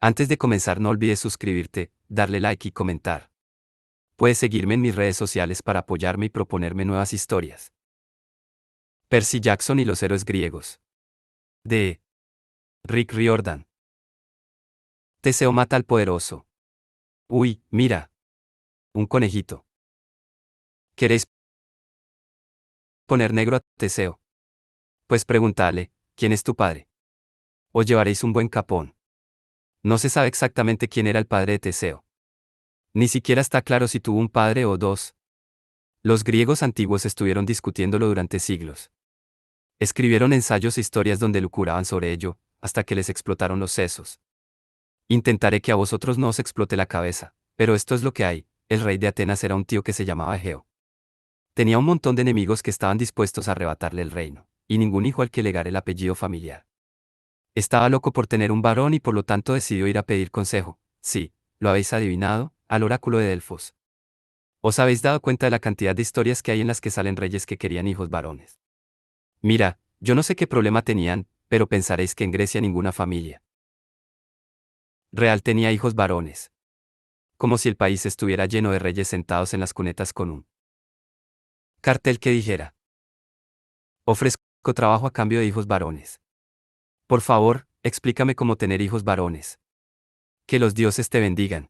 Antes de comenzar no olvides suscribirte, darle like y comentar. Puedes seguirme en mis redes sociales para apoyarme y proponerme nuevas historias. Percy Jackson y los héroes griegos. De Rick Riordan. Teseo mata al poderoso. Uy, mira. Un conejito. ¿Queréis poner negro a Teseo? Pues pregúntale, ¿quién es tu padre? Os llevaréis un buen capón. No se sabe exactamente quién era el padre de Teseo. Ni siquiera está claro si tuvo un padre o dos. Los griegos antiguos estuvieron discutiéndolo durante siglos. Escribieron ensayos e historias donde lucuraban sobre ello, hasta que les explotaron los sesos. Intentaré que a vosotros no os explote la cabeza, pero esto es lo que hay. El rey de Atenas era un tío que se llamaba Egeo. Tenía un montón de enemigos que estaban dispuestos a arrebatarle el reino, y ningún hijo al que legar el apellido familiar. Estaba loco por tener un varón y por lo tanto decidió ir a pedir consejo. Sí, lo habéis adivinado, al oráculo de Delfos. ¿Os habéis dado cuenta de la cantidad de historias que hay en las que salen reyes que querían hijos varones? Mira, yo no sé qué problema tenían, pero pensaréis que en Grecia ninguna familia real tenía hijos varones. Como si el país estuviera lleno de reyes sentados en las cunetas con un cartel que dijera: ofrezco trabajo a cambio de hijos varones. Por favor, explícame cómo tener hijos varones. Que los dioses te bendigan.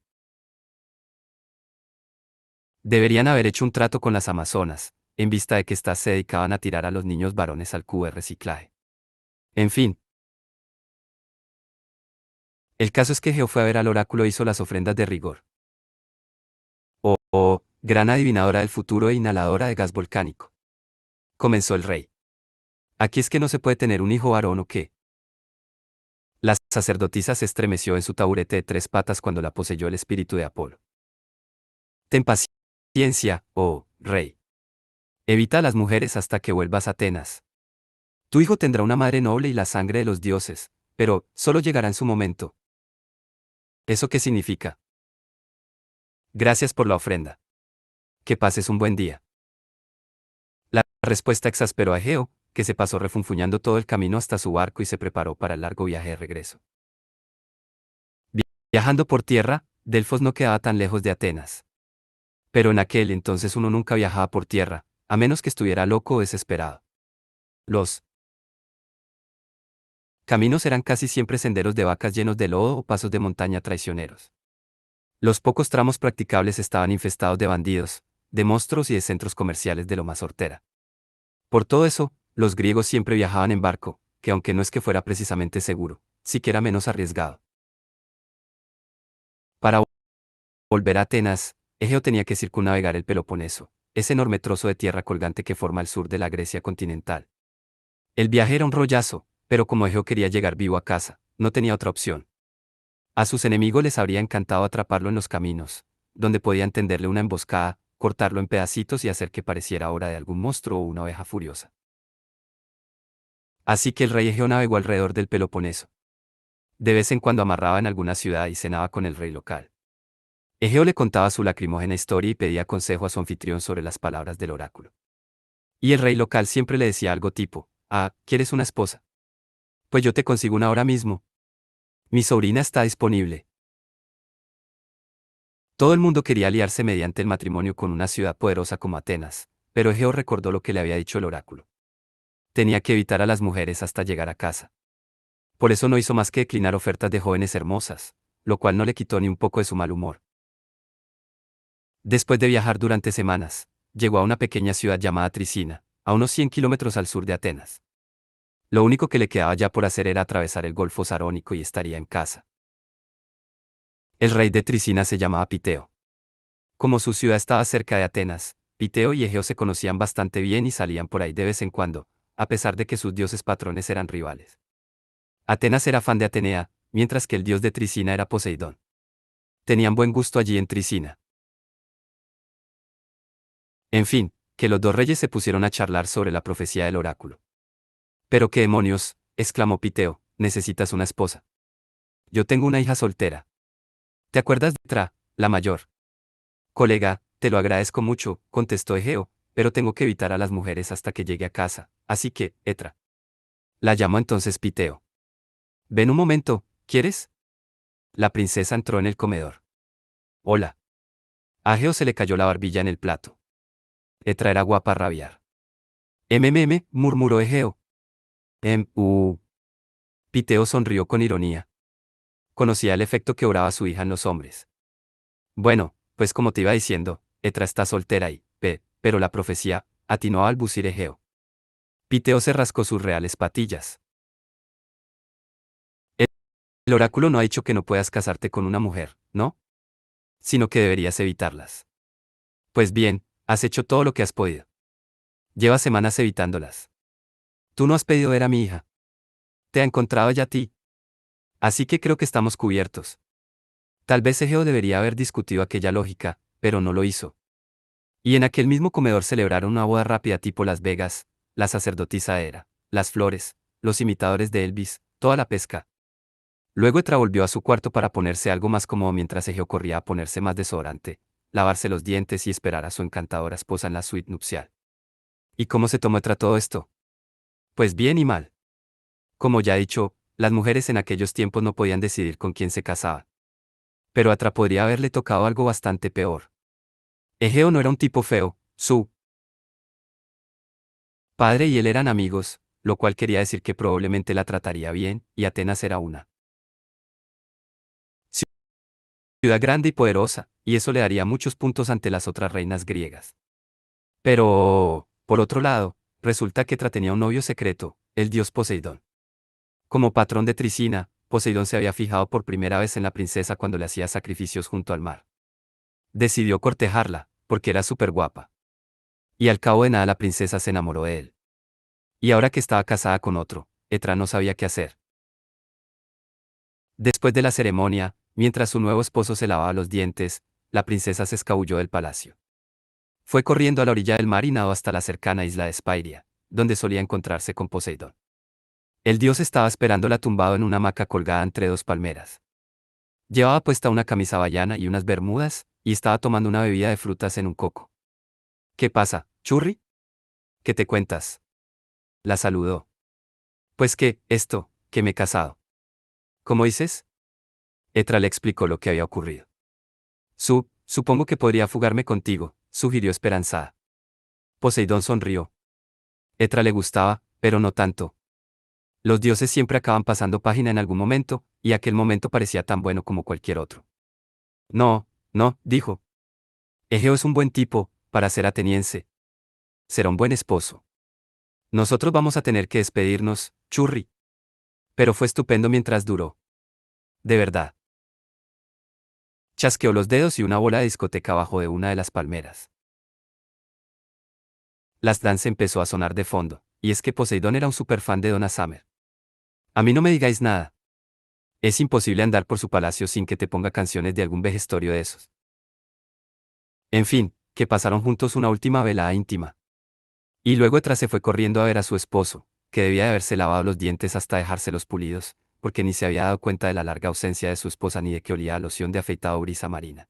Deberían haber hecho un trato con las amazonas, en vista de que éstas se dedicaban a tirar a los niños varones al cubo de reciclaje. En fin. El caso es que Geo fue a ver al oráculo e hizo las ofrendas de rigor. Oh, gran adivinadora del futuro e inhaladora de gas volcánico. Comenzó el rey. ¿Aquí es que no se puede tener un hijo varón o qué? La sacerdotisa se estremeció en su taburete de 3 patas cuando la poseyó el espíritu de Apolo. Ten paciencia, oh, rey. Evita a las mujeres hasta que vuelvas a Atenas. Tu hijo tendrá una madre noble y la sangre de los dioses, pero solo llegará en su momento. ¿Eso qué significa? Gracias por la ofrenda. Que pases un buen día. La respuesta exasperó a Egeo, que se pasó refunfuñando todo el camino hasta su barco y se preparó para el largo viaje de regreso. Viajando por tierra, Delfos no quedaba tan lejos de Atenas. Pero en aquel entonces uno nunca viajaba por tierra, a menos que estuviera loco o desesperado. Los caminos eran casi siempre senderos de vacas llenos de lodo o pasos de montaña traicioneros. Los pocos tramos practicables estaban infestados de bandidos, de monstruos y de centros comerciales de lo más hortera. Por todo eso, los griegos siempre viajaban en barco, que aunque no es que fuera precisamente seguro, sí que era menos arriesgado. Para volver a Atenas, Egeo tenía que circunnavegar el Peloponeso, ese enorme trozo de tierra colgante que forma el sur de la Grecia continental. El viaje era un rollazo, pero como Egeo quería llegar vivo a casa, no tenía otra opción. A sus enemigos les habría encantado atraparlo en los caminos, donde podían tenderle una emboscada, cortarlo en pedacitos y hacer que pareciera obra de algún monstruo o una oveja furiosa. Así que el rey Egeo navegó alrededor del Peloponeso. De vez en cuando amarraba en alguna ciudad y cenaba con el rey local. Egeo le contaba su lacrimógena historia y pedía consejo a su anfitrión sobre las palabras del oráculo. Y el rey local siempre le decía algo tipo: ah, ¿quieres una esposa? Pues yo te consigo una ahora mismo. Mi sobrina está disponible. Todo el mundo quería aliarse mediante el matrimonio con una ciudad poderosa como Atenas, pero Egeo recordó lo que le había dicho el oráculo. Tenía que evitar a las mujeres hasta llegar a casa. Por eso no hizo más que declinar ofertas de jóvenes hermosas, lo cual no le quitó ni un poco de su mal humor. Después de viajar durante semanas, llegó a una pequeña ciudad llamada Tricina, a unos 100 kilómetros al sur de Atenas. Lo único que le quedaba ya por hacer era atravesar el Golfo Sarónico y estaría en casa. El rey de Tricina se llamaba Piteo. Como su ciudad estaba cerca de Atenas, Piteo y Egeo se conocían bastante bien y salían por ahí de vez en cuando, a pesar de que sus dioses patrones eran rivales. Atenas era fan de Atenea, mientras que el dios de Tricina era Poseidón. Tenían buen gusto allí en Tricina. En fin, que los dos reyes se pusieron a charlar sobre la profecía del oráculo. «¿Pero qué demonios?», exclamó Piteo, «necesitas una esposa». «Yo tengo una hija soltera». «¿Te acuerdas de Tra, la mayor?». «Colega, te lo agradezco mucho», contestó Egeo, «pero tengo que evitar a las mujeres hasta que llegue a casa, así que, Etra». La llamó entonces Piteo. «Ven un momento, ¿quieres?». La princesa entró en el comedor. Hola. A Egeo se le cayó la barbilla en el plato. Etra era guapa a rabiar. Murmuró Egeo. Piteo sonrió con ironía. Conocía el efecto que obraba su hija en los hombres. Bueno, pues como te iba diciendo, Etra está soltera y, pero la profecía, atinó a balbucir Egeo. Piteo se rascó sus reales patillas. El oráculo no ha dicho que no puedas casarte con una mujer, ¿no? Sino que deberías evitarlas. Pues bien, has hecho todo lo que has podido. Llevas semanas evitándolas. Tú no has pedido ver a mi hija. Te ha encontrado ya a ti. Así que creo que estamos cubiertos. Tal vez Egeo debería haber discutido aquella lógica, pero no lo hizo. Y en aquel mismo comedor celebraron una boda rápida tipo Las Vegas, la sacerdotisa era, las flores, los imitadores de Elvis, toda la pesca. Luego Etra volvió a su cuarto para ponerse algo más cómodo mientras Egeo corría a ponerse más desodorante, lavarse los dientes y esperar a su encantadora esposa en la suite nupcial. ¿Y cómo se tomó Etra todo esto? Pues bien y mal. Como ya he dicho, las mujeres en aquellos tiempos no podían decidir con quién se casaban. Pero a Etra podría haberle tocado algo bastante peor. Egeo no era un tipo feo, su padre y él eran amigos, lo cual quería decir que probablemente la trataría bien, y Atenas era una ciudad grande y poderosa, y eso le daría muchos puntos ante las otras reinas griegas. Pero, por otro lado, resulta que Etra tenía un novio secreto, el dios Poseidón. Como patrón de Tricina, Poseidón se había fijado por primera vez en la princesa cuando le hacía sacrificios junto al mar. Decidió cortejarla, porque era súper guapa. Y al cabo de nada la princesa se enamoró de él. Y ahora que estaba casada con otro, Etra no sabía qué hacer. Después de la ceremonia, mientras su nuevo esposo se lavaba los dientes, la princesa se escabulló del palacio. Fue corriendo a la orilla del mar y nadó hasta la cercana isla de Spairia, donde solía encontrarse con Poseidón. El dios estaba esperándola tumbado en una hamaca colgada entre dos palmeras. Llevaba puesta una camisa havaiana y unas bermudas, y estaba tomando una bebida de frutas en un coco. ¿Qué pasa, churri? ¿Qué te cuentas? La saludó. Pues que me he casado. ¿Cómo dices? Etra le explicó lo que había ocurrido. Supongo que podría fugarme contigo, sugirió esperanzada. Poseidón sonrió. Etra le gustaba, pero no tanto. Los dioses siempre acaban pasando página en algún momento, y aquel momento parecía tan bueno como cualquier otro. No, dijo. Egeo es un buen tipo, para ser ateniense. Será un buen esposo. Nosotros vamos a tener que despedirnos, churri. Pero fue estupendo mientras duró. De verdad. Chasqueó los dedos y una bola de discoteca bajó de una de las palmeras. Las dance empezó a sonar de fondo, y es que Poseidón era un superfan de Donna Summer. A mí no me digáis nada. Es imposible andar por su palacio sin que te ponga canciones de algún vejestorio de esos. En fin, que pasaron juntos una última velada íntima. Y luego Etra se fue corriendo a ver a su esposo, que debía de haberse lavado los dientes hasta dejárselos pulidos, porque ni se había dado cuenta de la larga ausencia de su esposa ni de que olía a loción de afeitado brisa marina.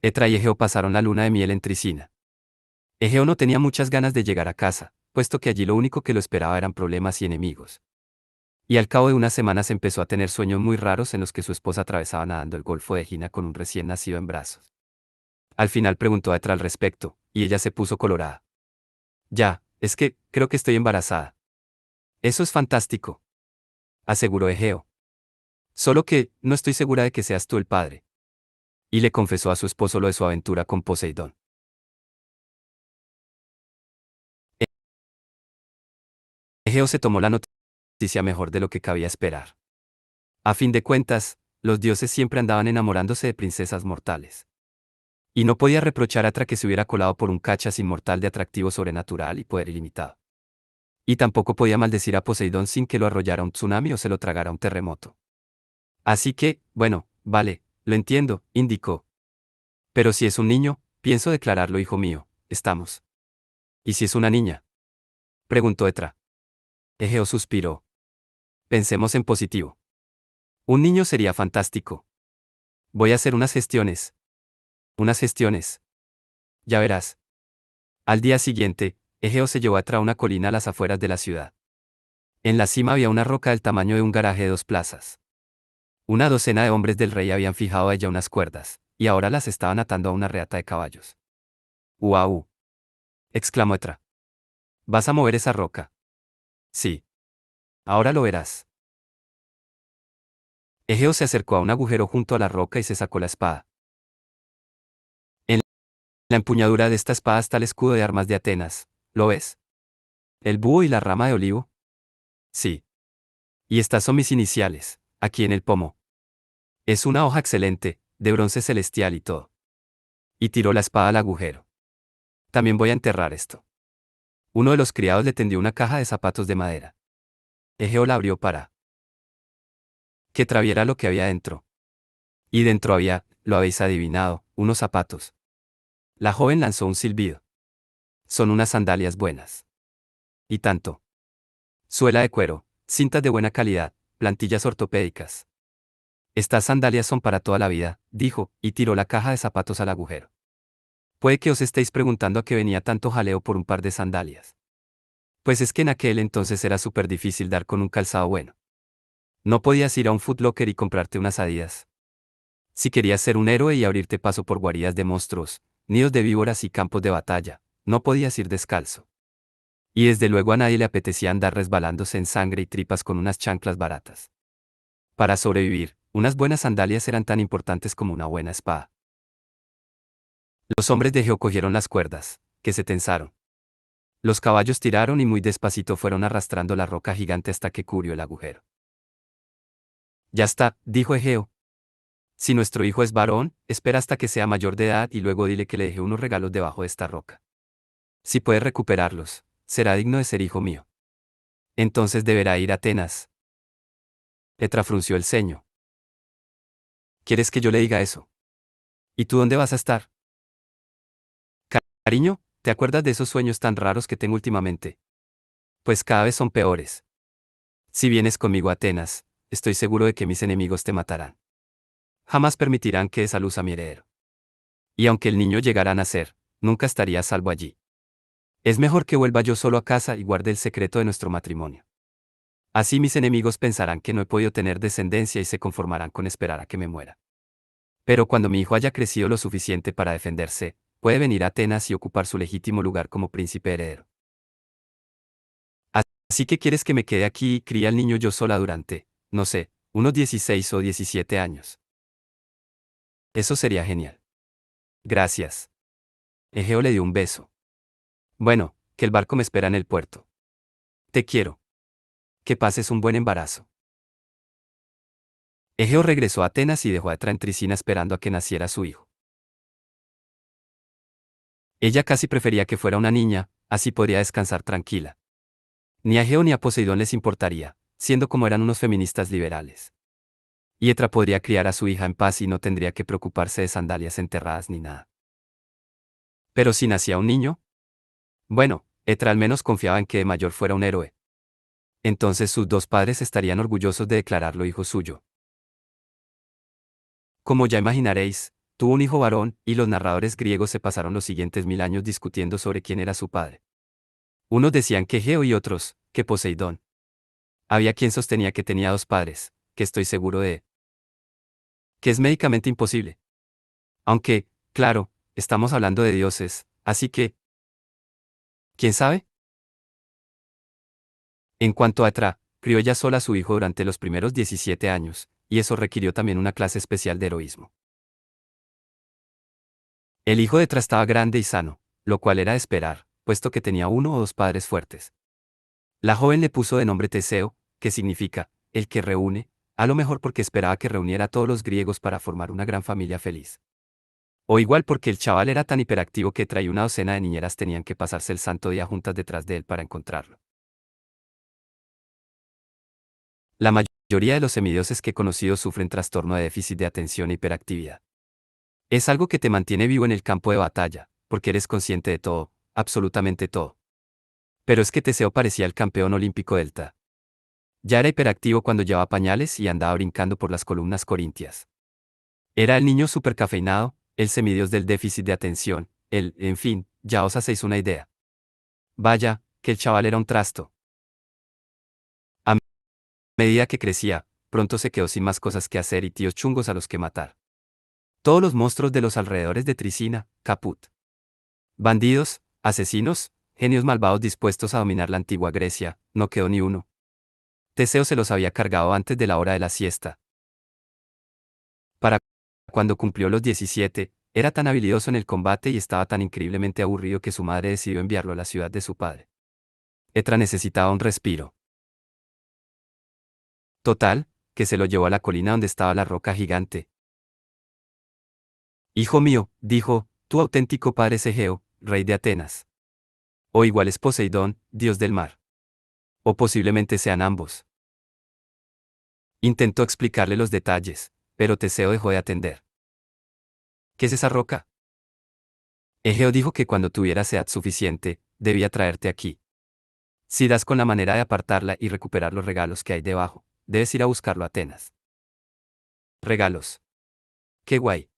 Etra y Egeo pasaron la luna de miel en Tricina. Egeo no tenía muchas ganas de llegar a casa, puesto que allí lo único que lo esperaba eran problemas y enemigos. Y al cabo de unas semanas empezó a tener sueños muy raros en los que su esposa atravesaba nadando el Golfo de Egina con un recién nacido en brazos. Al final preguntó a Etra al respecto, y ella se puso colorada. Ya, es que, creo que estoy embarazada. Eso es fantástico, aseguró Egeo. Solo que, no estoy segura de que seas tú el padre. Y le confesó a su esposo lo de su aventura con Poseidón. Egeo se tomó la noticia mejor de lo que cabía esperar. A fin de cuentas, los dioses siempre andaban enamorándose de princesas mortales. Y no podía reprochar a Atra que se hubiera colado por un cachas inmortal de atractivo sobrenatural y poder ilimitado. Y tampoco podía maldecir a Poseidón sin que lo arrollara un tsunami o se lo tragara un terremoto. Así que, bueno, vale, lo entiendo, indicó. Pero si es un niño, pienso declararlo hijo mío, estamos. ¿Y si es una niña? Preguntó Etra. Egeo suspiró. Pensemos en positivo. Un niño sería fantástico. Voy a hacer unas gestiones. Unas gestiones. Ya verás. Al día siguiente, Egeo se llevó a Etra a una colina a las afueras de la ciudad. En la cima había una roca del tamaño de un garaje de 2 plazas. Una docena de hombres del rey habían fijado a ella unas cuerdas, y ahora las estaban atando a una reata de caballos. ¡Uau! Exclamó Etra. ¿Vas a mover esa roca? Sí. Ahora lo verás. Egeo se acercó a un agujero junto a la roca y se sacó la espada. En la empuñadura de esta espada está el escudo de armas de Atenas, ¿lo ves? ¿El búho y la rama de olivo? Sí. Y estas son mis iniciales, aquí en el pomo. Es una hoja excelente, de bronce celestial y todo. Y tiró la espada al agujero. También voy a enterrar esto. Uno de los criados le tendió una caja de zapatos de madera. Egeo la abrió para que traviera lo que había dentro. Y dentro había, lo habéis adivinado, unos zapatos. La joven lanzó un silbido. Son unas sandalias buenas. Y tanto. Suela de cuero, cintas de buena calidad, plantillas ortopédicas. Estas sandalias son para toda la vida, dijo, y tiró la caja de zapatos al agujero. Puede que os estéis preguntando a qué venía tanto jaleo por un par de sandalias. Pues es que en aquel entonces era súper difícil dar con un calzado bueno. No podías ir a un Foot Locker y comprarte unas Adidas. Si querías ser un héroe y abrirte paso por guaridas de monstruos, nidos de víboras y campos de batalla, no podías ir descalzo. Y desde luego a nadie le apetecía andar resbalándose en sangre y tripas con unas chanclas baratas. Para sobrevivir, unas buenas sandalias eran tan importantes como una buena espada. Los hombres de Geo cogieron las cuerdas, que se tensaron. Los caballos tiraron y muy despacito fueron arrastrando la roca gigante hasta que cubrió el agujero. Ya está, dijo Egeo. Si nuestro hijo es varón, espera hasta que sea mayor de edad y luego dile que le dejé unos regalos debajo de esta roca. Si puedes recuperarlos, será digno de ser hijo mío. Entonces deberá ir a Atenas. Petra frunció el ceño. ¿Quieres que yo le diga eso? ¿Y tú dónde vas a estar? Cariño, ¿te acuerdas de esos sueños tan raros que tengo últimamente? Pues cada vez son peores. Si vienes conmigo a Atenas, estoy seguro de que mis enemigos te matarán. Jamás permitirán que des a luz a mi heredero. Y aunque el niño llegara a nacer, nunca estaría a salvo allí. Es mejor que vuelva yo solo a casa y guarde el secreto de nuestro matrimonio. Así mis enemigos pensarán que no he podido tener descendencia y se conformarán con esperar a que me muera. Pero cuando mi hijo haya crecido lo suficiente para defenderse, puede venir a Atenas y ocupar su legítimo lugar como príncipe heredero. Así que quieres que me quede aquí y críe al niño yo sola durante, no sé, unos 16 o 17 años. Eso sería genial. Gracias. Egeo le dio un beso. Bueno, que el barco me espera en el puerto. Te quiero. Que pases un buen embarazo. Egeo regresó a Atenas y dejó a Etra en Tricina esperando a que naciera su hijo. Ella casi prefería que fuera una niña, así podría descansar tranquila. Ni a Egeo ni a Poseidón les importaría, siendo como eran unos feministas liberales. Y Etra podría criar a su hija en paz y no tendría que preocuparse de sandalias enterradas ni nada. Pero si nacía un niño, bueno, Etra al menos confiaba en que de mayor fuera un héroe. Entonces sus dos padres estarían orgullosos de declararlo hijo suyo. Como ya imaginaréis, tuvo un hijo varón, y los narradores griegos se pasaron los siguientes 1000 años discutiendo sobre quién era su padre. Unos decían que Egeo y otros, que Poseidón. Había quien sostenía que tenía dos padres, que estoy seguro de que es médicamente imposible. Aunque, claro, estamos hablando de dioses, así que, ¿quién sabe? En cuanto a Etra, crió ella sola a su hijo durante los primeros 17 años, y eso requirió también una clase especial de heroísmo. El hijo de Etra estaba grande y sano, lo cual era de esperar, puesto que tenía uno o dos padres fuertes. La joven le puso de nombre Teseo, que significa, el que reúne, a lo mejor porque esperaba que reuniera a todos los griegos para formar una gran familia feliz. O igual porque el chaval era tan hiperactivo que traía una docena de niñeras tenían que pasarse el santo día juntas detrás de él para encontrarlo. La mayoría de los semidioses que he conocido sufren trastorno de déficit de atención e hiperactividad. Es algo que te mantiene vivo en el campo de batalla, porque eres consciente de todo, absolutamente todo. Pero es que Teseo parecía el campeón olímpico delta. Ya era hiperactivo cuando llevaba pañales y andaba brincando por las columnas corintias. Era el niño supercafeinado, el semidios del déficit de atención, en fin, ya os hacéis una idea. Vaya, que el chaval era un trasto. A medida que crecía, pronto se quedó sin más cosas que hacer y tíos chungos a los que matar. Todos los monstruos de los alrededores de Tricina, caput. Bandidos, asesinos, genios malvados dispuestos a dominar la antigua Grecia, no quedó ni uno. Teseo se los había cargado antes de la hora de la siesta. Para cuando cumplió los 17, era tan habilidoso en el combate y estaba tan increíblemente aburrido que su madre decidió enviarlo a la ciudad de su padre. Etra necesitaba un respiro. Total, que se lo llevó a la colina donde estaba la roca gigante. Hijo mío, dijo, tu auténtico padre es Egeo, rey de Atenas. O igual es Poseidón, dios del mar. O posiblemente sean ambos. Intentó explicarle los detalles, pero Teseo dejó de atender. ¿Qué es esa roca? Egeo dijo que cuando tuvieras edad suficiente, debía traerte aquí. Si das con la manera de apartarla y recuperar los regalos que hay debajo, debes ir a buscarlo a Atenas. Regalos. ¡Qué guay!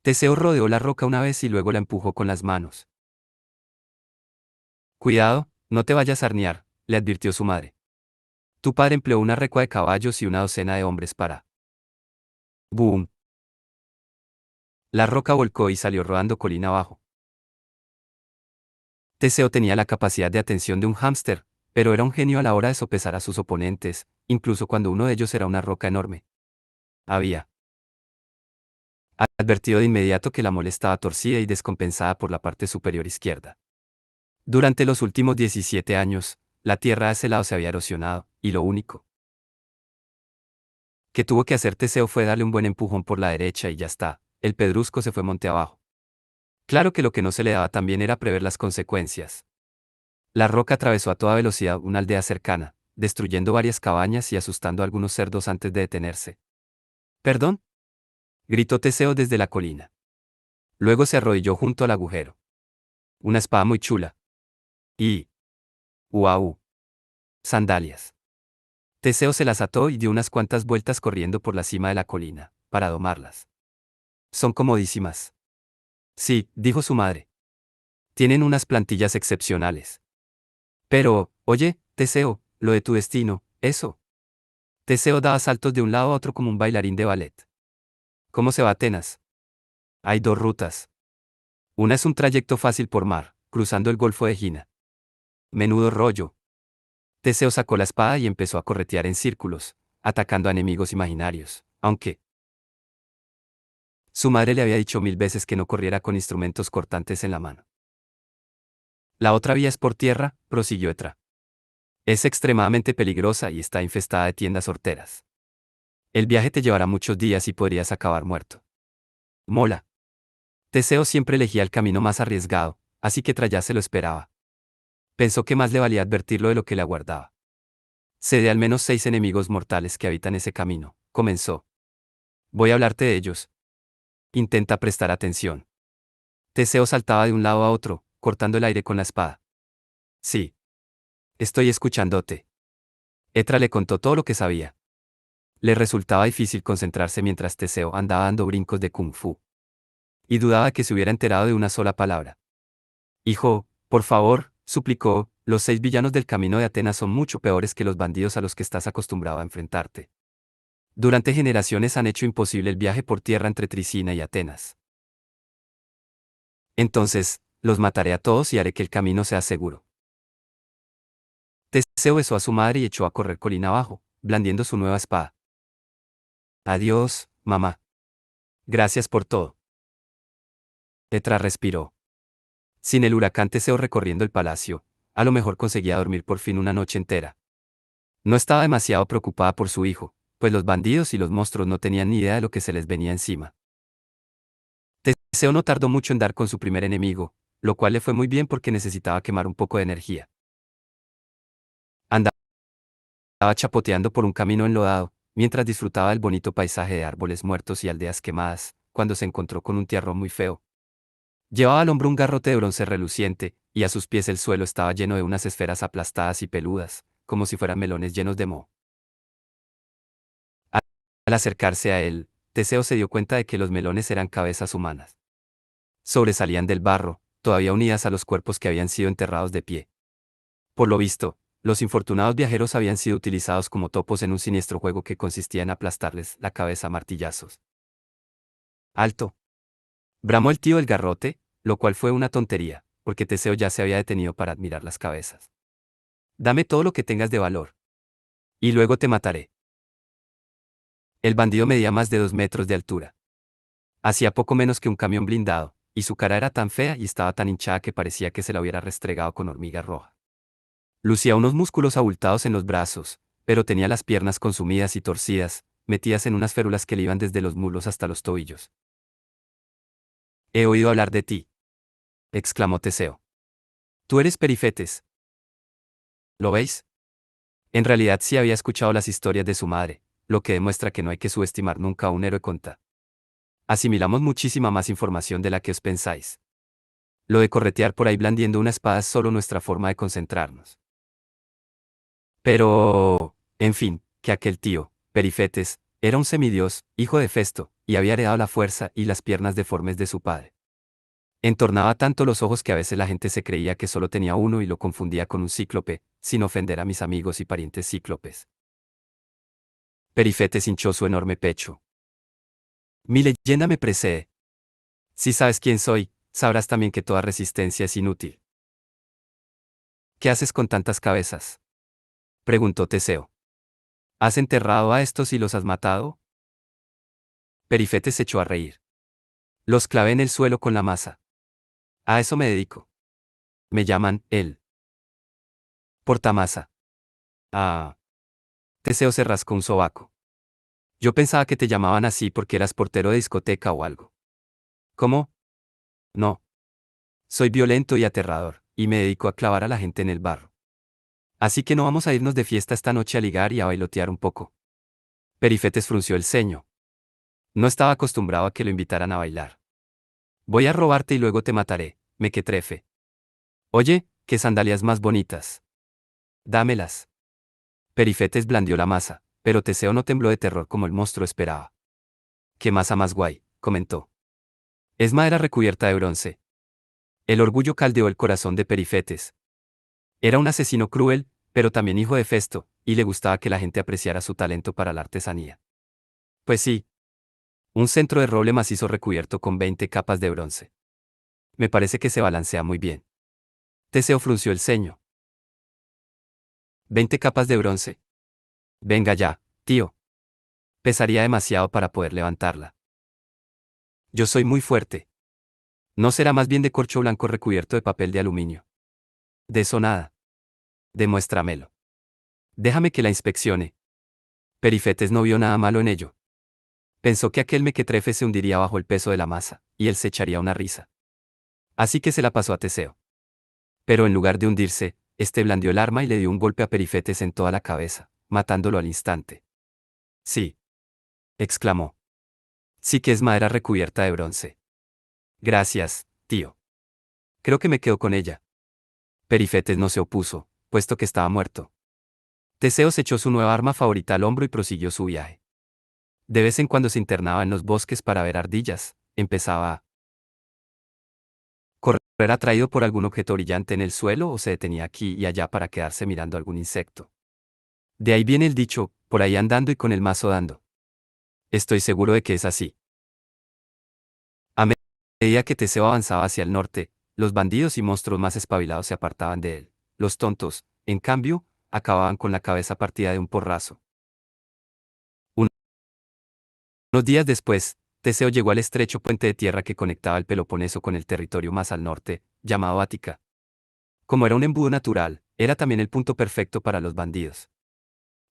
Teseo rodeó la roca una vez y luego la empujó con las manos. Cuidado, no te vayas a arnear, le advirtió su madre. Tu padre empleó una recua de caballos y una docena de hombres para... ¡Boom! La roca volcó y salió rodando colina abajo. Teseo tenía la capacidad de atención de un hámster, pero era un genio a la hora de sopesar a sus oponentes, incluso cuando uno de ellos era una roca enorme. Había advertido de inmediato que la mole estaba torcida y descompensada por la parte superior izquierda. Durante los últimos 17 años, la tierra de ese lado se había erosionado, y lo único que tuvo que hacer Teseo fue darle un buen empujón por la derecha y ya está, el pedrusco se fue monte abajo. Claro que lo que no se le daba también era prever las consecuencias. La roca atravesó a toda velocidad una aldea cercana, destruyendo varias cabañas y asustando a algunos cerdos antes de detenerse. ¿Perdón?, gritó Teseo desde la colina. Luego se arrodilló junto al agujero. Una espada muy chula. Y... ¡Uau! Sandalias. Teseo se las ató y dio unas cuantas vueltas corriendo por la cima de la colina, para domarlas. Son comodísimas. Sí, dijo su madre. Tienen unas plantillas excepcionales. Pero, oye, Teseo, lo de tu destino, eso. Teseo daba saltos de un lado a otro como un bailarín de ballet. ¿Cómo se va a Atenas? Hay dos rutas. Una es un trayecto fácil por mar, cruzando el Golfo de Egina. Menudo rollo. Teseo sacó la espada y empezó a corretear en círculos, atacando a enemigos imaginarios, aunque su madre le había dicho 1000 veces que no corriera con instrumentos cortantes en la mano. La otra vía es por tierra, prosiguió Etra. Es extremadamente peligrosa y está infestada de tiendas horteras. El viaje te llevará muchos días y podrías acabar muerto. Mola. Teseo siempre elegía el camino más arriesgado, así que Trayá se lo esperaba. Pensó que más le valía advertirlo de lo que le aguardaba. Sé de al menos 6 enemigos mortales que habitan ese camino, comenzó. Voy a hablarte de ellos. Intenta prestar atención. Teseo saltaba de un lado a otro, cortando el aire con la espada. Sí. Estoy escuchándote. Etra le contó todo lo que sabía. Le resultaba difícil concentrarse mientras Teseo andaba dando brincos de kung fu. Y dudaba que se hubiera enterado de una sola palabra. Hijo, por favor, suplicó, los 6 villanos del camino de Atenas son mucho peores que los bandidos a los que estás acostumbrado a enfrentarte. Durante generaciones han hecho imposible el viaje por tierra entre Tricina y Atenas. Entonces, los mataré a todos y haré que el camino sea seguro. Teseo besó a su madre y echó a correr colina abajo, blandiendo su nueva espada. Adiós, mamá. Gracias por todo. Etra respiró. Sin el huracán Teseo recorriendo el palacio, a lo mejor conseguía dormir por fin una noche entera. No estaba demasiado preocupada por su hijo, pues los bandidos y los monstruos no tenían ni idea de lo que se les venía encima. Teseo no tardó mucho en dar con su primer enemigo, lo cual le fue muy bien porque necesitaba quemar un poco de energía. Andaba chapoteando por un camino enlodado, mientras disfrutaba del bonito paisaje de árboles muertos y aldeas quemadas, cuando se encontró con un tiarrón muy feo. Llevaba al hombro un garrote de bronce reluciente, y a sus pies el suelo estaba lleno de unas esferas aplastadas y peludas, como si fueran melones llenos de moho. Al acercarse a él, Teseo se dio cuenta de que los melones eran cabezas humanas. Sobresalían del barro, todavía unidas a los cuerpos que habían sido enterrados de pie. Por lo visto, Los infortunados viajeros habían sido utilizados como topos en un siniestro juego que consistía en aplastarles la cabeza a martillazos. ¡Alto! Bramó el tío del garrote, lo cual fue una tontería, porque Teseo ya se había detenido para admirar las cabezas. Dame todo lo que tengas de valor. Y luego te mataré. El bandido medía más de 2 metros de altura. Hacía poco menos que un camión blindado, y su cara era tan fea y estaba tan hinchada que parecía que se la hubiera restregado con hormiga roja. Lucía unos músculos abultados en los brazos, pero tenía las piernas consumidas y torcidas, metidas en unas férulas que le iban desde los muslos hasta los tobillos. He oído hablar de ti, exclamó Teseo. Tú eres Perifetes. ¿Lo veis? En realidad sí había escuchado las historias de su madre, lo que demuestra que no hay que subestimar nunca a un héroe conta. Asimilamos muchísima más información de la que os pensáis. Lo de corretear por ahí blandiendo una espada es solo nuestra forma de concentrarnos. Pero, en fin, que aquel tío, Perifetes, era un semidios, hijo de Festo, y había heredado la fuerza y las piernas deformes de su padre. Entornaba tanto los ojos que a veces la gente se creía que solo tenía uno y lo confundía con un cíclope, sin ofender a mis amigos y parientes cíclopes. Perifetes hinchó su enorme pecho. Mi leyenda me precede. Si sabes quién soy, sabrás también que toda resistencia es inútil. ¿Qué haces con tantas cabezas? Preguntó Teseo. ¿Has enterrado a estos y los has matado? Perifetes se echó a reír. Los clavé en el suelo con la masa. A eso me dedico. Me llaman él. Portamasa. Ah. Teseo se rascó un sobaco. Yo pensaba que te llamaban así porque eras portero de discoteca o algo. ¿Cómo? No. Soy violento y aterrador, y me dedico a clavar a la gente en el barro. Así que no vamos a irnos de fiesta esta noche a ligar y a bailotear un poco. Perifetes frunció el ceño. No estaba acostumbrado a que lo invitaran a bailar. Voy a robarte y luego te mataré, mequetrefe. Oye, qué sandalias más bonitas. Dámelas. Perifetes blandió la masa, pero Teseo no tembló de terror como el monstruo esperaba. Qué masa más guay, comentó. Es madera recubierta de bronce. El orgullo caldeó el corazón de Perifetes. Era un asesino cruel, pero también hijo de Festo, y le gustaba que la gente apreciara su talento para la artesanía. Pues sí. Un centro de roble macizo recubierto con 20 capas de bronce. Me parece que se balancea muy bien. Teseo frunció el ceño. 20 capas de bronce. Venga ya, tío. Pesaría demasiado para poder levantarla. Yo soy muy fuerte. ¿No será más bien de corcho blanco recubierto de papel de aluminio? De eso nada. Demuéstramelo. Déjame que la inspeccione. Perifetes no vio nada malo en ello. Pensó que aquel mequetrefe se hundiría bajo el peso de la masa, y él se echaría una risa. Así que se la pasó a Teseo. Pero en lugar de hundirse, este blandió el arma y le dio un golpe a Perifetes en toda la cabeza, matándolo al instante. Sí. Exclamó. Sí que es madera recubierta de bronce. Gracias, tío. Creo que me quedo con ella. Perifetes no se opuso, puesto que estaba muerto. Teseo se echó su nueva arma favorita al hombro y prosiguió su viaje. De vez en cuando se internaba en los bosques para ver ardillas, empezaba a correr atraído por algún objeto brillante en el suelo o se detenía aquí y allá para quedarse mirando algún insecto. De ahí viene el dicho, por ahí andando y con el mazo dando. Estoy seguro de que es así. A medida que Teseo avanzaba hacia el norte, los bandidos y monstruos más espabilados se apartaban de él. Los tontos, en cambio, acababan con la cabeza partida de un porrazo. Unos días después, Teseo llegó al estrecho puente de tierra que conectaba el Peloponeso con el territorio más al norte, llamado Ática. Como era un embudo natural, era también el punto perfecto para los bandidos.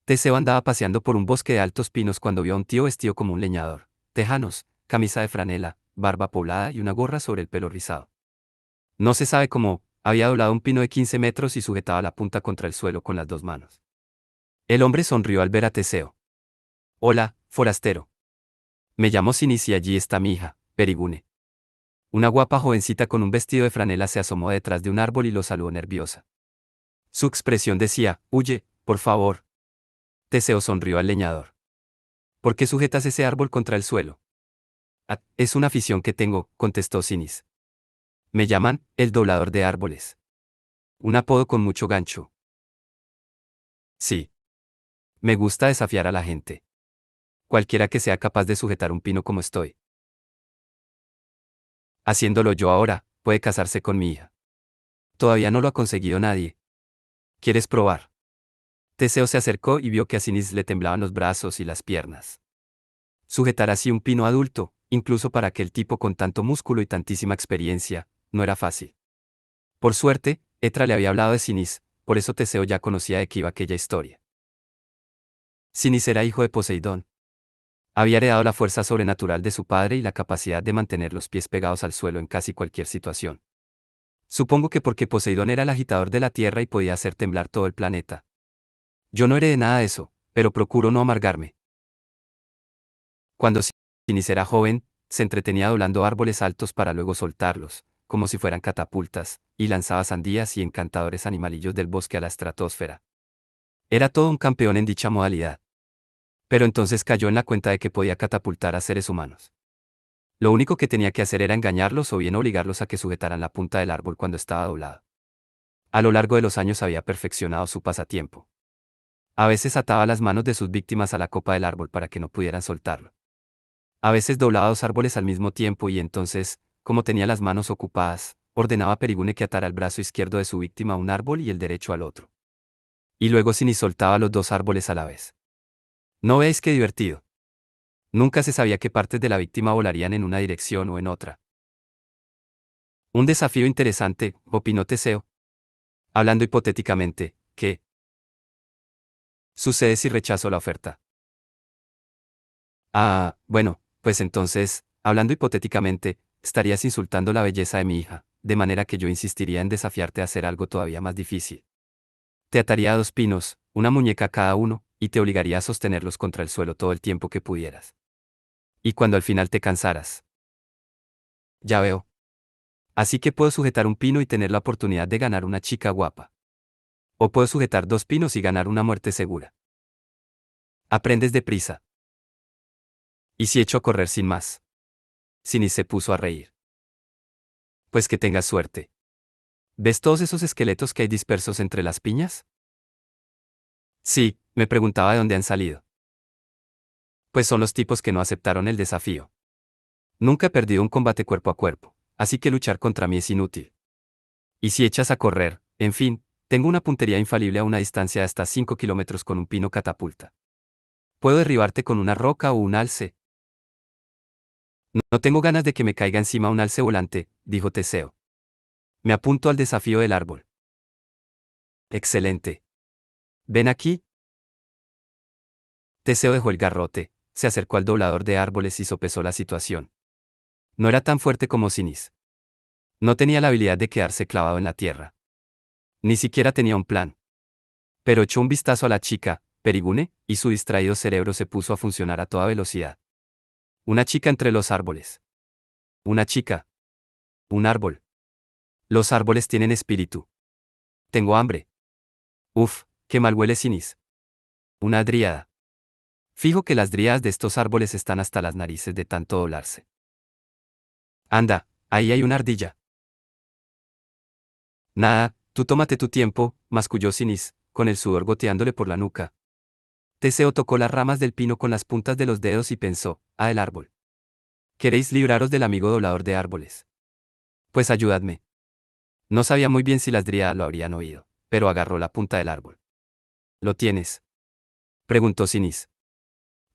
Teseo andaba paseando por un bosque de altos pinos cuando vio a un tío vestido como un leñador, tejanos, camisa de franela, barba poblada y una gorra sobre el pelo rizado. No se sabe cómo, había doblado un pino de 15 metros y sujetaba la punta contra el suelo con las dos manos. El hombre sonrió al ver a Teseo. Hola, forastero. Me llamo Sinis y allí está mi hija, Perigune. Una guapa jovencita con un vestido de franela se asomó detrás de un árbol y lo saludó nerviosa. Su expresión decía, huye, por favor. Teseo sonrió al leñador. ¿Por qué sujetas ese árbol contra el suelo? Ah, es una afición que tengo, contestó Sinis. Me llaman, el doblador de árboles. Un apodo con mucho gancho. Sí. Me gusta desafiar a la gente. Cualquiera que sea capaz de sujetar un pino como estoy. Haciéndolo yo ahora, puede casarse con mi hija. Todavía no lo ha conseguido nadie. ¿Quieres probar? Teseo se acercó y vio que a Sinis le temblaban los brazos y las piernas. Sujetar así un pino adulto, incluso para aquel tipo con tanto músculo y tantísima experiencia, no era fácil. Por suerte, Etra le había hablado de Sinis, por eso Teseo ya conocía de qué iba aquella historia. Sinis era hijo de Poseidón. Había heredado la fuerza sobrenatural de su padre y la capacidad de mantener los pies pegados al suelo en casi cualquier situación. Supongo que porque Poseidón era el agitador de la tierra y podía hacer temblar todo el planeta. Yo no heredé nada de eso, pero procuro no amargarme. Cuando Sinis era joven, se entretenía doblando árboles altos para luego soltarlos, como si fueran catapultas, y lanzaba sandías y encantadores animalillos del bosque a la estratosfera. Era todo un campeón en dicha modalidad. Pero entonces cayó en la cuenta de que podía catapultar a seres humanos. Lo único que tenía que hacer era engañarlos o bien obligarlos a que sujetaran la punta del árbol cuando estaba doblado. A lo largo de los años había perfeccionado su pasatiempo. A veces ataba las manos de sus víctimas a la copa del árbol para que no pudieran soltarlo. A veces doblaba dos árboles al mismo tiempo y entonces, como tenía las manos ocupadas, ordenaba a Perigune que atara el brazo izquierdo de su víctima a un árbol y el derecho al otro. Y luego Sinis soltaba los dos árboles a la vez. ¿No veis qué divertido? Nunca se sabía qué partes de la víctima volarían en una dirección o en otra. Un desafío interesante, opinó Teseo. Hablando hipotéticamente, ¿qué sucede si rechazo la oferta? Ah, bueno, pues entonces, hablando hipotéticamente, estarías insultando la belleza de mi hija, de manera que yo insistiría en desafiarte a hacer algo todavía más difícil. Te ataría a dos pinos, una muñeca a cada uno, y te obligaría a sostenerlos contra el suelo todo el tiempo que pudieras. Y cuando al final te cansaras. Ya veo. Así que puedo sujetar un pino y tener la oportunidad de ganar una chica guapa. O puedo sujetar dos pinos y ganar una muerte segura. Aprendes deprisa. ¿Y si echo a correr sin más? Sinis se puso a reír. Pues que tengas suerte. ¿Ves todos esos esqueletos que hay dispersos entre las piñas? Sí, me preguntaba de dónde han salido. Pues son los tipos que no aceptaron el desafío. Nunca he perdido un combate cuerpo a cuerpo, así que luchar contra mí es inútil. Y si echas a correr, en fin, tengo una puntería infalible a una distancia de hasta 5 kilómetros con un pino catapulta. Puedo derribarte con una roca o un alce. No tengo ganas de que me caiga encima un alce volante, dijo Teseo. Me apunto al desafío del árbol. Excelente. Ven aquí. Teseo dejó el garrote, se acercó al doblador de árboles y sopesó la situación. No era tan fuerte como Sinis. No tenía la habilidad de quedarse clavado en la tierra. Ni siquiera tenía un plan. Pero echó un vistazo a la chica, Perigune, y su distraído cerebro se puso a funcionar a toda velocidad. Una chica entre los árboles. Una chica. Un árbol. Los árboles tienen espíritu. Tengo hambre. Uf, qué mal huele Sinis. Una dríada. Fijo que las dríadas de estos árboles están hasta las narices de tanto doblarse. Anda, ahí hay una ardilla. Nada, tú tómate tu tiempo, masculló Sinis, con el sudor goteándole por la nuca. Teseo tocó las ramas del pino con las puntas de los dedos y pensó, el árbol. ¿Queréis libraros del amigo doblador de árboles? Pues ayudadme. No sabía muy bien si las dríadas lo habrían oído, pero agarró la punta del árbol. ¿Lo tienes? Preguntó Sinis.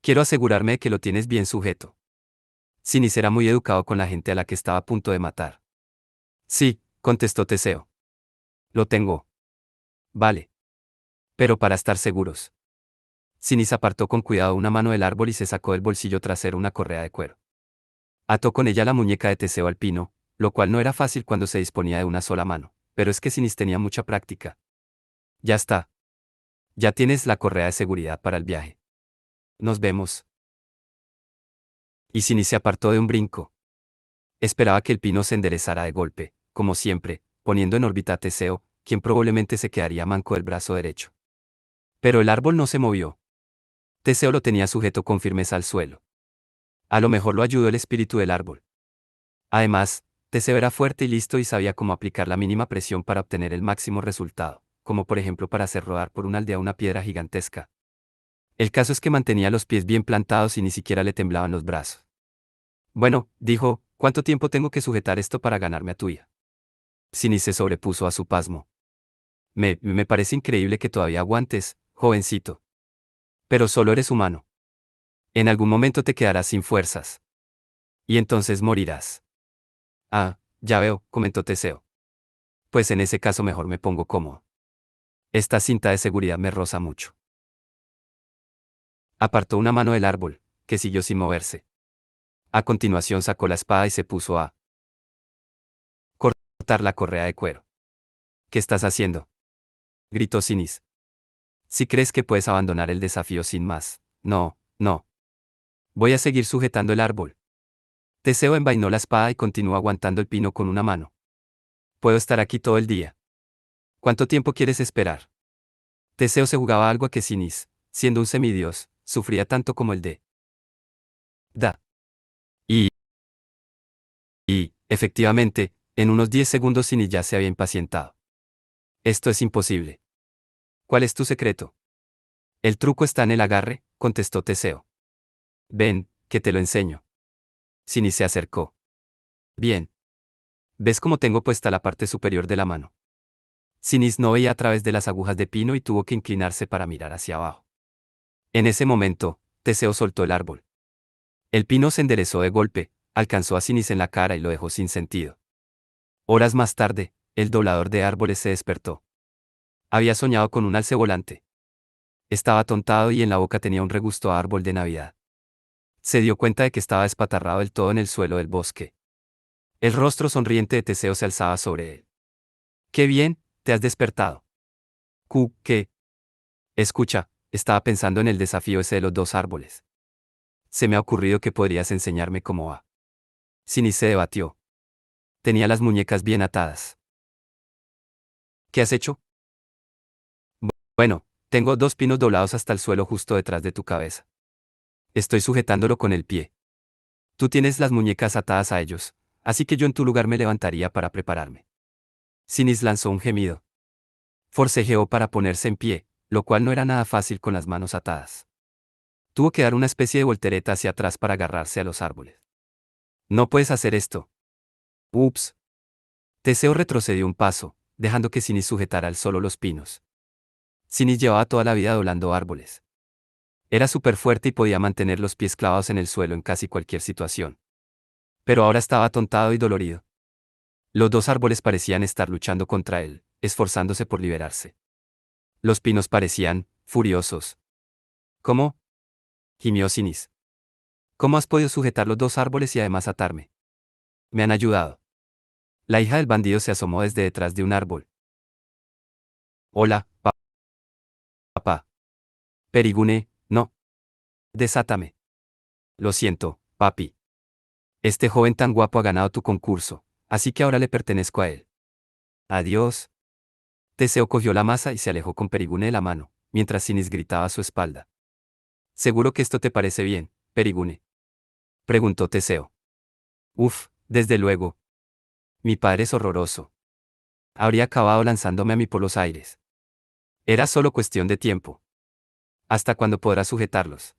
Quiero asegurarme de que lo tienes bien sujeto. Sinis era muy educado con la gente a la que estaba a punto de matar. Sí, contestó Teseo. Lo tengo. Vale. Pero para estar seguros. Sinis apartó con cuidado una mano del árbol y se sacó del bolsillo trasero una correa de cuero. Ató con ella la muñeca de Teseo al pino, lo cual no era fácil cuando se disponía de una sola mano, pero es que Sinis tenía mucha práctica. Ya está. Ya tienes la correa de seguridad para el viaje. Nos vemos. Y Sinis se apartó de un brinco. Esperaba que el pino se enderezara de golpe, como siempre, poniendo en órbita a Teseo, quien probablemente se quedaría manco del brazo derecho. Pero el árbol no se movió. Teseo lo tenía sujeto con firmeza al suelo. A lo mejor lo ayudó el espíritu del árbol. Además, Teseo era fuerte y listo y sabía cómo aplicar la mínima presión para obtener el máximo resultado, como por ejemplo para hacer rodar por una aldea una piedra gigantesca. El caso es que mantenía los pies bien plantados y ni siquiera le temblaban los brazos. Bueno, dijo, ¿cuánto tiempo tengo que sujetar esto para ganarme a tuya? Sinis se sobrepuso a su pasmo. Me parece increíble que todavía aguantes, jovencito. Pero solo eres humano. En algún momento te quedarás sin fuerzas. Y entonces morirás. Ah, ya veo, comentó Teseo. Pues en ese caso mejor me pongo cómodo. Esta cinta de seguridad me roza mucho. Apartó una mano del árbol, que siguió sin moverse. A continuación sacó la espada y se puso a cortar la correa de cuero. ¿Qué estás haciendo? Gritó Sinis. Si crees que puedes abandonar el desafío sin más. No, no. Voy a seguir sujetando el árbol. Teseo envainó la espada y continuó aguantando el pino con una mano. Puedo estar aquí todo el día. ¿Cuánto tiempo quieres esperar? Teseo se jugaba algo a que Sinis, siendo un semidios, sufría tanto como el de Da. Y, efectivamente, en unos 10 segundos Sinis ya se había impacientado. Esto es imposible. ¿Cuál es tu secreto? El truco está en el agarre, contestó Teseo. Ven, que te lo enseño. Sinis se acercó. Bien. ¿Ves cómo tengo puesta la parte superior de la mano? Sinis no veía a través de las agujas de pino y tuvo que inclinarse para mirar hacia abajo. En ese momento, Teseo soltó el árbol. El pino se enderezó de golpe, alcanzó a Sinis en la cara y lo dejó sin sentido. Horas más tarde, el doblador de árboles se despertó. Había soñado con un alce volante. Estaba atontado y en la boca tenía un regusto a árbol de Navidad. Se dio cuenta de que estaba despatarrado del todo en el suelo del bosque. El rostro sonriente de Teseo se alzaba sobre él. ¡Qué bien, te has despertado! ¿Qué? Escucha, estaba pensando en el desafío ese de los 2 árboles. Se me ha ocurrido que podrías enseñarme cómo va. Sinis se debatió. Tenía las muñecas bien atadas. ¿Qué has hecho? Bueno, tengo 2 pinos doblados hasta el suelo justo detrás de tu cabeza. Estoy sujetándolo con el pie. Tú tienes las muñecas atadas a ellos, así que yo en tu lugar me levantaría para prepararme. Sinis lanzó un gemido. Forcejeó para ponerse en pie, lo cual no era nada fácil con las manos atadas. Tuvo que dar una especie de voltereta hacia atrás para agarrarse a los árboles. No puedes hacer esto. Ups. Teseo retrocedió un paso, dejando que Sinis sujetara al solo los pinos. Sinis llevaba toda la vida doblando árboles. Era súper fuerte y podía mantener los pies clavados en el suelo en casi cualquier situación. Pero ahora estaba atontado y dolorido. Los 2 árboles parecían estar luchando contra él, esforzándose por liberarse. Los pinos parecían furiosos. ¿Cómo? Gimió Sinis. ¿Cómo has podido sujetar los 2 árboles y además atarme? Me han ayudado. La hija del bandido se asomó desde detrás de un árbol. Hola, papá. Perigune, no. Desátame. Lo siento, papi. Este joven tan guapo ha ganado tu concurso, así que ahora le pertenezco a él. Adiós. Teseo cogió la masa y se alejó con Perigune de la mano, mientras Sinis gritaba a su espalda. ¿Seguro que esto te parece bien, Perigune? Preguntó Teseo. Uf, desde luego. Mi padre es horroroso. Habría acabado lanzándome a mí por los aires. Era solo cuestión de tiempo. ¿Hasta cuándo podrás sujetarlos?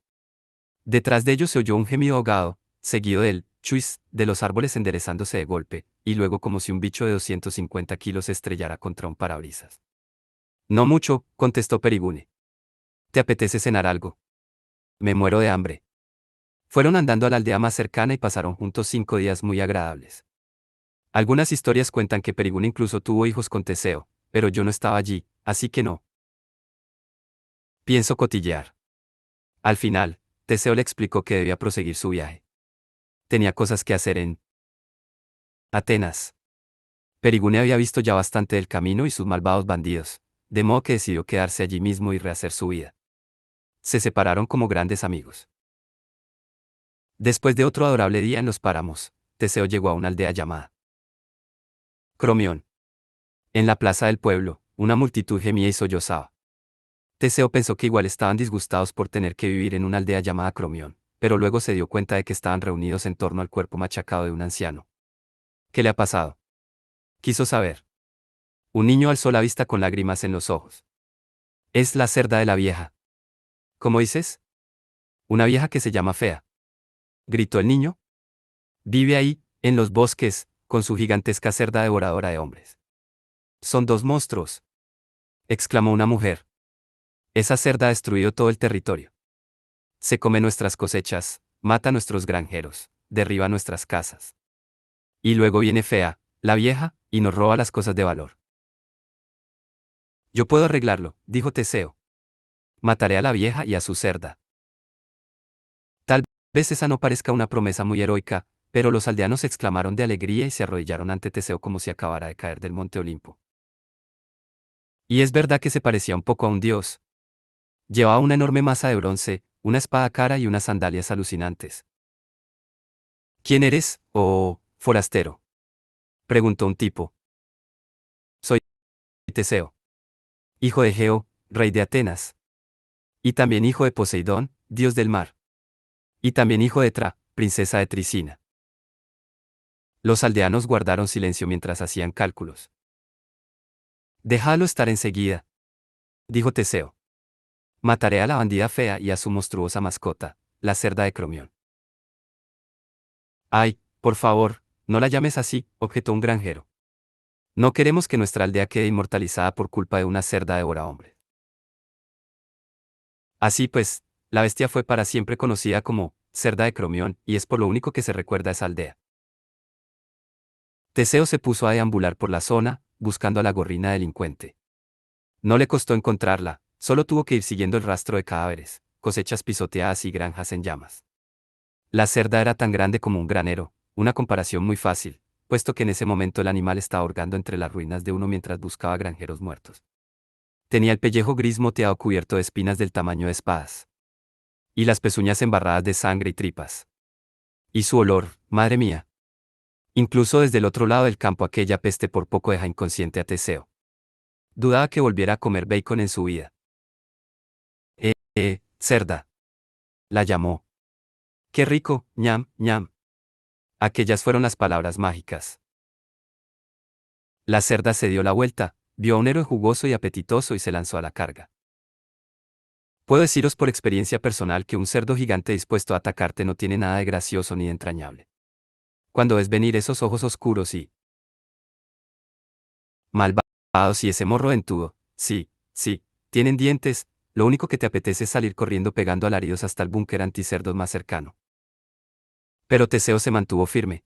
Detrás de ellos se oyó un gemido ahogado, seguido del chuis de los árboles enderezándose de golpe, y luego como si un bicho de 250 kilos se estrellara contra un parabrisas. No mucho, contestó Perigune. ¿Te apetece cenar algo? Me muero de hambre. Fueron andando a la aldea más cercana y pasaron juntos 5 días muy agradables. Algunas historias cuentan que Perigune incluso tuvo hijos con Teseo, pero yo no estaba allí, así que no. Pienso cotillear. Al final, Teseo le explicó que debía proseguir su viaje. Tenía cosas que hacer en Atenas. Perigune había visto ya bastante del camino y sus malvados bandidos, de modo que decidió quedarse allí mismo y rehacer su vida. Se separaron como grandes amigos. Después de otro adorable día en los páramos, Teseo llegó a una aldea llamada Cromión. En la plaza del pueblo, una multitud gemía y sollozaba. Teseo pensó que igual estaban disgustados por tener que vivir en una aldea llamada Cromión, pero luego se dio cuenta de que estaban reunidos en torno al cuerpo machacado de un anciano. ¿Qué le ha pasado? Quiso saber. Un niño alzó la vista con lágrimas en los ojos. Es la cerda de la vieja. ¿Cómo dices? Una vieja que se llama Fea. Gritó el niño. Vive ahí, en los bosques, con su gigantesca cerda devoradora de hombres. Son dos monstruos, exclamó una mujer. Esa cerda ha destruido todo el territorio. Se come nuestras cosechas, mata a nuestros granjeros, derriba nuestras casas. Y luego viene Fea, la vieja, y nos roba las cosas de valor. Yo puedo arreglarlo, dijo Teseo. Mataré a la vieja y a su cerda. Tal vez esa no parezca una promesa muy heroica, pero los aldeanos exclamaron de alegría y se arrodillaron ante Teseo como si acabara de caer del monte Olimpo. Y es verdad que se parecía un poco a un dios. Llevaba una enorme masa de bronce, una espada cara y unas sandalias alucinantes. ¿Quién eres, oh, forastero? Preguntó un tipo. Soy Teseo, hijo de Geo, rey de Atenas. Y también hijo de Poseidón, dios del mar. Y también hijo de Tra, princesa de Tricina. Los aldeanos guardaron silencio mientras hacían cálculos. Déjalo estar enseguida, dijo Teseo. Mataré a la bandida Fea y a su monstruosa mascota, la cerda de Cromión. Ay, por favor, no la llames así, objetó un granjero. No queremos que nuestra aldea quede inmortalizada por culpa de una cerda devorahombres. Así pues, la bestia fue para siempre conocida como cerda de Cromión, y es por lo único que se recuerda a esa aldea. Teseo se puso a deambular por la zona, buscando a la gorrina delincuente. No le costó encontrarla, solo tuvo que ir siguiendo el rastro de cadáveres, cosechas pisoteadas y granjas en llamas. La cerda era tan grande como un granero, una comparación muy fácil, puesto que en ese momento el animal estaba hurgando entre las ruinas de uno mientras buscaba granjeros muertos. Tenía el pellejo gris moteado cubierto de espinas del tamaño de espadas. Y las pezuñas embarradas de sangre y tripas. Y su olor, madre mía. Incluso desde el otro lado del campo aquella peste por poco deja inconsciente a Teseo. Dudaba que volviera a comer bacon en su vida. Cerda. La llamó. Qué rico, ñam, ñam. Aquellas fueron las palabras mágicas. La cerda se dio la vuelta, vio a un héroe jugoso y apetitoso y se lanzó a la carga. Puedo deciros por experiencia personal que un cerdo gigante dispuesto a atacarte no tiene nada de gracioso ni de entrañable. Cuando ves venir esos ojos oscuros y malvados y ese morro dentudo, sí, sí, tienen dientes, lo único que te apetece es salir corriendo pegando alaridos hasta el búnker anticerdos más cercano. Pero Teseo se mantuvo firme.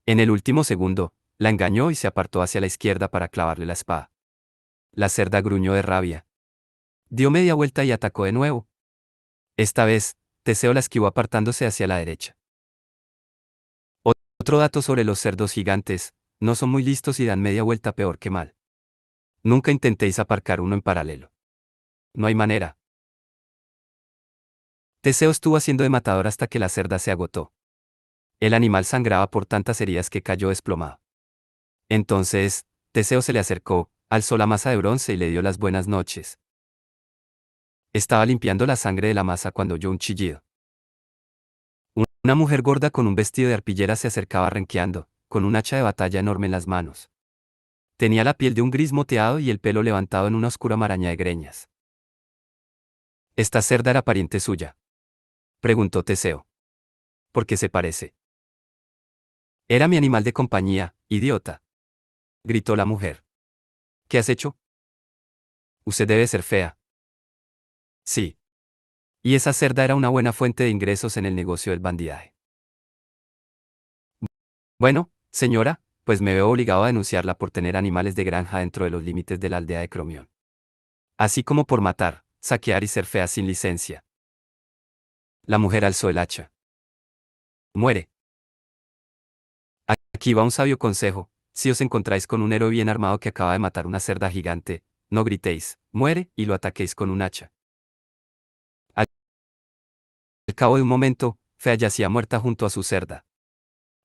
En el último segundo, la engañó y se apartó hacia la izquierda para clavarle la espada. La cerda gruñó de rabia. Dio media vuelta y atacó de nuevo. Esta vez, Teseo la esquivó apartándose hacia la derecha. Otro dato sobre los cerdos gigantes, no son muy listos y dan media vuelta peor que mal. Nunca intentéis aparcar uno en paralelo. No hay manera. Teseo estuvo haciendo de matador hasta que la cerda se agotó. El animal sangraba por tantas heridas que cayó desplomado. Entonces, Teseo se le acercó, alzó la masa de bronce y le dio las buenas noches. Estaba limpiando la sangre de la masa cuando oyó un chillido. Una mujer gorda con un vestido de arpillera se acercaba renqueando, con un hacha de batalla enorme en las manos. Tenía la piel de un gris moteado y el pelo levantado en una oscura maraña de greñas. ¿Esta cerda era pariente suya?, preguntó Teseo. ¿Por qué se parece? Era mi animal de compañía, idiota, gritó la mujer. ¿Qué has hecho? Usted debe ser fea. Sí. Y esa cerda era una buena fuente de ingresos en el negocio del bandidaje. Bueno, señora, pues me veo obligado a denunciarla por tener animales de granja dentro de los límites de la aldea de Cromión. Así como por matar, saquear y ser fea sin licencia. La mujer alzó el hacha. Muere. Aquí va un sabio consejo: si os encontráis con un héroe bien armado que acaba de matar una cerda gigante, no gritéis, muere, y lo ataquéis con un hacha. Al cabo de un momento, Fea yacía muerta junto a su cerda.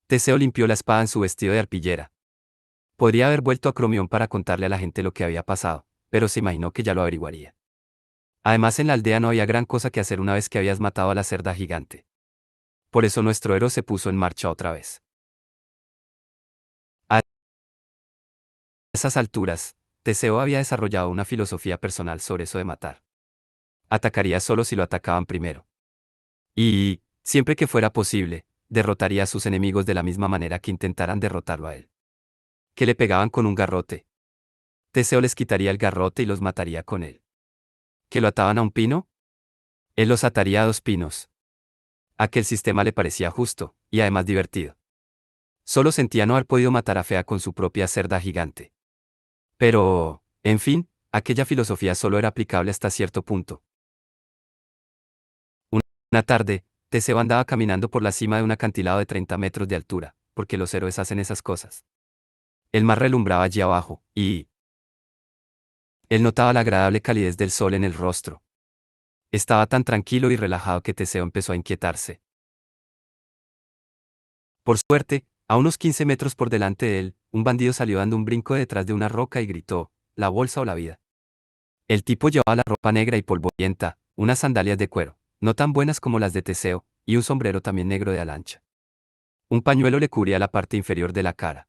Teseo limpió la espada en su vestido de arpillera. Podría haber vuelto a Cromión para contarle a la gente lo que había pasado, pero se imaginó que ya lo averiguaría. Además, en la aldea no había gran cosa que hacer una vez que habías matado a la cerda gigante. Por eso nuestro héroe se puso en marcha otra vez. esas alturas, Teseo había desarrollado una filosofía personal sobre eso de matar. Atacaría solo si lo atacaban primero. Y, siempre que fuera posible, derrotaría a sus enemigos de la misma manera que intentaran derrotarlo a él. Que le pegaban con un garrote. Teseo les quitaría el garrote y los mataría con él. Que lo ataban a un pino. Él los ataría a 2 pinos. Aquel sistema le parecía justo, y además divertido. Solo sentía no haber podido matar a Fea con su propia cerda gigante. Pero, en fin, aquella filosofía solo era aplicable hasta cierto punto. Una tarde, Teseo andaba caminando por la cima de un acantilado de 30 metros de altura, porque los héroes hacen esas cosas. El mar relumbraba allí abajo, y él notaba la agradable calidez del sol en el rostro. Estaba tan tranquilo y relajado que Teseo empezó a inquietarse. Por suerte, a unos 15 metros por delante de él, un bandido salió dando un brinco detrás de una roca y gritó, «¿La bolsa o la vida?». El tipo llevaba la ropa negra y polvorienta, unas sandalias de cuero, no tan buenas como las de Teseo, y un sombrero también negro de alancha. Un pañuelo le cubría la parte inferior de la cara.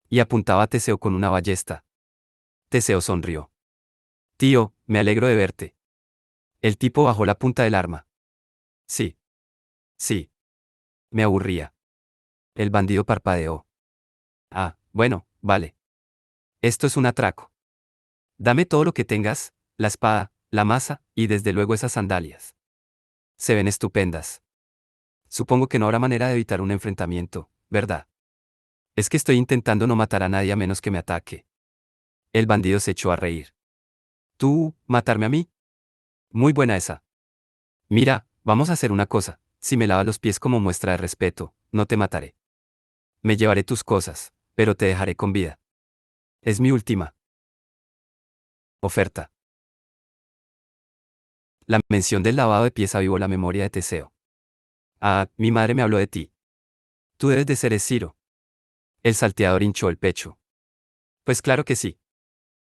Y apuntaba a Teseo con una ballesta. Teseo sonrió. «Tío, me alegro de verte». El tipo bajó la punta del arma. «Sí. Sí. Me aburría». El bandido parpadeó. «Ah, bueno, vale. Esto es un atraco. Dame todo lo que tengas, la espada, la masa, y desde luego esas sandalias. Se ven estupendas. Supongo que no habrá manera de evitar un enfrentamiento, ¿verdad? Es que estoy intentando no matar a nadie a menos que me ataque». El bandido se echó a reír. «¿Tú, matarme a mí? Muy buena esa. Mira, vamos a hacer una cosa, si me lavas los pies como muestra de respeto, no te mataré. Me llevaré tus cosas, pero te dejaré con vida. Es mi última oferta». La mención del lavado de pies avivó la memoria de Teseo. «Ah, mi madre me habló de ti. Tú debes de ser Esciro». El salteador hinchó el pecho. «Pues claro que sí.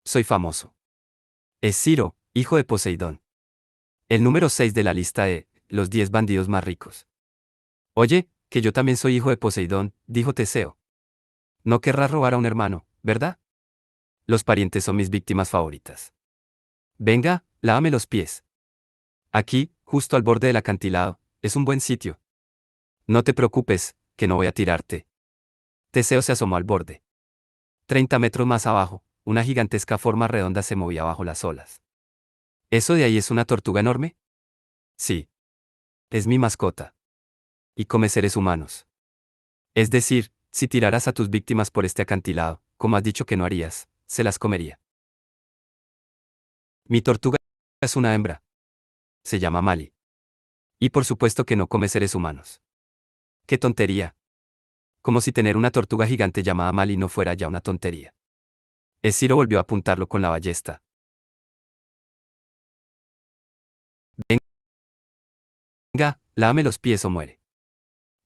Soy famoso. Esciro, hijo de Poseidón. El número 6 de la lista de los 10 bandidos más ricos». «Oye, que yo también soy hijo de Poseidón», dijo Teseo. «No querrás robar a un hermano, ¿verdad? Los parientes son mis víctimas favoritas. Venga, lávame los pies. Aquí, justo al borde del acantilado, es un buen sitio. No te preocupes, que no voy a tirarte». Teseo se asomó al borde. 30 metros más abajo, una gigantesca forma redonda se movía bajo las olas. ¿Eso de ahí es una tortuga enorme? Sí. Es mi mascota. Y come seres humanos. Es decir, si tiraras a tus víctimas por este acantilado, como has dicho que no harías, se las comería. Mi tortuga es una hembra. Se llama Mali. Y por supuesto que no come seres humanos. ¡Qué tontería! Como si tener una tortuga gigante llamada Mali no fuera ya una tontería. Esciro volvió a apuntarlo con la ballesta. «Venga, lávame los pies o muere.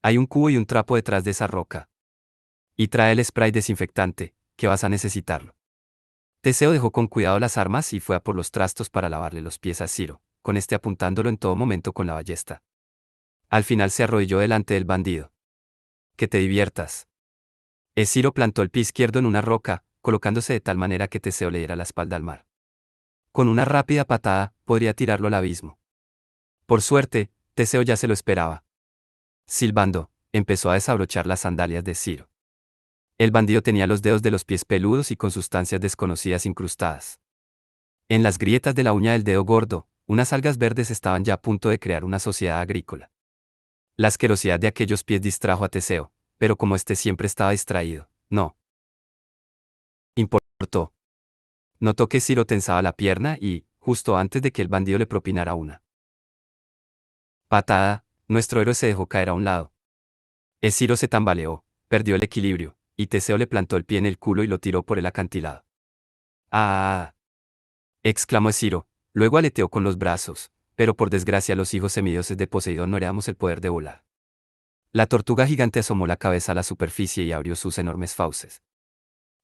Hay un cubo y un trapo detrás de esa roca. Y trae el spray desinfectante, que vas a necesitarlo». Teseo dejó con cuidado las armas y fue a por los trastos para lavarle los pies a Ciro, con este apuntándolo en todo momento con la ballesta. Al final se arrodilló delante del bandido. «Que te diviertas». Esciro plantó el pie izquierdo en una roca, colocándose de tal manera que Teseo le diera la espalda al mar. Con una rápida patada, podría tirarlo al abismo. Por suerte, Teseo ya se lo esperaba. Silbando, empezó a desabrochar las sandalias de Ciro. El bandido tenía los dedos de los pies peludos y con sustancias desconocidas incrustadas. En las grietas de la uña del dedo gordo, unas algas verdes estaban ya a punto de crear una sociedad agrícola. La asquerosidad de aquellos pies distrajo a Teseo, pero como éste siempre estaba distraído, no importó. Notó que Ciro tensaba la pierna y, justo antes de que el bandido le propinara una patada, nuestro héroe se dejó caer a un lado. Esciro se tambaleó, perdió el equilibrio, y Teseo le plantó el pie en el culo y lo tiró por el acantilado. «¡Ah!», exclamó Esciro, luego aleteó con los brazos, pero por desgracia los hijos semidioses de Poseidón no heredamos el poder de volar. La tortuga gigante asomó la cabeza a la superficie y abrió sus enormes fauces.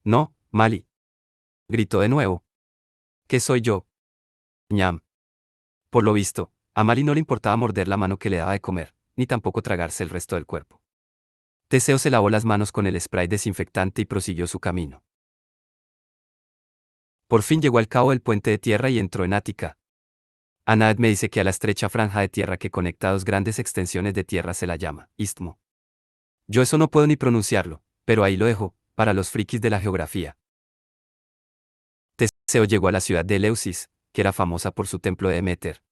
«No, Mali», gritó de nuevo. «¿Qué soy yo?». «Ñam». Por lo visto, a Mali no le importaba morder la mano que le daba de comer, ni tampoco tragarse el resto del cuerpo. Teseo se lavó las manos con el spray desinfectante y prosiguió su camino. Por fin llegó al cabo del puente de tierra y entró en Ática. Anaed me dice que a la estrecha franja de tierra que conecta dos grandes extensiones de tierra se la llama istmo. Yo eso no puedo ni pronunciarlo, pero ahí lo dejo, para los frikis de la geografía. Teseo llegó a la ciudad de Eleusis, que era famosa por su templo de Deméter.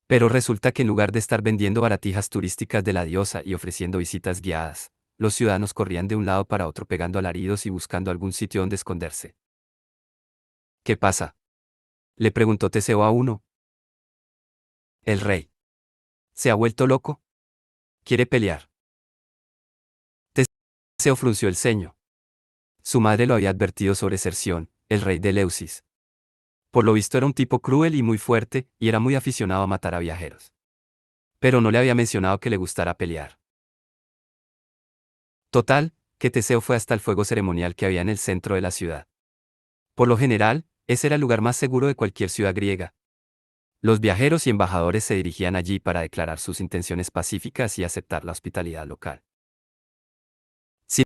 Pero resulta que en lugar de estar vendiendo baratijas turísticas de la diosa y ofreciendo visitas guiadas, los ciudadanos corrían de un lado para otro pegando alaridos y buscando algún sitio donde esconderse. ¿Qué pasa? Le preguntó Teseo a uno. El rey. ¿Se ha vuelto loco? ¿Quiere pelear? Teseo frunció el ceño. Su madre lo había advertido sobre Cerción, el rey de Eleusis. Por lo visto era un tipo cruel y muy fuerte, y era muy aficionado a matar a viajeros. Pero no le había mencionado que le gustara pelear. Total, que Teseo fue hasta el fuego ceremonial que había en el centro de la ciudad. Por lo general, ese era el lugar más seguro de cualquier ciudad griega. Los viajeros y embajadores se dirigían allí para declarar sus intenciones pacíficas y aceptar la hospitalidad local. Sin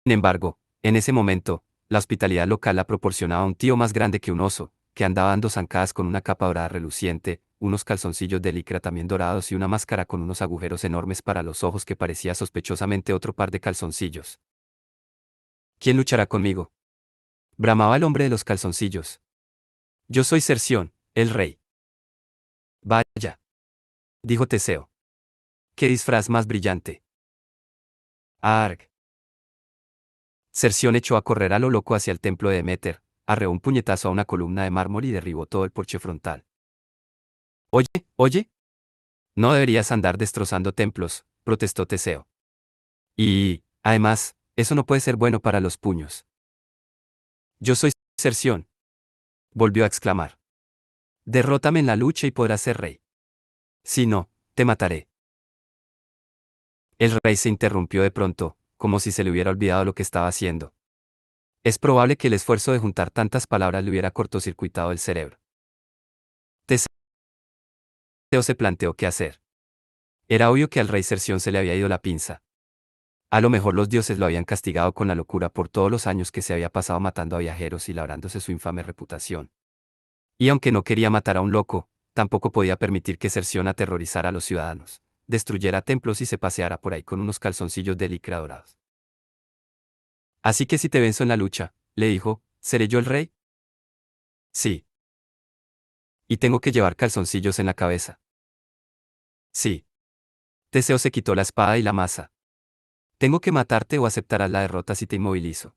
embargo, en ese momento, la hospitalidad local la proporcionaba un tío más grande que un oso, que andaba dando zancadas con una capa dorada reluciente, unos calzoncillos de licra también dorados y una máscara con unos agujeros enormes para los ojos que parecía sospechosamente otro par de calzoncillos. ¿Quién luchará conmigo? Bramaba el hombre de los calzoncillos. Yo soy Cerción, el rey. Vaya, dijo Teseo. ¡Qué disfraz más brillante! Arg. Cerción echó a correr a lo loco hacia el templo de Deméter, arreó un puñetazo a una columna de mármol y derribó todo el porche frontal. Oye, oye. No deberías andar destrozando templos, protestó Teseo. Y, además, eso no puede ser bueno para los puños. Yo soy Cerción, volvió a exclamar. Derrótame en la lucha y podrás ser rey. Si no, te mataré. El rey se interrumpió de pronto, como si se le hubiera olvidado lo que estaba haciendo. Es probable que el esfuerzo de juntar tantas palabras le hubiera cortocircuitado el cerebro. Teseo se planteó qué hacer. Era obvio que al rey Cerción se le había ido la pinza. A lo mejor los dioses lo habían castigado con la locura por todos los años que se había pasado matando a viajeros y labrándose su infame reputación. Y aunque no quería matar a un loco, tampoco podía permitir que Cerción aterrorizara a los ciudadanos, destruyera templos y se paseara por ahí con unos calzoncillos de licra dorados. Así que si te venzo en la lucha, le dijo, ¿seré yo el rey? Sí. Y tengo que llevar calzoncillos en la cabeza. Sí. Teseo se quitó la espada y la maza. Tengo que matarte o aceptarás la derrota si te inmovilizo.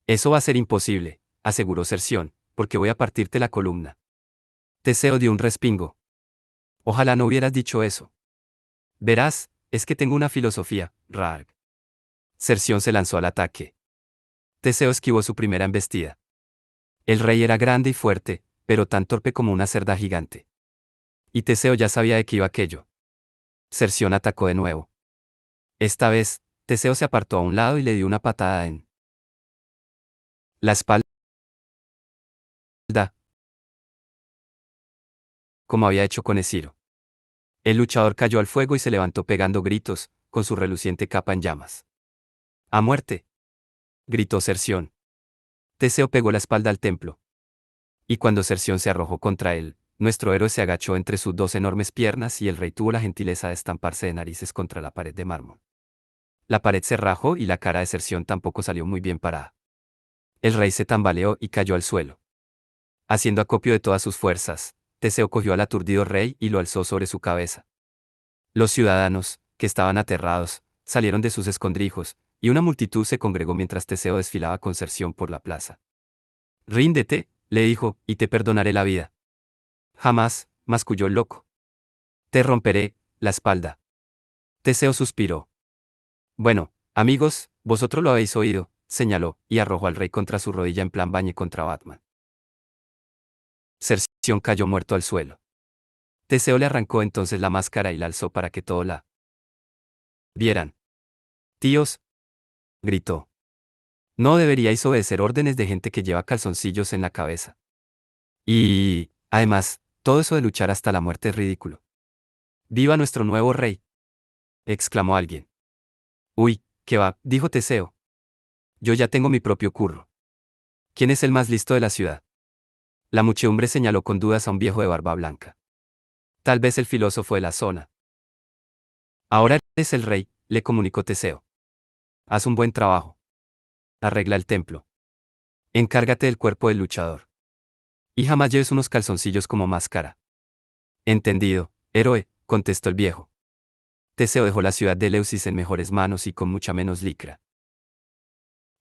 Eso va a ser imposible, aseguró Cerción, porque voy a partirte la columna. Teseo dio un respingo. Ojalá no hubieras dicho eso. Verás, es que tengo una filosofía, Rarg. Cerción se lanzó al ataque. Teseo esquivó su primera embestida. El rey era grande y fuerte, pero tan torpe como una cerda gigante. Y Teseo ya sabía de qué iba aquello. Cerción atacó de nuevo. Esta vez, Teseo se apartó a un lado y le dio una patada en la espalda, como había hecho con Esciro. El luchador cayó al fuego y se levantó pegando gritos, con su reluciente capa en llamas. ¡A muerte! Gritó Cerción. Teseo pegó la espalda al templo. Y cuando Cerción se arrojó contra él, nuestro héroe se agachó entre sus dos enormes piernas y el rey tuvo la gentileza de estamparse de narices contra la pared de mármol. La pared se rajó y la cara de Cerción tampoco salió muy bien parada. El rey se tambaleó y cayó al suelo. Haciendo acopio de todas sus fuerzas, Teseo cogió al aturdido rey y lo alzó sobre su cabeza. Los ciudadanos, que estaban aterrados, salieron de sus escondrijos, y una multitud se congregó mientras Teseo desfilaba con Cerción por la plaza. Ríndete, le dijo, y te perdonaré la vida. Jamás, masculló el loco. Te romperé la espalda. Teseo suspiró. Bueno, amigos, vosotros lo habéis oído, señaló, y arrojó al rey contra su rodilla en plan bañe contra Batman. Cerción cayó muerto al suelo. Teseo le arrancó entonces la máscara y la alzó para que todo la vieran. Tíos, gritó. No deberíais obedecer órdenes de gente que lleva calzoncillos en la cabeza. Y, además, todo eso de luchar hasta la muerte es ridículo. ¡Viva nuestro nuevo rey! Exclamó alguien. Uy, qué va, dijo Teseo. Yo ya tengo mi propio curro. ¿Quién es el más listo de la ciudad? La muchedumbre señaló con dudas a un viejo de barba blanca. Tal vez el filósofo de la zona. Ahora eres el rey, le comunicó Teseo. Haz un buen trabajo. Arregla el templo. Encárgate del cuerpo del luchador. Y jamás lleves unos calzoncillos como máscara. Entendido, héroe, contestó el viejo. Teseo dejó la ciudad de Eleusis en mejores manos y con mucha menos licra.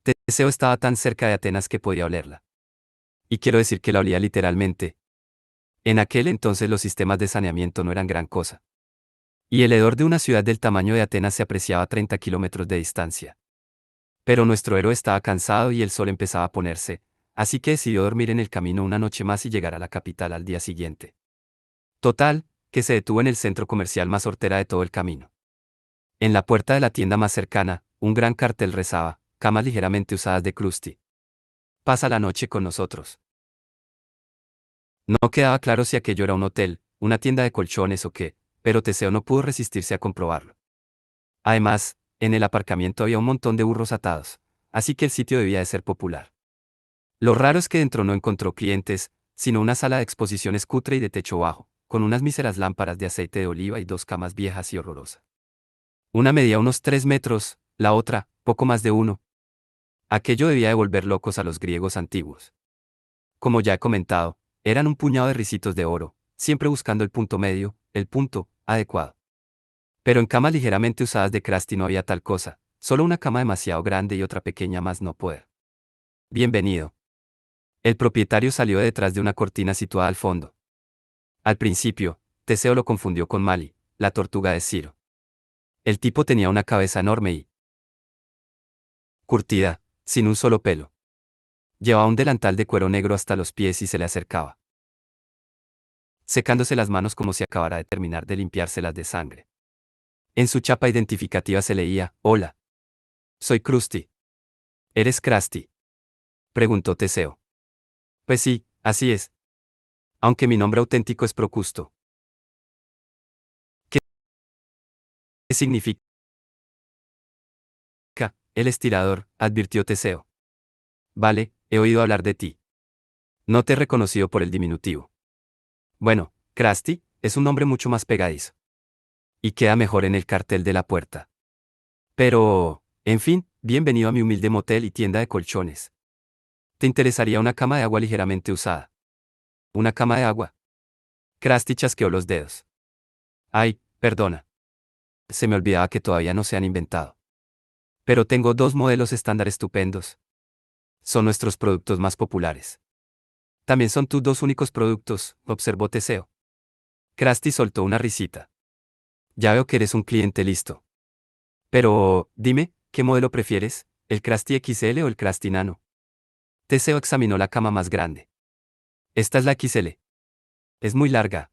Teseo estaba tan cerca de Atenas que podía olerla. Y quiero decir que la olía literalmente. En aquel entonces los sistemas de saneamiento no eran gran cosa. Y el hedor de una ciudad del tamaño de Atenas se apreciaba a 30 kilómetros de distancia. Pero nuestro héroe estaba cansado y el sol empezaba a ponerse, así que decidió dormir en el camino una noche más y llegar a la capital al día siguiente. Total, que se detuvo en el centro comercial más hortera de todo el camino. En la puerta de la tienda más cercana, un gran cartel rezaba, camas ligeramente usadas de Krusty. Pasa la noche con nosotros. No quedaba claro si aquello era un hotel, una tienda de colchones o qué, pero Teseo no pudo resistirse a comprobarlo. Además, en el aparcamiento había un montón de burros atados, así que el sitio debía de ser popular. Lo raro es que dentro no encontró clientes, sino una sala de exposiciones cutre y de techo bajo, con unas míseras lámparas de aceite de oliva y dos camas viejas y horrorosas. Una medía unos 3 metros, la otra, poco más de uno. Aquello debía de volver locos a los griegos antiguos. Como ya he comentado, eran un puñado de ricitos de oro, siempre buscando el punto medio, el punto adecuado. Pero en camas ligeramente usadas de Krusty no había tal cosa, solo una cama demasiado grande y otra pequeña más no poder. Bienvenido. El propietario salió de detrás de una cortina situada al fondo. Al principio, Teseo lo confundió con Mali, la tortuga de Ciro. El tipo tenía una cabeza enorme y curtida, sin un solo pelo. Llevaba un delantal de cuero negro hasta los pies y se le acercaba, secándose las manos como si acabara de terminar de limpiárselas de sangre. En su chapa identificativa se leía, Hola. Soy Krusty. ¿Eres Krusty? Preguntó Teseo. Pues sí, así es. Aunque mi nombre auténtico es Procusto. ¿Qué significa? El estirador, advirtió Teseo. Vale, he oído hablar de ti. No te he reconocido por el diminutivo. Bueno, Krusty, es un nombre mucho más pegadizo. Y queda mejor en el cartel de la puerta. Pero, en fin, bienvenido a mi humilde motel y tienda de colchones. ¿Te interesaría una cama de agua ligeramente usada? ¿Una cama de agua? Krusty chasqueó los dedos. Ay, perdona. Se me olvidaba que todavía no se han inventado. Pero tengo dos modelos estándar estupendos. Son nuestros productos más populares. También son tus dos únicos productos, observó Teseo. Krusty soltó una risita. Ya veo que eres un cliente listo. Pero, dime, ¿qué modelo prefieres? ¿El Krusty XL o el Krusty Nano? Teseo examinó la cama más grande. Esta es la XL. Es muy larga.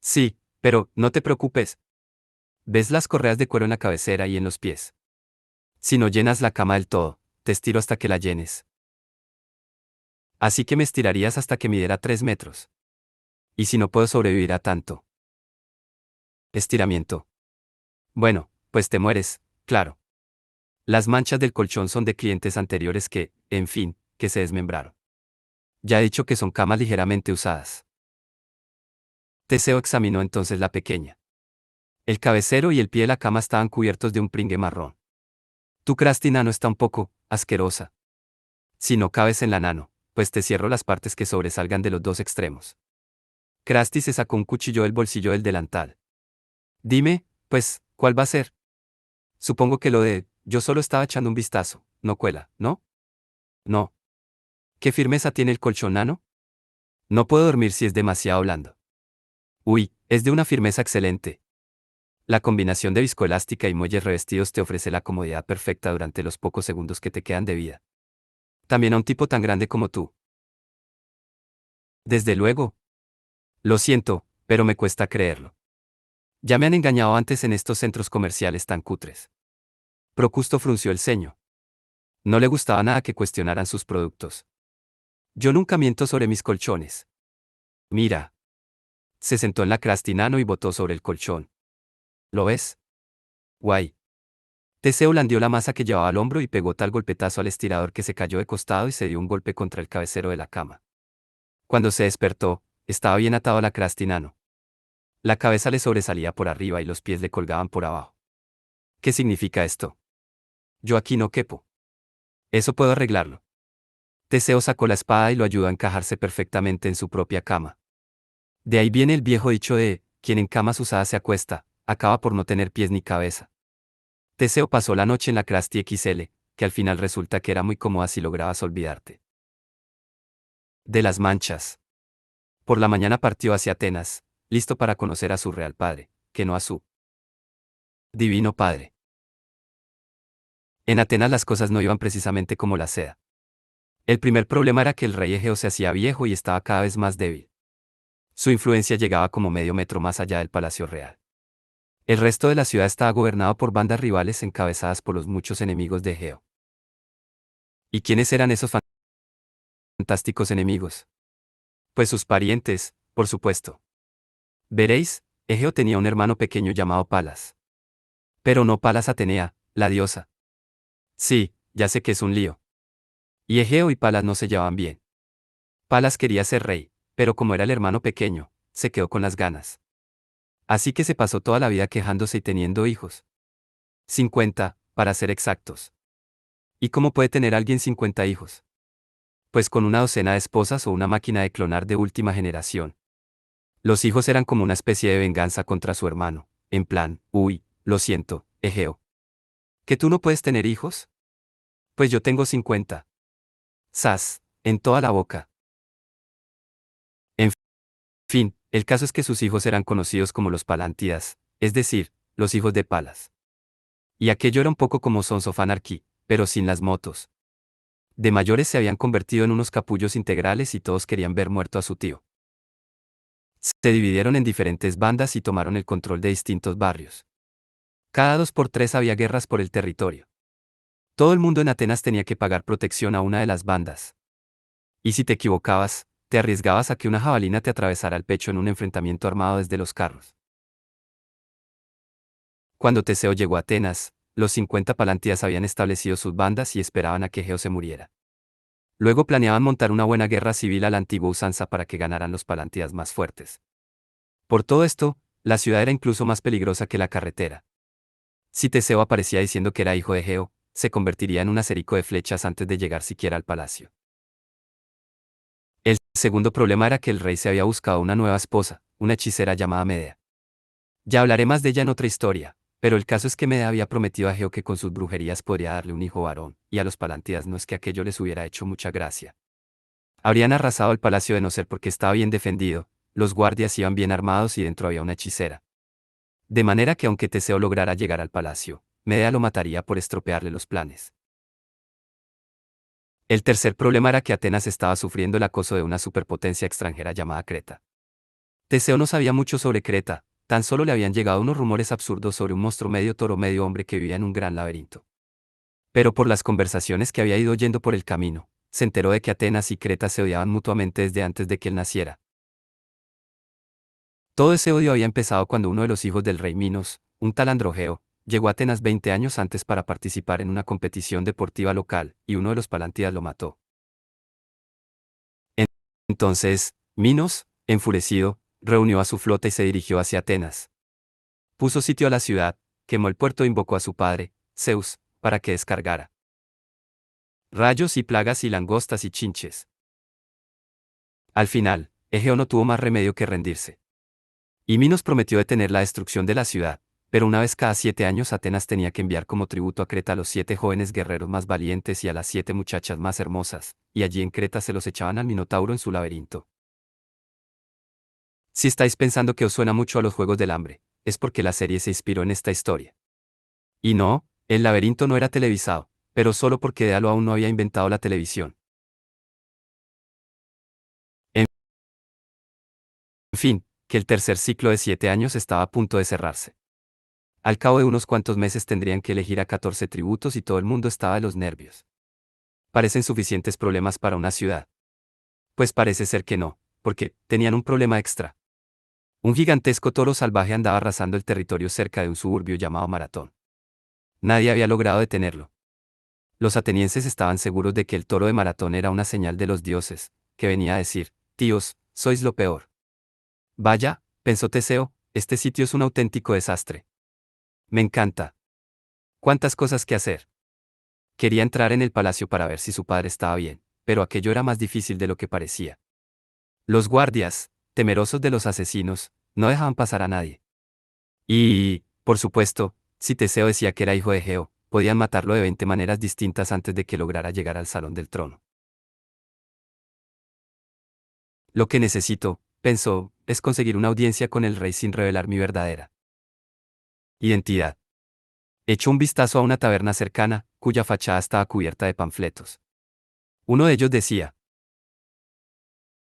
Sí, pero, no te preocupes. ¿Ves las correas de cuero en la cabecera y en los pies? Si no llenas la cama del todo, te estiro hasta que la llenes. Así que me estirarías hasta que midiera 3 metros. ¿Y si no puedo sobrevivir a tanto? Estiramiento. Bueno, pues te mueres, claro. Las manchas del colchón son de clientes anteriores que, en fin, que se desmembraron. Ya he dicho que son camas ligeramente usadas. Teseo examinó entonces la pequeña. El cabecero y el pie de la cama estaban cubiertos de un pringue marrón. Tu Krusty Nano está un poco asquerosa. Si no cabes en la Nano, pues te cierro las partes que sobresalgan de los dos extremos. Krusty se sacó un cuchillo del bolsillo del delantal. Dime, pues, ¿cuál va a ser? Supongo que lo de, yo solo estaba echando un vistazo, no cuela, ¿no? No. ¿Qué firmeza tiene el colchón Nano? No puedo dormir si es demasiado blando. Uy, es de una firmeza excelente. La combinación de viscoelástica y muelles revestidos te ofrece la comodidad perfecta durante los pocos segundos que te quedan de vida. También a un tipo tan grande como tú. Desde luego. Lo siento, pero me cuesta creerlo. Ya me han engañado antes en estos centros comerciales tan cutres. Procusto frunció el ceño. No le gustaba nada que cuestionaran sus productos. Yo nunca miento sobre mis colchones. Mira. Se sentó en la Krusty Nano y botó sobre el colchón. ¿Lo ves? Guay. Teseo blandió la masa que llevaba al hombro y pegó tal golpetazo al estirador que se cayó de costado y se dio un golpe contra el cabecero de la cama. Cuando se despertó, estaba bien atado a la crastinano. La cabeza le sobresalía por arriba y los pies le colgaban por abajo. ¿Qué significa esto? Yo aquí no quepo. Eso puedo arreglarlo. Teseo sacó la espada y lo ayudó a encajarse perfectamente en su propia cama. De ahí viene el viejo dicho de, quien en camas usadas se acuesta, acaba por no tener pies ni cabeza. Teseo pasó la noche en la Krusty XL, que al final resulta que era muy cómoda si lograbas olvidarte de las manchas. Por la mañana partió hacia Atenas, listo para conocer a su real padre, que no a su divino padre. En Atenas las cosas no iban precisamente como la seda. El primer problema era que el rey Egeo se hacía viejo y estaba cada vez más débil. Su influencia llegaba como medio metro más allá del palacio real. El resto de la ciudad estaba gobernado por bandas rivales encabezadas por los muchos enemigos de Egeo. ¿Y quiénes eran esos fantásticos enemigos? Pues sus parientes, por supuesto. Veréis, Egeo tenía un hermano pequeño llamado Palas. Pero no Palas Atenea, la diosa. Sí, ya sé que es un lío. Y Egeo y Palas no se llevaban bien. Palas quería ser rey, pero como era el hermano pequeño, se quedó con las ganas. Así que se pasó toda la vida quejándose y teniendo hijos. 50, para ser exactos. ¿Y cómo puede tener alguien 50 hijos? Pues con una docena de esposas o una máquina de clonar de última generación. Los hijos eran como una especie de venganza contra su hermano, en plan, uy, lo siento, Egeo. ¿Que tú no puedes tener hijos? Pues yo tengo 50. Sas, en toda la boca. En fin, el caso es que sus hijos eran conocidos como los Palántidas, es decir, los hijos de Palas. Y aquello era un poco como Sons of Anarchy, pero sin las motos. De mayores se habían convertido en unos capullos integrales y todos querían ver muerto a su tío. Se dividieron en diferentes bandas y tomaron el control de distintos barrios. Cada 2 por 3 había guerras por el territorio. Todo el mundo en Atenas tenía que pagar protección a una de las bandas. Y si te equivocabas, te arriesgabas a que una jabalina te atravesara el pecho en un enfrentamiento armado desde los carros. Cuando Teseo llegó a Atenas, los 50 Palántidas habían establecido sus bandas y esperaban a que Egeo se muriera. Luego planeaban montar una buena guerra civil a la antigua usanza para que ganaran los Palántidas más fuertes. Por todo esto, la ciudad era incluso más peligrosa que la carretera. Si Teseo aparecía diciendo que era hijo de Egeo, se convertiría en un acerico de flechas antes de llegar siquiera al palacio. El segundo problema era que el rey se había buscado una nueva esposa, una hechicera llamada Medea. Ya hablaré más de ella en otra historia, pero el caso es que Medea había prometido a Egeo que con sus brujerías podría darle un hijo varón, y a los Palántidas no es que aquello les hubiera hecho mucha gracia. Habrían arrasado el palacio de no ser porque estaba bien defendido, los guardias iban bien armados y dentro había una hechicera. De manera que aunque Teseo lograra llegar al palacio, Medea lo mataría por estropearle los planes. El tercer problema era que Atenas estaba sufriendo el acoso de una superpotencia extranjera llamada Creta. Teseo no sabía mucho sobre Creta, tan solo le habían llegado unos rumores absurdos sobre un monstruo medio toro medio hombre que vivía en un gran laberinto. Pero por las conversaciones que había ido oyendo por el camino, se enteró de que Atenas y Creta se odiaban mutuamente desde antes de que él naciera. Todo ese odio había empezado cuando uno de los hijos del rey Minos, un tal Androgeo, llegó a Atenas 20 años antes para participar en una competición deportiva local, y uno de los Palántidas lo mató. Entonces, Minos, enfurecido, reunió a su flota y se dirigió hacia Atenas. Puso sitio a la ciudad, quemó el puerto e invocó a su padre, Zeus, para que descargara rayos y plagas y langostas y chinches. Al final, Egeo no tuvo más remedio que rendirse. Y Minos prometió detener la destrucción de la ciudad, pero una vez cada 7 años Atenas tenía que enviar como tributo a Creta a los 7 jóvenes guerreros más valientes y a las 7 muchachas más hermosas, y allí en Creta se los echaban al Minotauro en su laberinto. Si estáis pensando que os suena mucho a los Juegos del Hambre, es porque la serie se inspiró en esta historia. Y no, el laberinto no era televisado, pero solo porque Dédalo aún no había inventado la televisión. En fin, que el tercer ciclo de 7 años estaba a punto de cerrarse. Al cabo de unos cuantos meses tendrían que elegir a 14 tributos y todo el mundo estaba de los nervios. ¿Parecen suficientes problemas para una ciudad? Pues parece ser que no, porque tenían un problema extra. Un gigantesco toro salvaje andaba arrasando el territorio cerca de un suburbio llamado Maratón. Nadie había logrado detenerlo. Los atenienses estaban seguros de que el toro de Maratón era una señal de los dioses, que venía a decir: tíos, sois lo peor. Vaya, pensó Teseo, este sitio es un auténtico desastre. Me encanta. ¿Cuántas cosas que hacer? Quería entrar en el palacio para ver si su padre estaba bien, pero aquello era más difícil de lo que parecía. Los guardias, temerosos de los asesinos, no dejaban pasar a nadie. Y, por supuesto, si Teseo decía que era hijo de Egeo, podían matarlo de 20 maneras distintas antes de que lograra llegar al salón del trono. Lo que necesito, pensó, es conseguir una audiencia con el rey sin revelar mi verdadera identidad. Echó un vistazo a una taberna cercana, cuya fachada estaba cubierta de panfletos. Uno de ellos decía: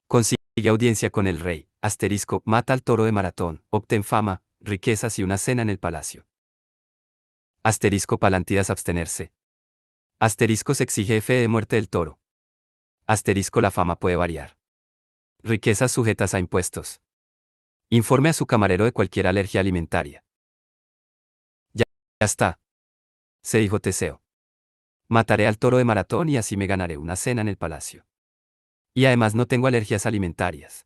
consigue audiencia con el rey, asterisco, mata al toro de Maratón, obtén fama, riquezas y una cena en el palacio. Asterisco, Palantidas abstenerse. Asterisco, se exige fe de muerte del toro. Asterisco, la fama puede variar. Riquezas sujetas a impuestos. Informe a su camarero de cualquier alergia alimentaria. Ya está, se dijo Teseo. Mataré al toro de Maratón y así me ganaré una cena en el palacio. Y además no tengo alergias alimentarias.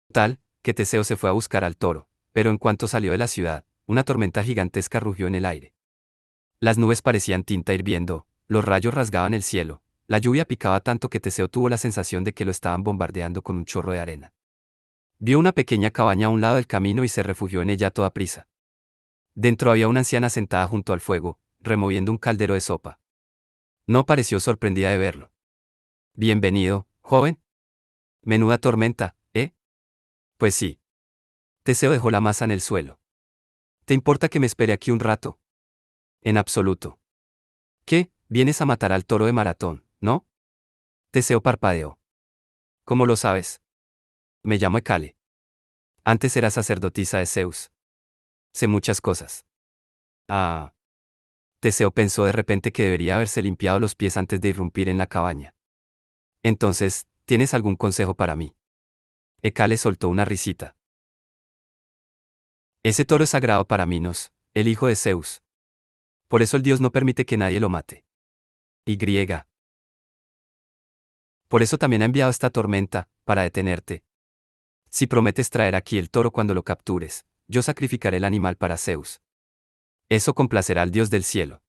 Total, que Teseo se fue a buscar al toro, pero en cuanto salió de la ciudad, una tormenta gigantesca rugió en el aire. Las nubes parecían tinta hirviendo, los rayos rasgaban el cielo, la lluvia picaba tanto que Teseo tuvo la sensación de que lo estaban bombardeando con un chorro de arena. Vio una pequeña cabaña a un lado del camino y se refugió en ella a toda prisa. Dentro había una anciana sentada junto al fuego, removiendo un caldero de sopa. No pareció sorprendida de verlo. Bienvenido, joven. Menuda tormenta, ¿eh? Pues sí. Teseo dejó la masa en el suelo. ¿Te importa que me espere aquí un rato? En absoluto. ¿Qué? Vienes a matar al toro de Maratón, ¿no? Teseo parpadeó. ¿Cómo lo sabes? Me llamo Hecale. Antes era sacerdotisa de Zeus. Sé muchas cosas. Ah. Teseo pensó de repente que debería haberse limpiado los pies antes de irrumpir en la cabaña. Entonces, ¿tienes algún consejo para mí? Hecale soltó una risita. Ese toro es sagrado para Minos, el hijo de Zeus. Por eso el dios no permite que nadie lo mate. Y griega. Por eso también ha enviado esta tormenta, para detenerte. Si prometes traer aquí el toro cuando lo captures, yo sacrificaré el animal para Zeus. Eso complacerá al dios del cielo.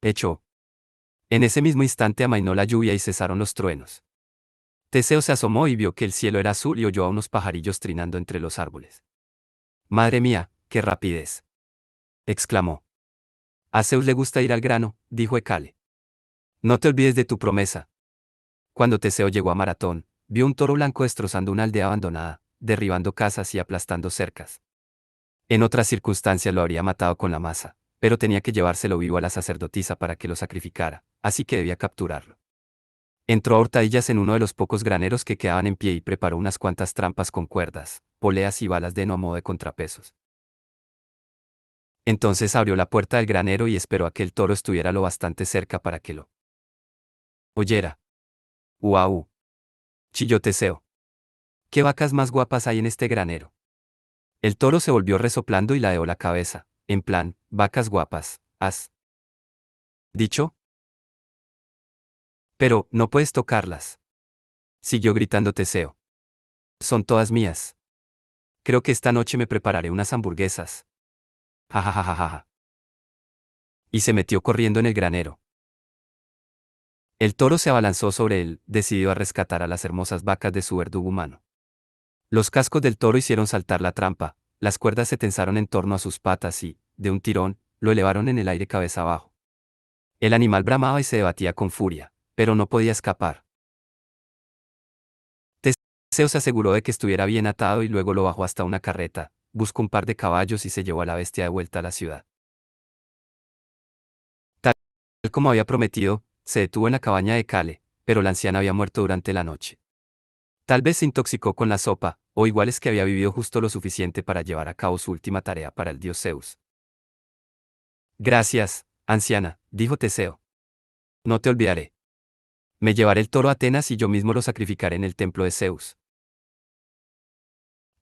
Hecho. En ese mismo instante amainó la lluvia y cesaron los truenos. Teseo se asomó y vio que el cielo era azul y oyó a unos pajarillos trinando entre los árboles. Madre mía, qué rapidez, exclamó. A Zeus le gusta ir al grano, dijo Hecale. No te olvides de tu promesa. Cuando Teseo llegó a Maratón, vio un toro blanco destrozando una aldea abandonada, derribando casas y aplastando cercas. En otras circunstancias lo habría matado con la masa, pero tenía que llevárselo vivo a la sacerdotisa para que lo sacrificara, así que debía capturarlo. Entró a hurtadillas en uno de los pocos graneros que quedaban en pie y preparó unas cuantas trampas con cuerdas, poleas y balas de heno a modo de contrapesos. Entonces abrió la puerta del granero y esperó a que el toro estuviera lo bastante cerca para que lo oyera. ¡Uau! Chilló Teseo. ¿Qué vacas más guapas hay en este granero? El toro se volvió resoplando y ladeó la cabeza, en plan, vacas guapas, ¿has dicho? Pero, no puedes tocarlas. Siguió gritando Teseo. Son todas mías. Creo que esta noche me prepararé unas hamburguesas. Ja ja ja ja ja, ja. Y se metió corriendo en el granero. El toro se abalanzó sobre él, decidido a rescatar a las hermosas vacas de su verdugo humano. Los cascos del toro hicieron saltar la trampa, las cuerdas se tensaron en torno a sus patas y, de un tirón, lo elevaron en el aire cabeza abajo. El animal bramaba y se debatía con furia, pero no podía escapar. Teseo se aseguró de que estuviera bien atado y luego lo bajó hasta una carreta, buscó un par de caballos y se llevó a la bestia de vuelta a la ciudad. Tal como había prometido, se detuvo en la cabaña de Cale, pero la anciana había muerto durante la noche. Tal vez se intoxicó con la sopa, o igual es que había vivido justo lo suficiente para llevar a cabo su última tarea para el dios Zeus. Gracias, anciana, dijo Teseo. No te olvidaré. Me llevaré el toro a Atenas y yo mismo lo sacrificaré en el templo de Zeus.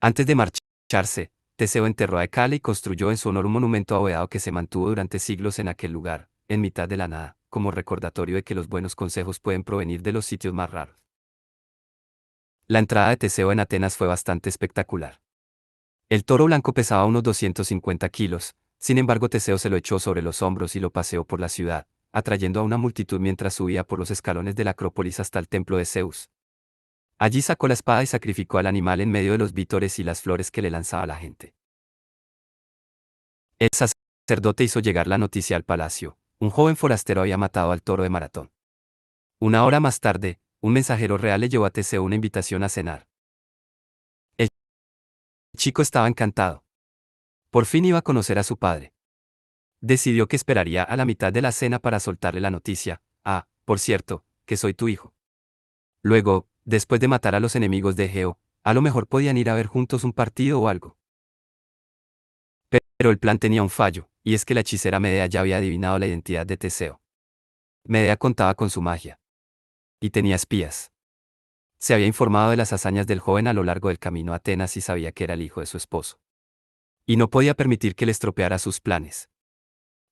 Antes de marcharse, Teseo enterró a Hecale y construyó en su honor un monumento abovedado que se mantuvo durante siglos en aquel lugar, en mitad de la nada, como recordatorio de que los buenos consejos pueden provenir de los sitios más raros. La entrada de Teseo en Atenas fue bastante espectacular. El toro blanco pesaba unos 250 kilos, sin embargo Teseo se lo echó sobre los hombros y lo paseó por la ciudad, atrayendo a una multitud mientras subía por los escalones de la Acrópolis hasta el templo de Zeus. Allí sacó la espada y sacrificó al animal en medio de los vítores y las flores que le lanzaba la gente. El sacerdote hizo llegar la noticia al palacio. Un joven forastero había matado al toro de Maratón. Una hora más tarde, un mensajero real le llevó a Teseo una invitación a cenar. El chico estaba encantado. Por fin iba a conocer a su padre. Decidió que esperaría a la mitad de la cena para soltarle la noticia. Ah, por cierto, que soy tu hijo. Luego, después de matar a los enemigos de Egeo, a lo mejor podían ir a ver juntos un partido o algo. Pero el plan tenía un fallo, y es que la hechicera Medea ya había adivinado la identidad de Teseo. Medea contaba con su magia. Y tenía espías. Se había informado de las hazañas del joven a lo largo del camino a Atenas y sabía que era el hijo de su esposo. Y no podía permitir que le estropeara sus planes.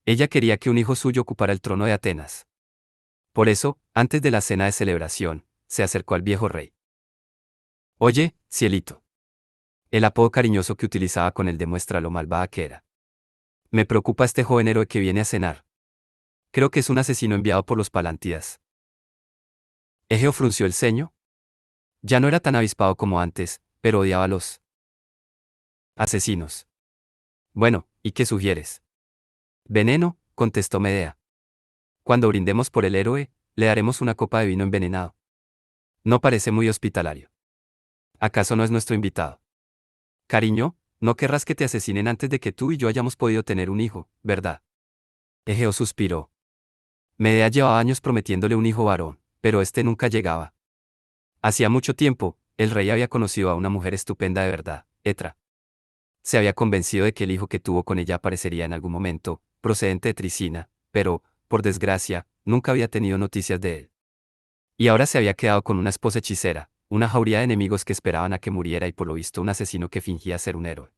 Ella quería que un hijo suyo ocupara el trono de Atenas. Por eso, antes de la cena de celebración, se acercó al viejo rey. Oye, cielito. El apodo cariñoso que utilizaba con él demuestra lo malvada que era. Me preocupa este joven héroe que viene a cenar. Creo que es un asesino enviado por los Palántidas. Egeo frunció el ceño. Ya no era tan avispado como antes, pero odiaba a los asesinos. Bueno, ¿y qué sugieres? Veneno, contestó Medea. Cuando brindemos por el héroe, le daremos una copa de vino envenenado. No parece muy hospitalario. ¿Acaso no es nuestro invitado? Cariño, no querrás que te asesinen antes de que tú y yo hayamos podido tener un hijo, ¿verdad? Egeo suspiró. Medea llevaba años prometiéndole un hijo varón, pero este nunca llegaba. Hacía mucho tiempo, el rey había conocido a una mujer estupenda de verdad, Etra. Se había convencido de que el hijo que tuvo con ella aparecería en algún momento, procedente de Tricina, pero, por desgracia, nunca había tenido noticias de él. Y ahora se había quedado con una esposa hechicera, una jauría de enemigos que esperaban a que muriera y por lo visto un asesino que fingía ser un héroe.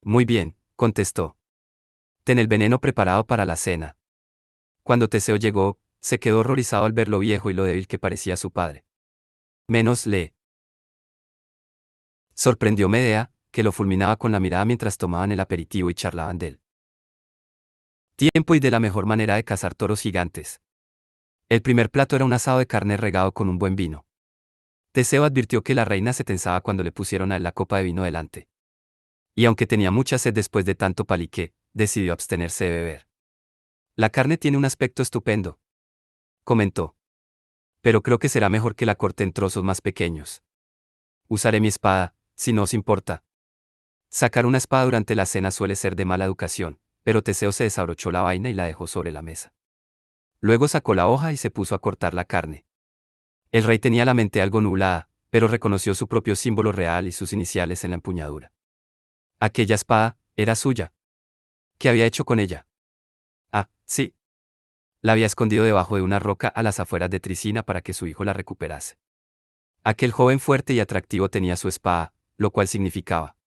Muy bien, contestó. Ten el veneno preparado para la cena. Cuando Teseo llegó, se quedó horrorizado al ver lo viejo y lo débil que parecía su padre. Menos le sorprendió Medea, que lo fulminaba con la mirada mientras tomaban el aperitivo y charlaban de él. Tiempo y de la mejor manera de cazar toros gigantes. El primer plato era un asado de carne regado con un buen vino. Teseo advirtió que la reina se tensaba cuando le pusieron a él la copa de vino delante. Y aunque tenía mucha sed después de tanto palique, decidió abstenerse de beber. La carne tiene un aspecto estupendo, comentó. Pero creo que será mejor que la corte en trozos más pequeños. Usaré mi espada, si no os importa. Sacar una espada durante la cena suele ser de mala educación, pero Teseo se desabrochó la vaina y la dejó sobre la mesa. Luego sacó la hoja y se puso a cortar la carne. El rey tenía la mente algo nublada, pero reconoció su propio símbolo real y sus iniciales en la empuñadura. Aquella espada era suya. ¿Qué había hecho con ella? Ah, sí. La había escondido debajo de una roca a las afueras de Tricina para que su hijo la recuperase. Aquel joven fuerte y atractivo tenía su espada, lo cual significaba.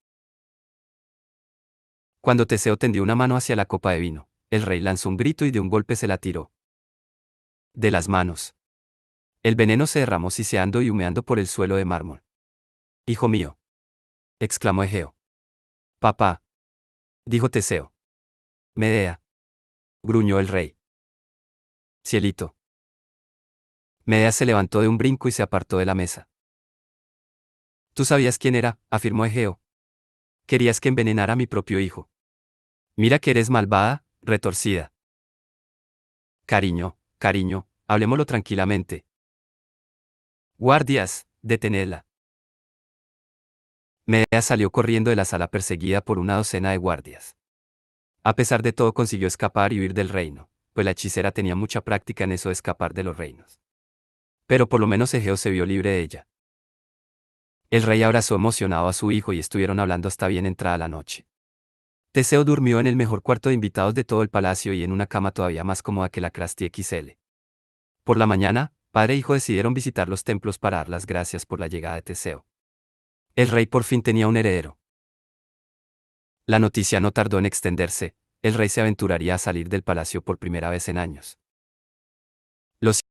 Cuando Teseo tendió una mano hacia la copa de vino, el rey lanzó un grito y de un golpe se la tiró de las manos. El veneno se derramó siseando y humeando por el suelo de mármol. Hijo mío, exclamó Egeo. Papá, dijo Teseo. Medea, gruñó el rey. Cielito. Medea se levantó de un brinco y se apartó de la mesa. Tú sabías quién era, afirmó Egeo. Querías que envenenara a mi propio hijo. Mira que eres malvada, retorcida. Cariño, cariño, hablemoslo tranquilamente. Guardias, detenedla. Medea salió corriendo de la sala perseguida por una docena de guardias. A pesar de todo consiguió escapar y huir del reino, pues la hechicera tenía mucha práctica en eso de escapar de los reinos. Pero por lo menos Egeo se vio libre de ella. El rey abrazó emocionado a su hijo y estuvieron hablando hasta bien entrada la noche. Teseo durmió en el mejor cuarto de invitados de todo el palacio y en una cama todavía más cómoda que la Crasti XL. Por la mañana, padre e hijo decidieron visitar los templos para dar las gracias por la llegada de Teseo. El rey por fin tenía un heredero. La noticia no tardó en extenderse, el rey se aventuraría a salir del palacio por primera vez en años. Los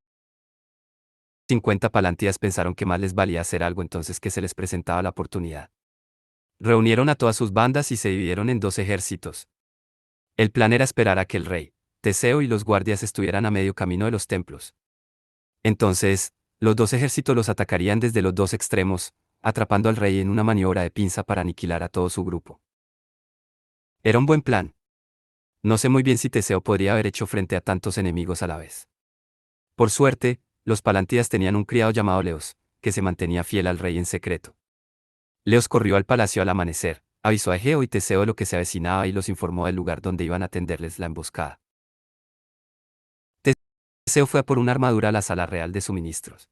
50 Palántidas pensaron que más les valía hacer algo entonces que se les presentaba la oportunidad. Reunieron a todas sus bandas y se dividieron en 2 ejércitos. El plan era esperar a que el rey, Teseo y los guardias estuvieran a medio camino de los templos. Entonces, los 2 ejércitos los atacarían desde los 2 extremos, atrapando al rey en una maniobra de pinza para aniquilar a todo su grupo. Era un buen plan. No sé muy bien si Teseo podría haber hecho frente a tantos enemigos a la vez. Por suerte, los Palántidas tenían un criado llamado Leos, que se mantenía fiel al rey en secreto. Leos corrió al palacio al amanecer, avisó a Egeo y Teseo de lo que se avecinaba y los informó del lugar donde iban a tenderles la emboscada. Teseo fue a por una armadura a la sala real de suministros.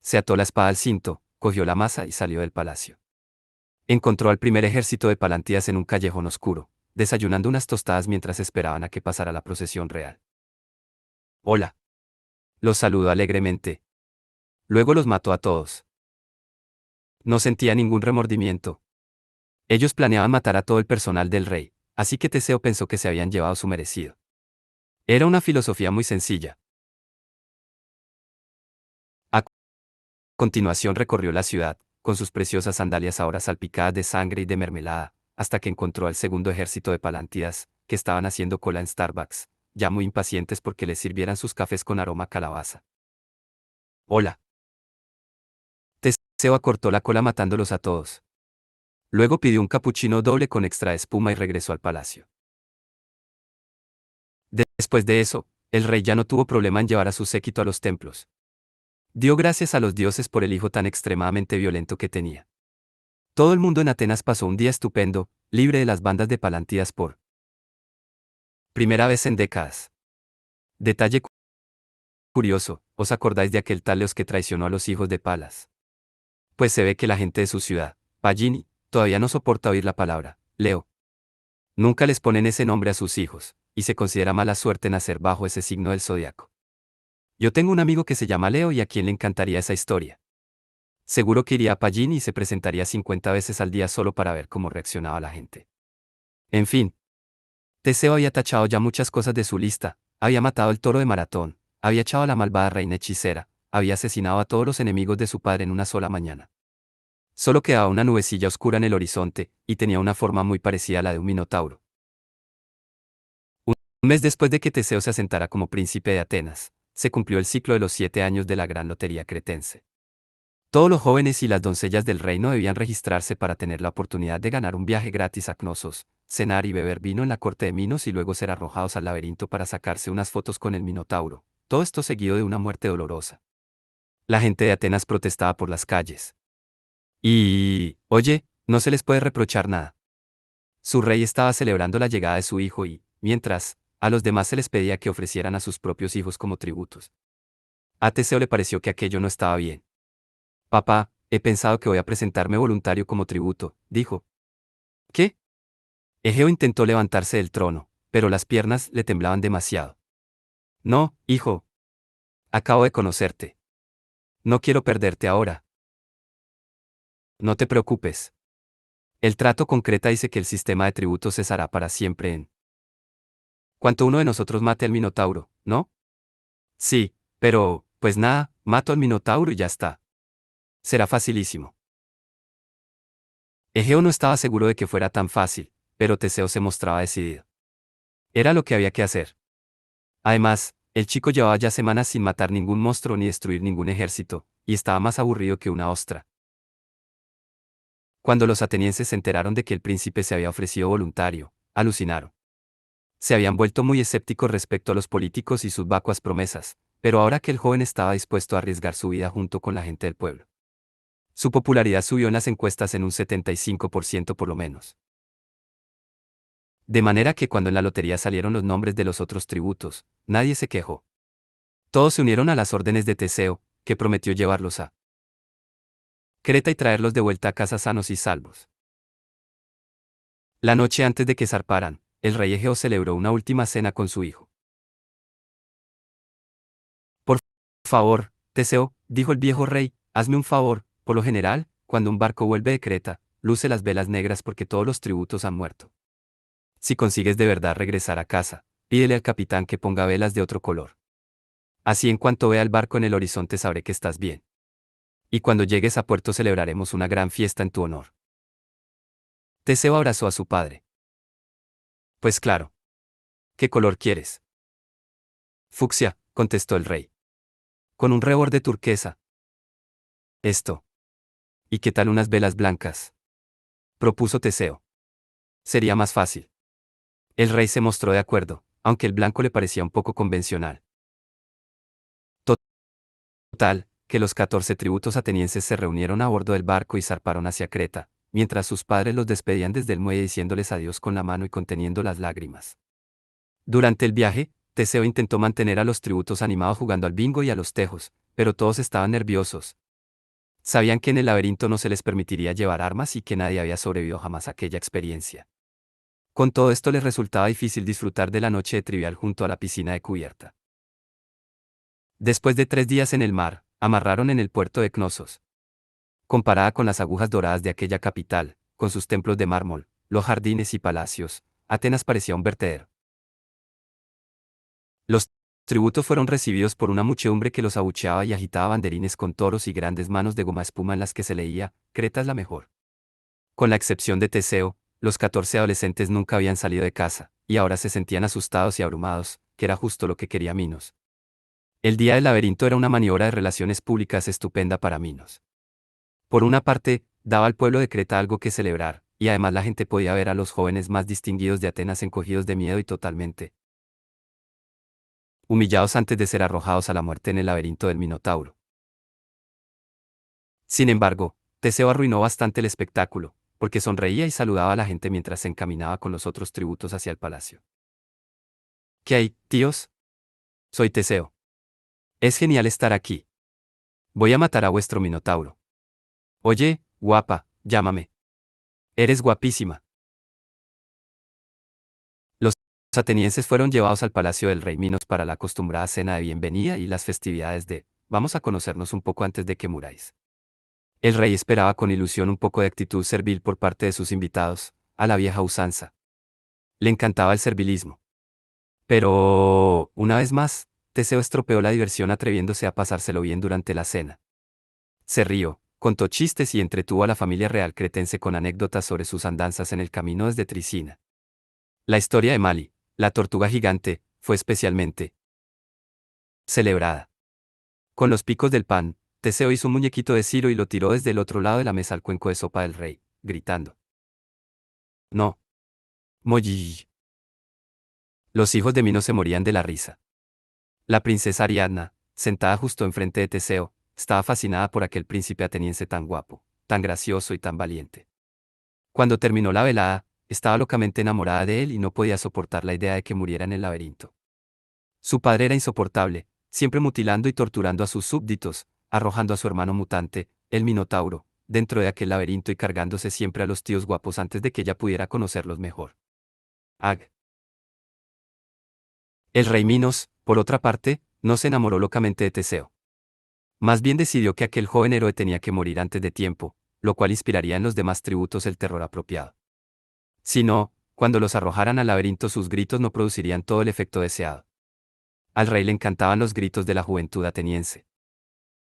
Se ató la espada al cinto, cogió la masa y salió del palacio. Encontró al primer ejército de Palántidas en un callejón oscuro, desayunando unas tostadas mientras esperaban a que pasara la procesión real. Hola. Los saludó alegremente. Luego los mató a todos. No sentía ningún remordimiento. Ellos planeaban matar a todo el personal del rey, así que Teseo pensó que se habían llevado su merecido. Era una filosofía muy sencilla. A continuación recorrió la ciudad, con sus preciosas sandalias ahora salpicadas de sangre y de mermelada, hasta que encontró al segundo ejército de Palántidas, que estaban haciendo cola en Starbucks, ya muy impacientes porque les sirvieran sus cafés con aroma a calabaza. Hola. Teseo acortó la cola matándolos a todos. Luego pidió un capuchino doble con extra espuma y regresó al palacio. Después de eso, el rey ya no tuvo problema en llevar a su séquito a los templos. Dio gracias a los dioses por el hijo tan extremadamente violento que tenía. Todo el mundo en Atenas pasó un día estupendo, libre de las bandas de Palántidas por primera vez en décadas. Detalle curioso, ¿os acordáis de aquel tal Leos que traicionó a los hijos de Palas? Pues se ve que la gente de su ciudad, Pallini, todavía no soporta oír la palabra Leo. Nunca les ponen ese nombre a sus hijos, y se considera mala suerte nacer bajo ese signo del zodiaco. Yo tengo un amigo que se llama Leo y a quien le encantaría esa historia. Seguro que iría a Pallini y se presentaría 50 veces al día solo para ver cómo reaccionaba la gente. En fin. Teseo había tachado ya muchas cosas de su lista, había matado el toro de Maratón, había echado a la malvada reina hechicera, había asesinado a todos los enemigos de su padre en una sola mañana. Solo quedaba una nubecilla oscura en el horizonte, y tenía una forma muy parecida a la de un minotauro. Un mes después de que Teseo se asentara como príncipe de Atenas, se cumplió el ciclo de los 7 años de la gran lotería cretense. Todos los jóvenes y las doncellas del reino debían registrarse para tener la oportunidad de ganar un viaje gratis a Cnosos, cenar y beber vino en la corte de Minos y luego ser arrojados al laberinto para sacarse unas fotos con el Minotauro, todo esto seguido de una muerte dolorosa. La gente de Atenas protestaba por las calles. Oye, no se les puede reprochar nada. Su rey estaba celebrando la llegada de su hijo y, mientras, a los demás se les pedía que ofrecieran a sus propios hijos como tributos. A Teseo le pareció que aquello no estaba bien. Papá, he pensado que voy a presentarme voluntario como tributo, dijo. ¿Qué? Egeo intentó levantarse del trono, pero las piernas le temblaban demasiado. No, hijo. Acabo de conocerte. No quiero perderte ahora. No te preocupes. El trato concreta dice que el sistema de tributos cesará para siempre en cuanto uno de nosotros mate al Minotauro, ¿no? Sí, pero, pues nada, mato al Minotauro y ya está. Será facilísimo. Egeo no estaba seguro de que fuera tan fácil, pero Teseo se mostraba decidido. Era lo que había que hacer. Además, el chico llevaba ya semanas sin matar ningún monstruo ni destruir ningún ejército, y estaba más aburrido que una ostra. Cuando los atenienses se enteraron de que el príncipe se había ofrecido voluntario, alucinaron. Se habían vuelto muy escépticos respecto a los políticos y sus vacuas promesas, pero ahora que el joven estaba dispuesto a arriesgar su vida junto con la gente del pueblo. Su popularidad subió en las encuestas en un 75% por lo menos. De manera que cuando en la lotería salieron los nombres de los otros tributos, nadie se quejó. Todos se unieron a las órdenes de Teseo, que prometió llevarlos a Creta y traerlos de vuelta a casa sanos y salvos. La noche antes de que zarparan, el rey Egeo celebró una última cena con su hijo. Por favor, Teseo, dijo el viejo rey, hazme un favor, por lo general, cuando un barco vuelve de Creta, luce las velas negras porque todos los tributos han muerto. Si consigues de verdad regresar a casa, pídele al capitán que ponga velas de otro color. Así en cuanto vea el barco en el horizonte sabré que estás bien. Y cuando llegues a puerto celebraremos una gran fiesta en tu honor. Teseo abrazó a su padre. Pues claro. ¿Qué color quieres? Fucsia, contestó el rey. Con un reborde turquesa. Esto. ¿Y qué tal unas velas blancas? Propuso Teseo. Sería más fácil. El rey se mostró de acuerdo, aunque el blanco le parecía un poco convencional. Total, que los 14 tributos atenienses se reunieron a bordo del barco y zarparon hacia Creta, mientras sus padres los despedían desde el muelle diciéndoles adiós con la mano y conteniendo las lágrimas. Durante el viaje, Teseo intentó mantener a los tributos animados jugando al bingo y a los tejos, pero todos estaban nerviosos. Sabían que en el laberinto no se les permitiría llevar armas y que nadie había sobrevivido jamás a aquella experiencia. Con todo esto les resultaba difícil disfrutar de la noche de trivial junto a la piscina de cubierta. Después de 3 días en el mar, amarraron en el puerto de Cnosos. Comparada con las agujas doradas de aquella capital, con sus templos de mármol, los jardines y palacios, Atenas parecía un vertedero. Los tributos fueron recibidos por una muchedumbre que los abucheaba y agitaba banderines con toros y grandes manos de goma espuma en las que se leía, Creta es la mejor. Con la excepción de Teseo, los 14 adolescentes nunca habían salido de casa, y ahora se sentían asustados y abrumados, que era justo lo que quería Minos. El día del laberinto era una maniobra de relaciones públicas estupenda para Minos. Por una parte, daba al pueblo de Creta algo que celebrar, y además la gente podía ver a los jóvenes más distinguidos de Atenas encogidos de miedo y totalmente humillados antes de ser arrojados a la muerte en el laberinto del Minotauro. Sin embargo, Teseo arruinó bastante el espectáculo, porque sonreía y saludaba a la gente mientras se encaminaba con los otros tributos hacia el palacio. ¿Qué hay, tíos? Soy Teseo. Es genial estar aquí. Voy a matar a vuestro Minotauro. Oye, guapa, llámame. Eres guapísima. Los atenienses fueron llevados al palacio del rey Minos para la acostumbrada cena de bienvenida y las festividades de vamos a conocernos un poco antes de que muráis. El rey esperaba con ilusión un poco de actitud servil por parte de sus invitados, a la vieja usanza. Le encantaba el servilismo. Pero, una vez más, Teseo estropeó la diversión atreviéndose a pasárselo bien durante la cena. Se rió, contó chistes y entretuvo a la familia real cretense con anécdotas sobre sus andanzas en el camino desde Tricina. La historia de Mali, la tortuga gigante, fue especialmente celebrada. Con los picos del pan, Teseo hizo un muñequito de Ciro y lo tiró desde el otro lado de la mesa al cuenco de sopa del rey, gritando. No. Molli. Los hijos de Minos se morían de la risa. La princesa Ariadna, sentada justo enfrente de Teseo, estaba fascinada por aquel príncipe ateniense tan guapo, tan gracioso y tan valiente. Cuando terminó la velada, estaba locamente enamorada de él y no podía soportar la idea de que muriera en el laberinto. Su padre era insoportable, siempre mutilando y torturando a sus súbditos, arrojando a su hermano mutante, el Minotauro, dentro de aquel laberinto y cargándose siempre a los tíos guapos antes de que ella pudiera conocerlos mejor. Ag. El rey Minos, por otra parte, no se enamoró locamente de Teseo. Más bien decidió que aquel joven héroe tenía que morir antes de tiempo, lo cual inspiraría en los demás tributos el terror apropiado. Si no, cuando los arrojaran al laberinto sus gritos no producirían todo el efecto deseado. Al rey le encantaban los gritos de la juventud ateniense.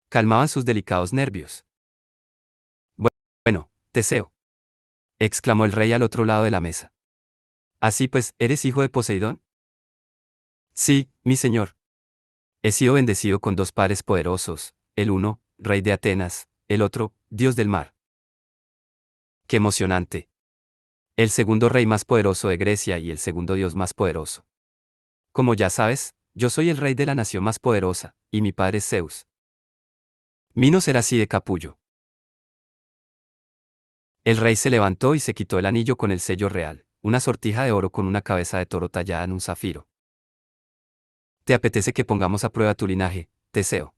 Calmaban sus delicados nervios. Bueno, Teseo, exclamó el rey al otro lado de la mesa. Así pues, ¿eres hijo de Poseidón? Sí, mi señor. He sido bendecido con dos padres poderosos, el uno, rey de Atenas, el otro, dios del mar. ¡Qué emocionante! El segundo rey más poderoso de Grecia y el segundo dios más poderoso. Como ya sabes, yo soy el rey de la nación más poderosa, y mi padre es Zeus. Minos era así de capullo. El rey se levantó y se quitó el anillo con el sello real, una sortija de oro con una cabeza de toro tallada en un zafiro. ¿Te apetece que pongamos a prueba tu linaje, Teseo?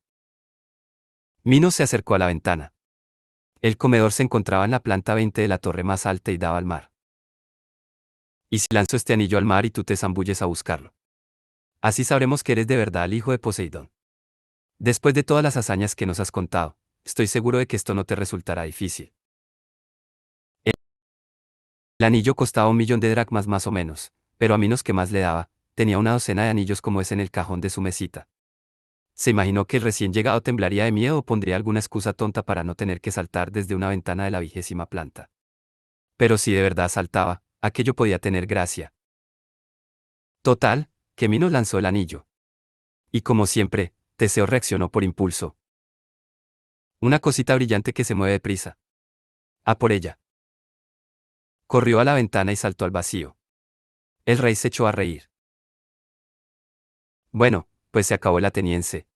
Minos se acercó a la ventana. El comedor se encontraba en la planta 20 de la torre más alta y daba al mar. ¿Y si lanzo este anillo al mar y tú te zambulles a buscarlo? Así sabremos que eres de verdad el hijo de Poseidón. Después de todas las hazañas que nos has contado, estoy seguro de que esto no te resultará difícil. anillo costaba 1 millón de dracmas más o menos, pero a menos que más le daba, tenía una docena de anillos como ese en el cajón de su mesita. Se imaginó que el recién llegado temblaría de miedo o pondría alguna excusa tonta para no tener que saltar desde una ventana de la 20ª planta. Pero si de verdad saltaba, aquello podía tener gracia. Total, que Minos lanzó el anillo. Y como siempre, Teseo reaccionó por impulso. Una cosita brillante que se mueve deprisa. A por ella. Corrió a la ventana y saltó al vacío. El rey se echó a reír. Bueno, pues se acabó el ateniense.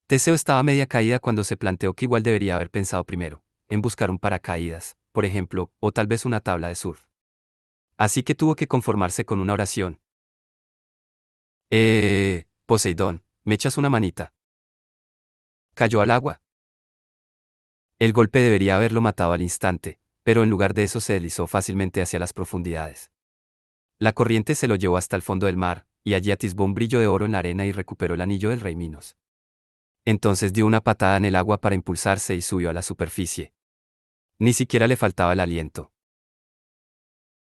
Teseo estaba a media caída cuando se planteó que igual debería haber pensado primero, en buscar un paracaídas, por ejemplo, o tal vez una tabla de surf. Así que tuvo que conformarse con una oración. Poseidón, ¿me echas una manita? Cayó al agua. El golpe debería haberlo matado al instante, pero en lugar de eso se deslizó fácilmente hacia las profundidades. La corriente se lo llevó hasta el fondo del mar, y allí atisbó un brillo de oro en la arena y recuperó el anillo del rey Minos. Entonces dio una patada en el agua para impulsarse y subió a la superficie. Ni siquiera le faltaba el aliento.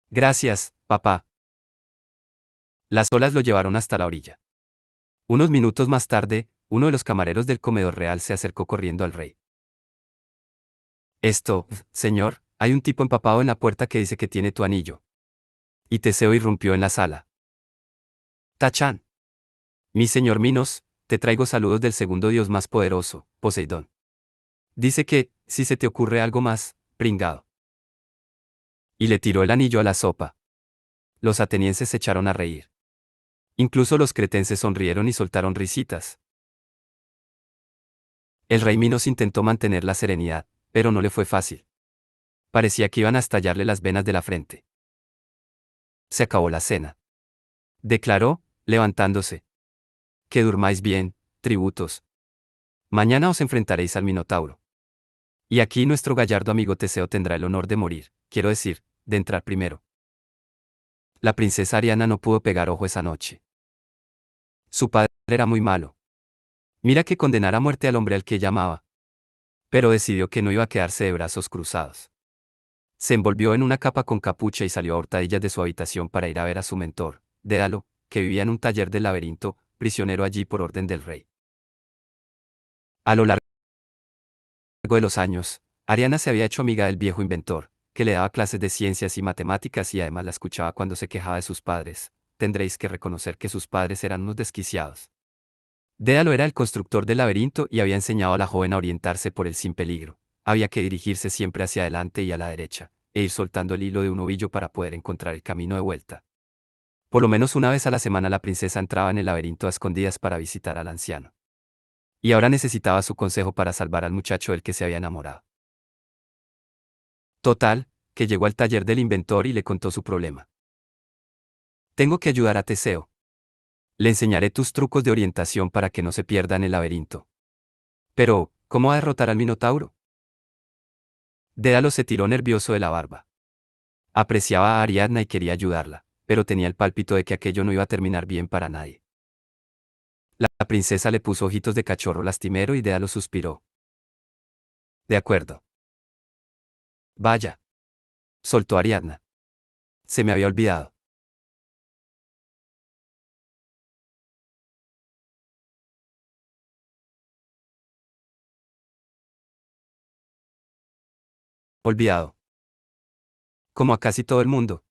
Gracias, papá. Las olas lo llevaron hasta la orilla. Unos minutos más tarde, uno de los camareros del comedor real se acercó corriendo al rey. Señor, hay un tipo empapado en la puerta que dice que tiene tu anillo. Y Teseo irrumpió en la sala. Tachán. Mi señor Minos, te traigo saludos del segundo dios más poderoso, Poseidón. Dice que, si se te ocurre algo más, pringado. Y le tiró el anillo a la sopa. Los atenienses se echaron a reír. Incluso los cretenses sonrieron y soltaron risitas. El rey Minos intentó mantener la serenidad, pero no le fue fácil. Parecía que iban a estallarle las venas de la frente. Se acabó la cena. Declaró, levantándose. Que durmáis bien, tributos. Mañana os enfrentaréis al Minotauro. Y aquí nuestro gallardo amigo Teseo tendrá el honor de morir, quiero decir, de entrar primero. La princesa Ariana no pudo pegar ojo esa noche. Su padre era muy malo. Mira que condenara a muerte al hombre al que ella amaba. Pero decidió que no iba a quedarse de brazos cruzados. Se envolvió en una capa con capucha y salió a hurtadillas de su habitación para ir a ver a su mentor, Dédalo, que vivía en un taller del laberinto, prisionero allí por orden del rey. A lo largo de los años, Ariana se había hecho amiga del viejo inventor, que le daba clases de ciencias y matemáticas y además la escuchaba cuando se quejaba de sus padres. Tendréis que reconocer que sus padres eran unos desquiciados. Dédalo era el constructor del laberinto y había enseñado a la joven a orientarse por él sin peligro. Había que dirigirse siempre hacia adelante y a la derecha, e ir soltando el hilo de un ovillo para poder encontrar el camino de vuelta. Por lo menos una vez a la semana la princesa entraba en el laberinto a escondidas para visitar al anciano. Y ahora necesitaba su consejo para salvar al muchacho del que se había enamorado. Total, que llegó al taller del inventor y le contó su problema. Tengo que ayudar a Teseo. Le enseñaré tus trucos de orientación para que no se pierda en el laberinto. Pero, ¿cómo derrotar al Minotauro? Dédalo se tiró nervioso de la barba. Apreciaba a Ariadna y quería ayudarla, pero tenía el pálpito de que aquello no iba a terminar bien para nadie. La princesa le puso ojitos de cachorro lastimero y Dédalo suspiró. De acuerdo. Vaya. Soltó Ariadna. Se me había olvidado. Olvidado. Como a casi todo el mundo.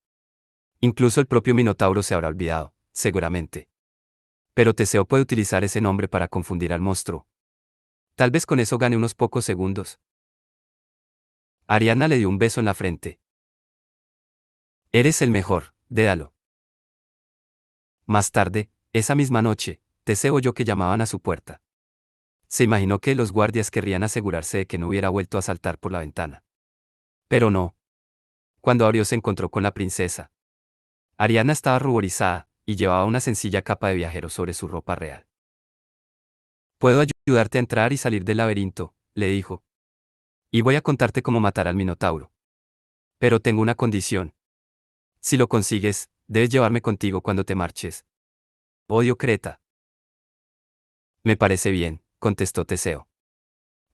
Incluso el propio Minotauro se habrá olvidado, seguramente. Pero Teseo puede utilizar ese nombre para confundir al monstruo. Tal vez con eso gane unos pocos segundos. Ariadna le dio un beso en la frente. Eres el mejor, Dédalo. Más tarde, esa misma noche, Teseo oyó que llamaban a su puerta. Se imaginó que los guardias querrían asegurarse de que no hubiera vuelto a saltar por la ventana. Pero no. Cuando abrió se encontró con la princesa. Ariana estaba ruborizada, y llevaba una sencilla capa de viajero sobre su ropa real. Puedo ayudarte a entrar y salir del laberinto, le dijo. Y voy a contarte cómo matar al Minotauro. Pero tengo una condición. Si lo consigues, debes llevarme contigo cuando te marches. Odio Creta. Me parece bien, contestó Teseo.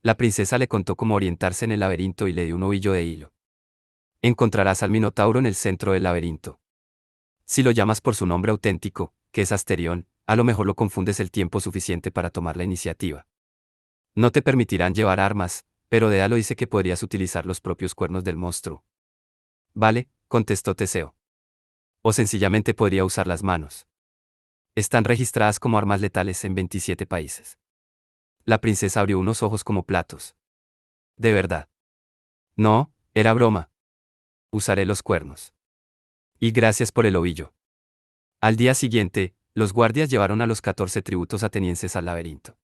La princesa le contó cómo orientarse en el laberinto y le dio un ovillo de hilo. Encontrarás al Minotauro en el centro del laberinto. Si lo llamas por su nombre auténtico, que es Asterión, a lo mejor lo confundes el tiempo suficiente para tomar la iniciativa. No te permitirán llevar armas, pero Dédalo dice que podrías utilizar los propios cuernos del monstruo. Vale, contestó Teseo. O sencillamente podría usar las manos. Están registradas como armas letales en 27 países. La princesa abrió unos ojos como platos. ¿De verdad? No, era broma. Usaré los cuernos. Y gracias por el ovillo. Al día siguiente, los guardias llevaron a los 14 tributos atenienses al laberinto.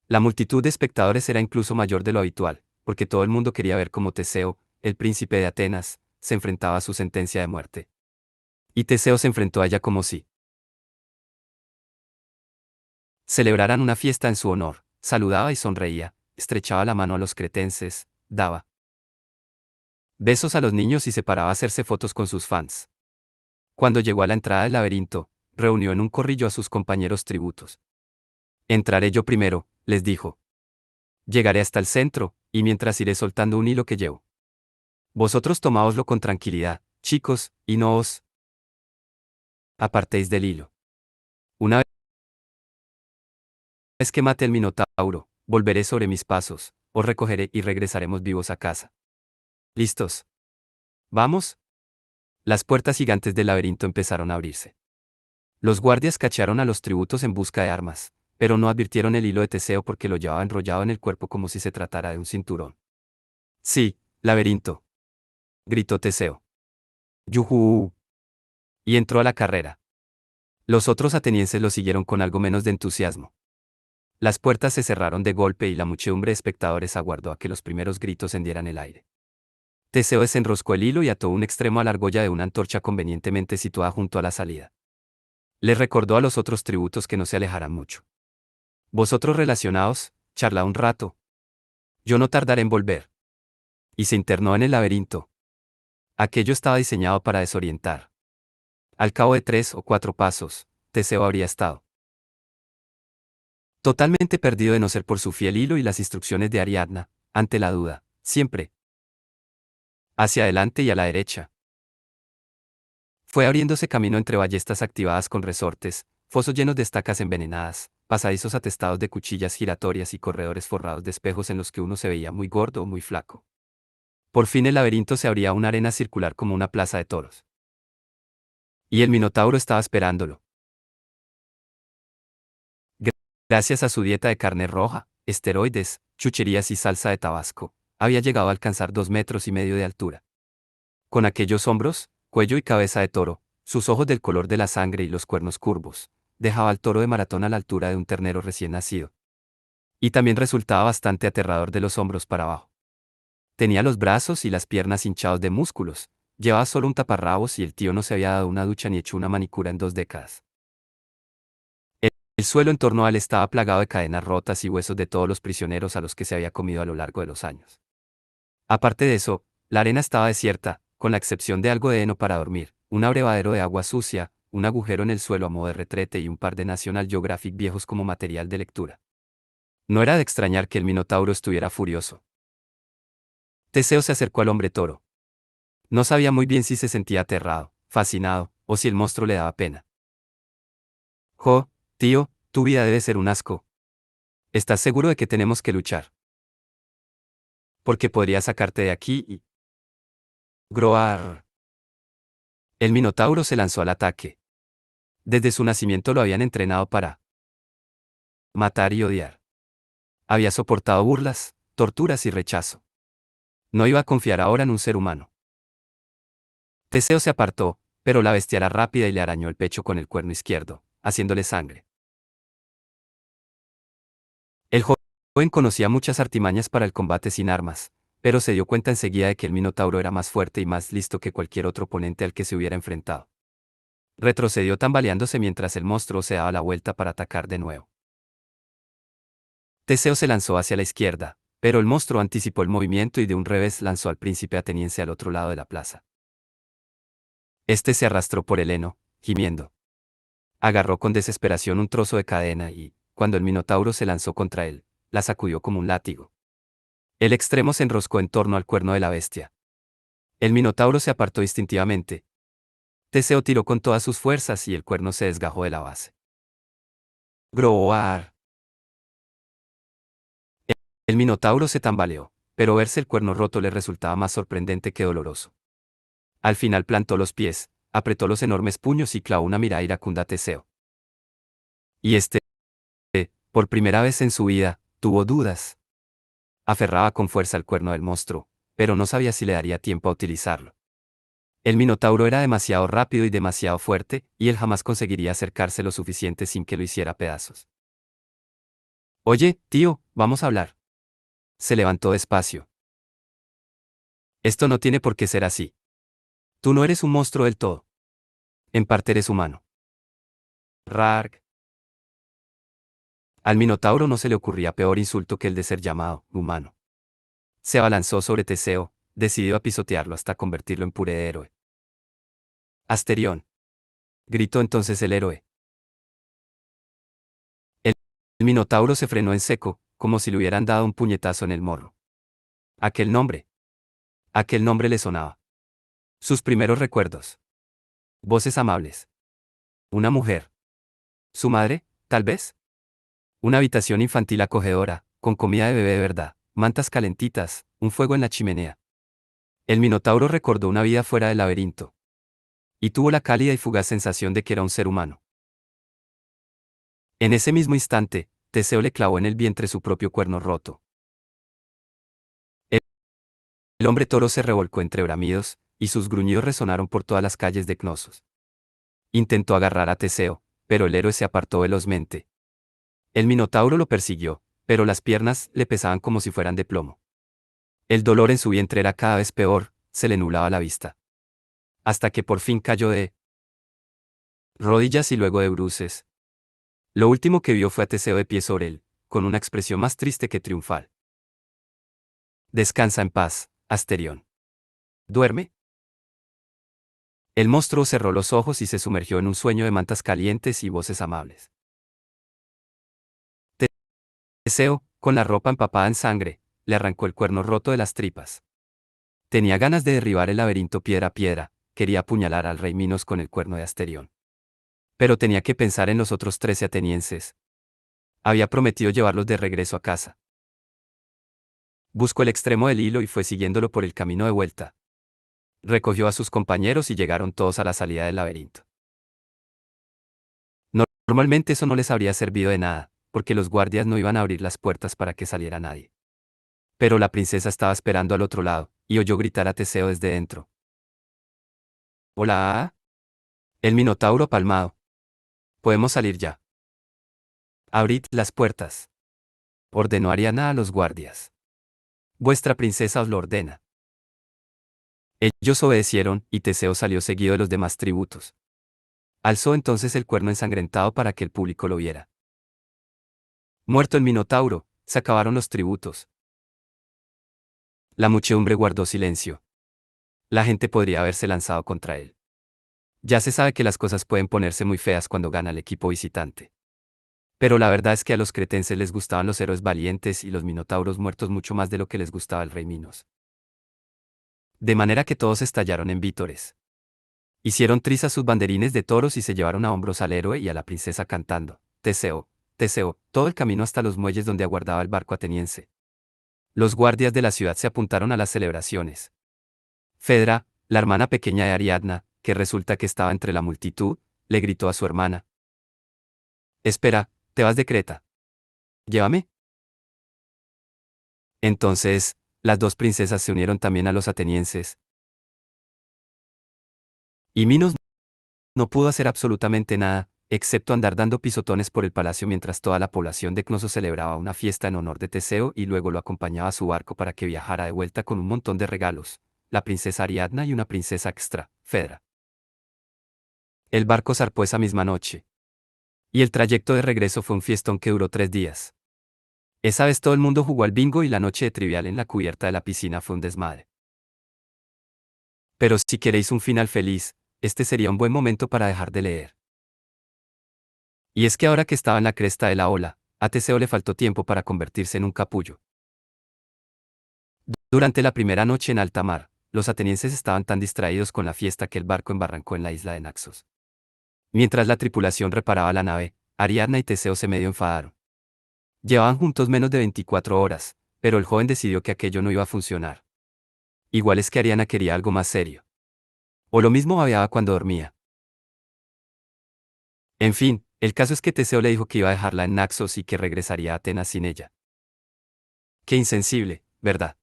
La multitud de espectadores era incluso mayor de lo habitual, porque todo el mundo quería ver cómo Teseo, el príncipe de Atenas, se enfrentaba a su sentencia de muerte. Y Teseo se enfrentó a ella como si celebraran una fiesta en su honor. Saludaba y sonreía, estrechaba la mano a los cretenses, daba besos a los niños y se paraba a hacerse fotos con sus fans. Cuando llegó a la entrada del laberinto, reunió en un corrillo a sus compañeros tributos. Entraré yo primero, les dijo. Llegaré hasta el centro, y mientras iré soltando un hilo que llevo. Vosotros tomáoslo con tranquilidad, chicos, y no os apartéis del hilo. Una vez que mate el Minotauro, volveré sobre mis pasos, os recogeré y regresaremos vivos a casa. ¿Listos? ¿Vamos? Las puertas gigantes del laberinto empezaron a abrirse. Los guardias cacharon a los tributos en busca de armas, pero no advirtieron el hilo de Teseo porque lo llevaba enrollado en el cuerpo como si se tratara de un cinturón. Sí, laberinto, gritó Teseo. ¡Yujú! Y entró a la carrera. Los otros atenienses lo siguieron con algo menos de entusiasmo. Las puertas se cerraron de golpe y la muchedumbre de espectadores aguardó a que los primeros gritos hendieran el aire. Teseo desenroscó el hilo y ató un extremo a la argolla de una antorcha convenientemente situada junto a la salida. Les recordó a los otros tributos que no se alejaran mucho. Vosotros relacionaos, charla un rato. Yo no tardaré en volver. Y se internó en el laberinto. Aquello estaba diseñado para desorientar. Al cabo de 3 o 4 pasos, Teseo habría estado totalmente perdido de no ser por su fiel hilo y las instrucciones de Ariadna, ante la duda, siempre hacia adelante y a la derecha. Fue abriéndose camino entre ballestas activadas con resortes, fosos llenos de estacas envenenadas, pasadizos atestados de cuchillas giratorias y corredores forrados de espejos en los que uno se veía muy gordo o muy flaco. Por fin el laberinto se abría a una arena circular como una plaza de toros. Y el Minotauro estaba esperándolo. Gracias a su dieta de carne roja, esteroides, chucherías y salsa de Tabasco, había llegado a alcanzar 2,5 metros de altura. Con aquellos hombros, cuello y cabeza de toro, sus ojos del color de la sangre y los cuernos curvos, dejaba al toro de maratón a la altura de un ternero recién nacido. Y también resultaba bastante aterrador de los hombros para abajo. Tenía los brazos y las piernas hinchados de músculos, llevaba solo un taparrabos y el tío no se había dado una ducha ni hecho una manicura en 2 décadas. El suelo en torno a él estaba plagado de cadenas rotas y huesos de todos los prisioneros a los que se había comido a lo largo de los años. Aparte de eso, la arena estaba desierta, con la excepción de algo de heno para dormir, un abrevadero de agua sucia, un agujero en el suelo a modo de retrete y un par de National Geographic viejos como material de lectura. No era de extrañar que el Minotauro estuviera furioso. Teseo se acercó al hombre toro. No sabía muy bien si se sentía aterrado, fascinado, o si el monstruo le daba pena. Jo, tío, tu vida debe ser un asco. ¿Estás seguro de que tenemos que luchar? Porque podría sacarte de aquí y... Groar. El Minotauro se lanzó al ataque. Desde su nacimiento lo habían entrenado para matar y odiar. Había soportado burlas, torturas y rechazo. No iba a confiar ahora en un ser humano. Teseo se apartó, pero la bestia era rápida y le arañó el pecho con el cuerno izquierdo, haciéndole sangre. El joven conocía muchas artimañas para el combate sin armas, pero se dio cuenta enseguida de que el Minotauro era más fuerte y más listo que cualquier otro oponente al que se hubiera enfrentado. Retrocedió tambaleándose mientras el monstruo se daba la vuelta para atacar de nuevo. Teseo se lanzó hacia la izquierda, pero el monstruo anticipó el movimiento y de un revés lanzó al príncipe ateniense al otro lado de la plaza. Este se arrastró por el heno, gimiendo. Agarró con desesperación un trozo de cadena y, cuando el Minotauro se lanzó contra él, la sacudió como un látigo. El extremo se enroscó en torno al cuerno de la bestia. El Minotauro se apartó instintivamente. Teseo tiró con todas sus fuerzas y el cuerno se desgajó de la base. ¡Groar! El Minotauro se tambaleó, pero verse el cuerno roto le resultaba más sorprendente que doloroso. Al final plantó los pies, apretó los enormes puños y clavó una mirada iracunda a Teseo. Y por primera vez en su vida, tuvo dudas. Aferraba con fuerza el cuerno del monstruo, pero no sabía si le daría tiempo a utilizarlo. El Minotauro era demasiado rápido y demasiado fuerte, y él jamás conseguiría acercarse lo suficiente sin que lo hiciera pedazos. Oye, tío, vamos a hablar. Se levantó despacio. Esto no tiene por qué ser así. Tú no eres un monstruo del todo. En parte eres humano. Rark. Al Minotauro no se le ocurría peor insulto que el de ser llamado humano. Se abalanzó sobre Teseo, decidió a pisotearlo hasta convertirlo en puré de héroe. Asterión. Gritó entonces el héroe. El Minotauro se frenó en seco, como si le hubieran dado un puñetazo en el morro. Aquel nombre. Aquel nombre le sonaba. Sus primeros recuerdos. Voces amables. Una mujer. Su madre, tal vez. Una habitación infantil acogedora, con comida de bebé de verdad, mantas calentitas, un fuego en la chimenea. El Minotauro recordó una vida fuera del laberinto. Y tuvo la cálida y fugaz sensación de que era un ser humano. En ese mismo instante, Teseo le clavó en el vientre su propio cuerno roto. El hombre toro se revolcó entre bramidos, y sus gruñidos resonaron por todas las calles de Cnosos. Intentó agarrar a Teseo, pero el héroe se apartó velozmente. El Minotauro lo persiguió, pero las piernas le pesaban como si fueran de plomo. El dolor en su vientre era cada vez peor, se le nublaba la vista. Hasta que por fin cayó de rodillas y luego de bruces. Lo último que vio fue a Teseo de pie sobre él, con una expresión más triste que triunfal. Descansa en paz, Asterión. ¿Duerme? El monstruo cerró los ojos y se sumergió en un sueño de mantas calientes y voces amables. Teseo, con la ropa empapada en sangre, le arrancó el cuerno roto de las tripas. Tenía ganas de derribar el laberinto piedra a piedra, quería apuñalar al rey Minos con el cuerno de Asterión. Pero tenía que pensar en los otros 13 atenienses. Había prometido llevarlos de regreso a casa. Buscó el extremo del hilo y fue siguiéndolo por el camino de vuelta. Recogió a sus compañeros y llegaron todos a la salida del laberinto. Normalmente eso no les habría servido de nada, porque los guardias no iban a abrir las puertas para que saliera nadie. Pero la princesa estaba esperando al otro lado, y oyó gritar a Teseo desde dentro. «Hola». El Minotauro apalmado. «Podemos salir ya». «Abrid las puertas», ordenó Ariana a los guardias. «Vuestra princesa os lo ordena». Ellos obedecieron, y Teseo salió seguido de los demás tributos. Alzó entonces el cuerno ensangrentado para que el público lo viera. Muerto el Minotauro, se acabaron los tributos. La muchedumbre guardó silencio. La gente podría haberse lanzado contra él. Ya se sabe que las cosas pueden ponerse muy feas cuando gana el equipo visitante. Pero la verdad es que a los cretenses les gustaban los héroes valientes y los minotauros muertos mucho más de lo que les gustaba el rey Minos. De manera que todos estallaron en vítores. Hicieron trizas sus banderines de toros y se llevaron a hombros al héroe y a la princesa cantando, Teseo, Teseo, todo el camino hasta los muelles donde aguardaba el barco ateniense. Los guardias de la ciudad se apuntaron a las celebraciones. Fedra, la hermana pequeña de Ariadna, que resulta que estaba entre la multitud, le gritó a su hermana. «Espera, te vas de Creta. Llévame». Entonces, las dos princesas se unieron también a los atenienses. Y Minos no pudo hacer absolutamente nada, excepto andar dando pisotones por el palacio mientras toda la población de Cnosos celebraba una fiesta en honor de Teseo y luego lo acompañaba a su barco para que viajara de vuelta con un montón de regalos, la princesa Ariadna y una princesa extra, Fedra. El barco zarpó esa misma noche. Y el trayecto de regreso fue un fiestón que duró 3 días. Esa vez todo el mundo jugó al bingo y la noche de trivial en la cubierta de la piscina fue un desmadre. Pero si queréis un final feliz, este sería un buen momento para dejar de leer. Y es que ahora que estaba en la cresta de la ola, a Teseo le faltó tiempo para convertirse en un capullo. Durante la primera noche en alta mar, los atenienses estaban tan distraídos con la fiesta que el barco embarrancó en la isla de Naxos. Mientras la tripulación reparaba la nave, Ariadna y Teseo se medio enfadaron. Llevaban juntos menos de 24 horas, pero el joven decidió que aquello no iba a funcionar. Igual es que Ariadna quería algo más serio. O lo mismo babeaba cuando dormía. En fin, el caso es que Teseo le dijo que iba a dejarla en Naxos y que regresaría a Atenas sin ella. Qué insensible, ¿verdad?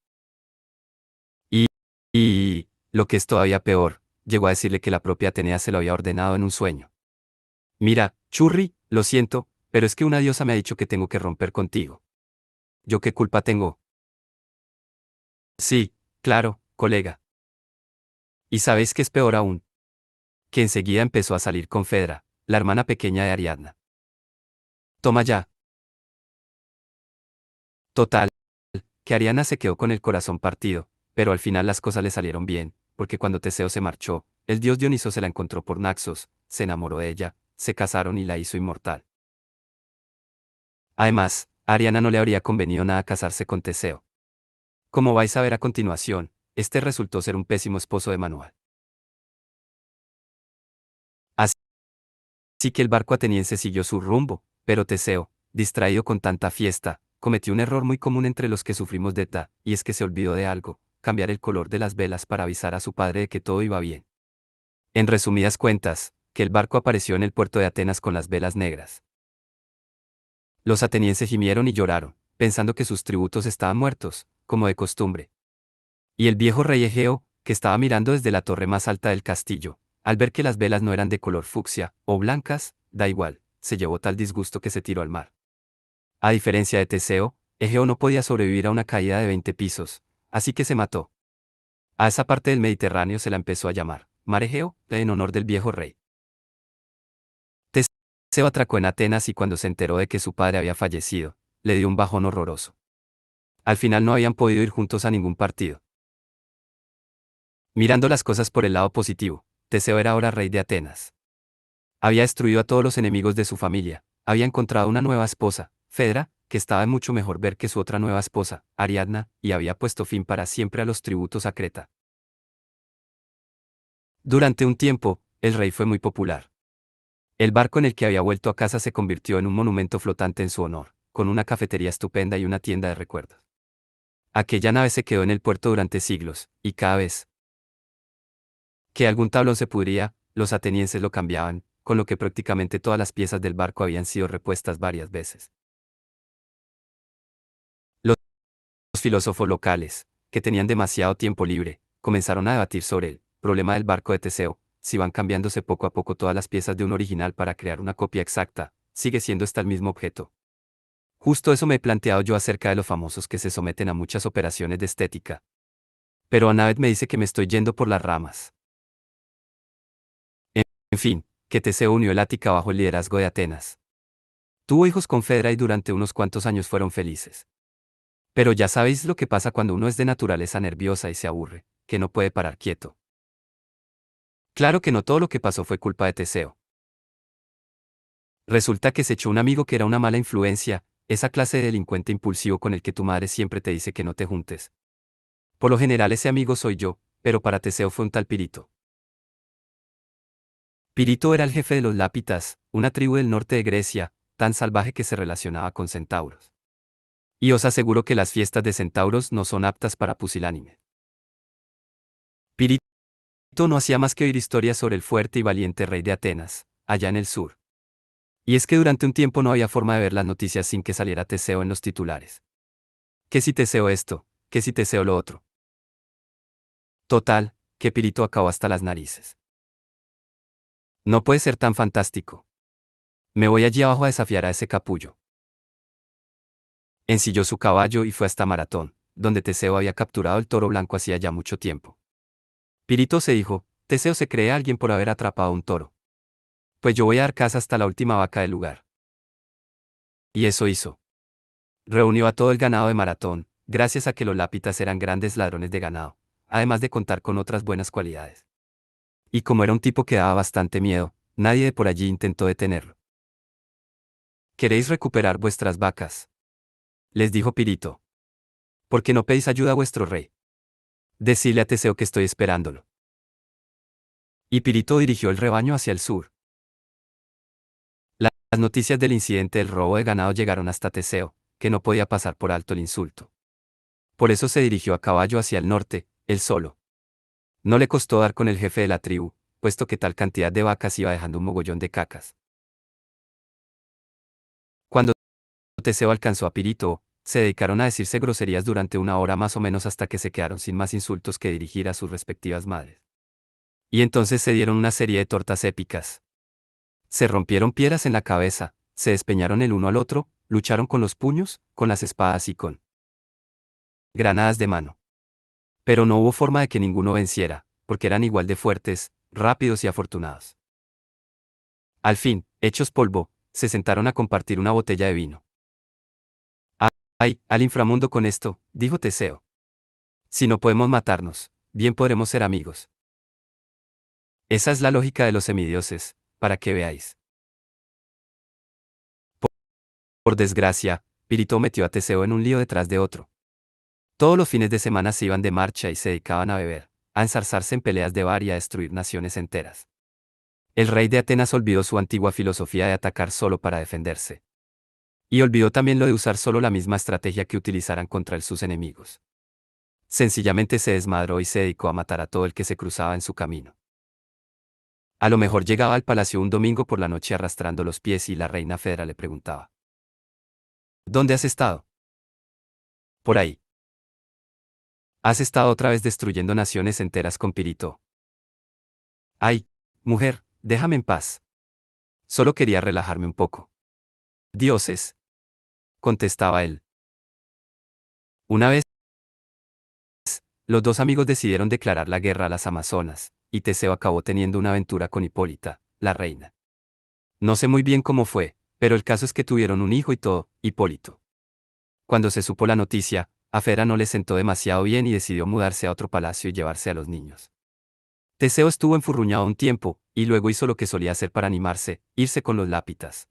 Lo que es todavía peor, llegó a decirle que la propia Atenea se lo había ordenado en un sueño. Mira, Churri, lo siento, pero es que una diosa me ha dicho que tengo que romper contigo. ¿Yo qué culpa tengo? Sí, claro, colega. ¿Y sabéis qué es peor aún? Que enseguida empezó a salir con Fedra, la hermana pequeña de Ariadna. Toma ya. Total, que Ariadna se quedó con el corazón partido, pero al final las cosas le salieron bien, porque cuando Teseo se marchó, el dios Dioniso se la encontró por Naxos, se enamoró de ella, se casaron y la hizo inmortal. Además, a Ariana no le habría convenido nada casarse con Teseo. Como vais a ver a continuación, este resultó ser un pésimo esposo de manual. Así que el barco ateniense siguió su rumbo, pero Teseo, distraído con tanta fiesta, cometió un error muy común entre los que sufrimos de TA, y es que se olvidó de algo, cambiar el color de las velas para avisar a su padre de que todo iba bien. En resumidas cuentas, que el barco apareció en el puerto de Atenas con las velas negras. Los atenienses gimieron y lloraron, pensando que sus tributos estaban muertos, como de costumbre. Y el viejo rey Egeo, que estaba mirando desde la torre más alta del castillo, al ver que las velas no eran de color fucsia, o blancas, da igual, se llevó tal disgusto que se tiró al mar. A diferencia de Teseo, Egeo no podía sobrevivir a una caída de 20 pisos, así que se mató. A esa parte del Mediterráneo se la empezó a llamar Mar Egeo, en honor del viejo rey. Teseo atracó en Atenas y cuando se enteró de que su padre había fallecido, le dio un bajón horroroso. Al final no habían podido ir juntos a ningún partido. Mirando las cosas por el lado positivo, Teseo era ahora rey de Atenas. Había destruido a todos los enemigos de su familia, había encontrado una nueva esposa, Fedra, que estaba en mucho mejor ver que su otra nueva esposa, Ariadna, y había puesto fin para siempre a los tributos a Creta. Durante un tiempo, el rey fue muy popular. El barco en el que había vuelto a casa se convirtió en un monumento flotante en su honor, con una cafetería estupenda y una tienda de recuerdos. Aquella nave se quedó en el puerto durante siglos, y cada vez que algún tablón se pudría, los atenienses lo cambiaban, con lo que prácticamente todas las piezas del barco habían sido repuestas varias veces. Los filósofos locales, que tenían demasiado tiempo libre, comenzaron a debatir sobre el problema del barco de Teseo, si van cambiándose poco a poco todas las piezas de un original para crear una copia exacta, sigue siendo esta el mismo objeto. Justo eso me he planteado yo acerca de los famosos que se someten a muchas operaciones de estética. Pero Annabeth me dice que me estoy yendo por las ramas. En fin, que Teseo unió el Ática bajo el liderazgo de Atenas. Tuvo hijos con Fedra y durante unos cuantos años fueron felices. Pero ya sabéis lo que pasa cuando uno es de naturaleza nerviosa y se aburre, que no puede parar quieto. Claro que no todo lo que pasó fue culpa de Teseo. Resulta que se echó un amigo que era una mala influencia, esa clase de delincuente impulsivo con el que tu madre siempre te dice que no te juntes. Por lo general ese amigo soy yo, pero para Teseo fue un tal Pirito. Pirito era el jefe de los Lápitas, una tribu del norte de Grecia, tan salvaje que se relacionaba con centauros. Y os aseguro que las fiestas de centauros no son aptas para pusilánime. Pirito no hacía más que oír historias sobre el fuerte y valiente rey de Atenas, allá en el sur. Y es que durante un tiempo no había forma de ver las noticias sin que saliera Teseo en los titulares. ¿Qué si Teseo esto? ¿Qué si Teseo lo otro? Total, que Pirito acabó hasta las narices. No puede ser tan fantástico. Me voy allí abajo a desafiar a ese capullo. Ensilló su caballo y fue hasta Maratón, donde Teseo había capturado el toro blanco hacía ya mucho tiempo. Pirito se dijo, Teseo se cree a alguien por haber atrapado un toro. Pues yo voy a dar caza hasta la última vaca del lugar. Y eso hizo. Reunió a todo el ganado de Maratón, gracias a que los lápitas eran grandes ladrones de ganado, además de contar con otras buenas cualidades. Y como era un tipo que daba bastante miedo, nadie de por allí intentó detenerlo. ¿Queréis recuperar vuestras vacas? Les dijo Pirito. ¿Por qué no pedís ayuda a vuestro rey? Decile a Teseo que estoy esperándolo. Y Pirito dirigió el rebaño hacia el sur. Las noticias del incidente del robo de ganado llegaron hasta Teseo, que no podía pasar por alto el insulto. Por eso se dirigió a caballo hacia el norte, él solo. No le costó dar con el jefe de la tribu, puesto que tal cantidad de vacas iba dejando un mogollón de cacas. Cuando Teseo alcanzó a Pirito, se dedicaron a decirse groserías durante una hora más o menos hasta que se quedaron sin más insultos que dirigir a sus respectivas madres. Y entonces se dieron una serie de tortas épicas. Se rompieron piedras en la cabeza, se despeñaron el uno al otro, lucharon con los puños, con las espadas y con granadas de mano. Pero no hubo forma de que ninguno venciera, porque eran igual de fuertes, rápidos y afortunados. Al fin, hechos polvo, se sentaron a compartir una botella de vino. ¡Ay, al inframundo con esto!, dijo Teseo. Si no podemos matarnos, bien podremos ser amigos. Esa es la lógica de los semidioses, para que veáis. Por desgracia, Pirito metió a Teseo en un lío detrás de otro. Todos los fines de semana se iban de marcha y se dedicaban a beber, a enzarzarse en peleas de bar y a destruir naciones enteras. El rey de Atenas olvidó su antigua filosofía de atacar solo para defenderse. Y olvidó también lo de usar solo la misma estrategia que utilizaran contra sus enemigos. Sencillamente se desmadró y se dedicó a matar a todo el que se cruzaba en su camino. A lo mejor llegaba al palacio un domingo por la noche arrastrando los pies y la reina Fedra le preguntaba: ¿Dónde has estado? Por ahí. Has estado otra vez destruyendo naciones enteras con Pirito. Ay, mujer, déjame en paz. Solo quería relajarme un poco. Dioses, contestaba él. Una vez, los dos amigos decidieron declarar la guerra a las Amazonas, y Teseo acabó teniendo una aventura con Hipólita, la reina. No sé muy bien cómo fue, pero el caso es que tuvieron un hijo y todo, Hipólito. Cuando se supo la noticia, a Fera no le sentó demasiado bien y decidió mudarse a otro palacio y llevarse a los niños. Teseo estuvo enfurruñado un tiempo, y luego hizo lo que solía hacer para animarse, irse con los lápitas.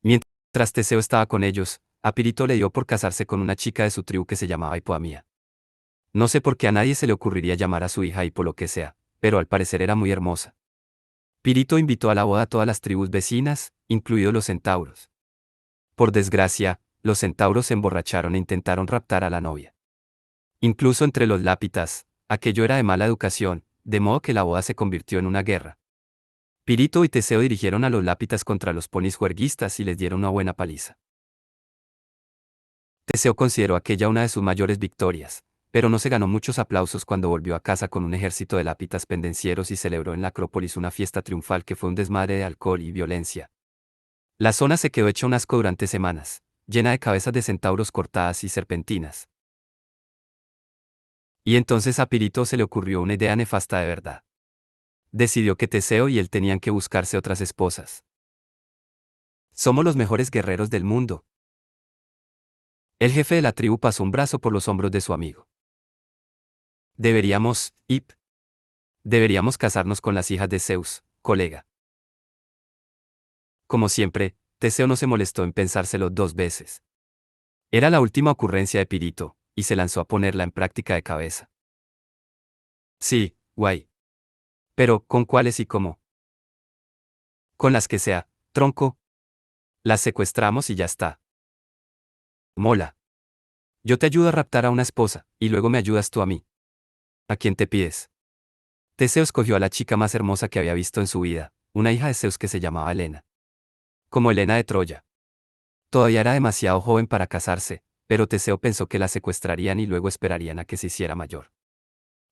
Mientras Teseo estaba con ellos, a Pirito le dio por casarse con una chica de su tribu que se llamaba Hipoamía. No sé por qué a nadie se le ocurriría llamar a su hija Hipo lo que sea, pero al parecer era muy hermosa. Pirito invitó a la boda a todas las tribus vecinas, incluidos los centauros. Por desgracia, los centauros se emborracharon e intentaron raptar a la novia. Incluso entre los lápitas, aquello era de mala educación, de modo que la boda se convirtió en una guerra. Pirito y Teseo dirigieron a los lápitas contra los ponis juerguistas y les dieron una buena paliza. Teseo consideró aquella una de sus mayores victorias, pero no se ganó muchos aplausos cuando volvió a casa con un ejército de lápitas pendencieros y celebró en la Acrópolis una fiesta triunfal que fue un desmadre de alcohol y violencia. La zona se quedó hecha un asco durante semanas, llena de cabezas de centauros cortadas y serpentinas. Y entonces a Pirito se le ocurrió una idea nefasta de verdad. Decidió que Teseo y él tenían que buscarse otras esposas. Somos los mejores guerreros del mundo. El jefe de la tribu pasó un brazo por los hombros de su amigo. Deberíamos casarnos con las hijas de Zeus, colega. Como siempre, Teseo no se molestó en pensárselo 2 veces. Era la última ocurrencia de Pirito, y se lanzó a ponerla en práctica de cabeza. Sí, guay. Pero, ¿con cuáles y cómo? Con las que sea, tronco. Las secuestramos y ya está. Mola. Yo te ayudo a raptar a una esposa, y luego me ayudas tú a mí. ¿A quién te pides? Teseo escogió a la chica más hermosa que había visto en su vida, una hija de Zeus que se llamaba Helena. Como Helena de Troya. Todavía era demasiado joven para casarse, pero Teseo pensó que la secuestrarían y luego esperarían a que se hiciera mayor.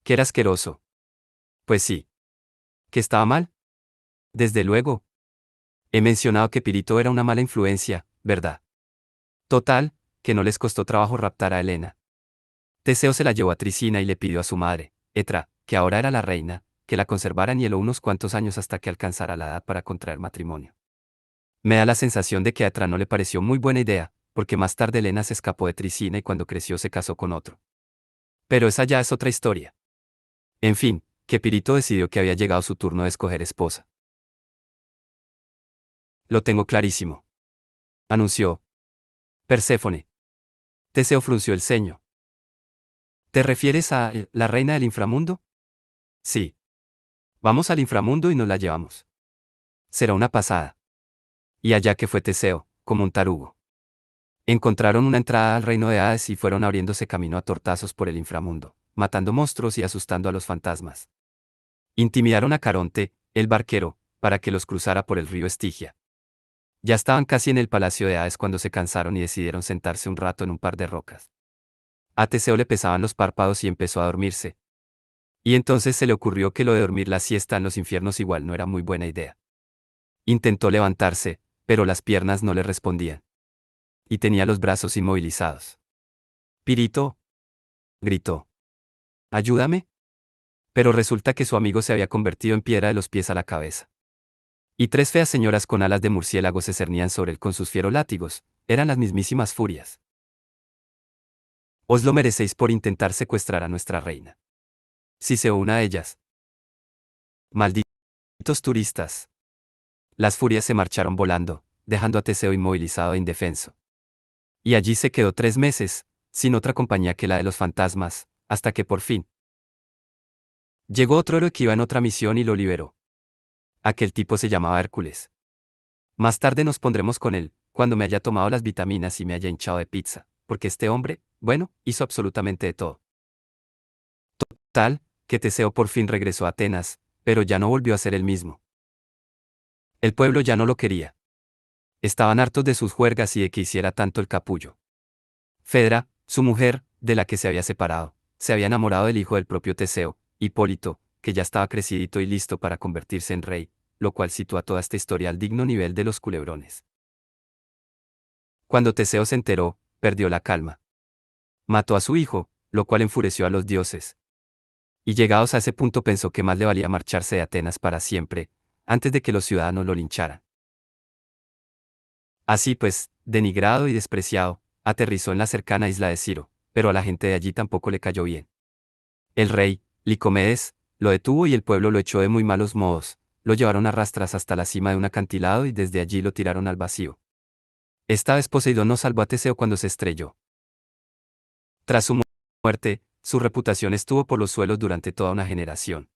¿Que era asqueroso? Pues sí. ¿Que estaba mal? Desde luego. He mencionado que Pirito era una mala influencia, ¿verdad? Total, que no les costó trabajo raptar a Helena. Teseo se la llevó a Tricina y le pidió a su madre, Etra, que ahora era la reina, que la conservaran y heló unos cuantos años hasta que alcanzara la edad para contraer matrimonio. Me da la sensación de que a Etra no le pareció muy buena idea, porque más tarde Helena se escapó de Tricina y cuando creció se casó con otro. Pero esa ya es otra historia. En fin, que Pirito decidió que había llegado su turno de escoger esposa. Lo tengo clarísimo. Anunció Perséfone. Teseo frunció el ceño. ¿Te refieres a la reina del inframundo? Sí. Vamos al inframundo y nos la llevamos. Será una pasada. Y allá que fue Teseo, como un tarugo. Encontraron una entrada al reino de Hades y fueron abriéndose camino a tortazos por el inframundo, matando monstruos y asustando a los fantasmas. Intimidaron a Caronte, el barquero, para que los cruzara por el río Estigia. Ya estaban casi en el palacio de Hades cuando se cansaron y decidieron sentarse un rato en un par de rocas. A Teseo le pesaban los párpados y empezó a dormirse. Y entonces se le ocurrió que lo de dormir la siesta en los infiernos igual no era muy buena idea. Intentó levantarse, pero las piernas no le respondían. Y tenía los brazos inmovilizados. Pirito, gritó. Ayúdame. Pero resulta que su amigo se había convertido en piedra de los pies a la cabeza. Y tres feas señoras con alas de murciélago se cernían sobre él con sus fieros látigos, eran las mismísimas furias. Os lo merecéis por intentar secuestrar a nuestra reina. Siseó una de ellas. Malditos turistas. Las furias se marcharon volando, dejando a Teseo inmovilizado e indefenso. Y allí se quedó 3 meses, sin otra compañía que la de los fantasmas, hasta que por fin llegó otro héroe que iba en otra misión y lo liberó. Aquel tipo se llamaba Hércules. Más tarde nos pondremos con él, cuando me haya tomado las vitaminas y me haya hinchado de pizza, porque este hombre, bueno, hizo absolutamente de todo. Tal, que Teseo por fin regresó a Atenas, pero ya no volvió a ser el mismo. El pueblo ya no lo quería. Estaban hartos de sus juergas y de que hiciera tanto el capullo. Fedra, su mujer, de la que se había separado, se había enamorado del hijo del propio Teseo, Hipólito, que ya estaba crecidito y listo para convertirse en rey, lo cual sitúa toda esta historia al digno nivel de los culebrones. Cuando Teseo se enteró, perdió la calma. Mató a su hijo, lo cual enfureció a los dioses. Y llegados a ese punto pensó que más le valía marcharse de Atenas para siempre, antes de que los ciudadanos lo lincharan. Así pues, denigrado y despreciado, aterrizó en la cercana isla de Ciro, pero a la gente de allí tampoco le cayó bien. El rey, Licomedes, lo detuvo y el pueblo lo echó de muy malos modos, lo llevaron a rastras hasta la cima de un acantilado y desde allí lo tiraron al vacío. Esta vez Poseidón no salvó a Teseo cuando se estrelló. Tras su muerte, su reputación estuvo por los suelos durante toda una generación.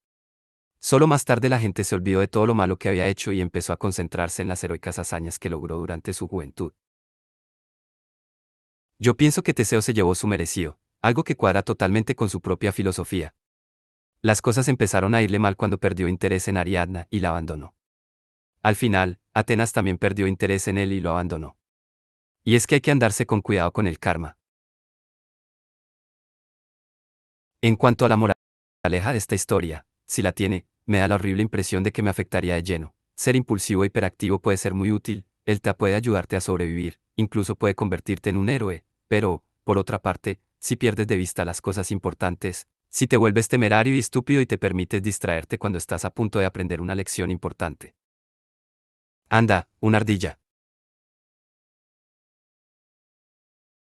Solo más tarde la gente se olvidó de todo lo malo que había hecho y empezó a concentrarse en las heroicas hazañas que logró durante su juventud. Yo pienso que Teseo se llevó su merecido, algo que cuadra totalmente con su propia filosofía. Las cosas empezaron a irle mal cuando perdió interés en Ariadna y la abandonó. Al final, Atenas también perdió interés en él y lo abandonó. Y es que hay que andarse con cuidado con el karma. En cuanto a la moraleja de esta historia, si la tiene, me da la horrible impresión de que me afectaría de lleno. Ser impulsivo e hiperactivo puede ser muy útil, él te puede ayudarte a sobrevivir, incluso puede convertirte en un héroe, pero, por otra parte, si pierdes de vista las cosas importantes, si te vuelves temerario y estúpido y te permites distraerte cuando estás a punto de aprender una lección importante. Anda, una ardilla.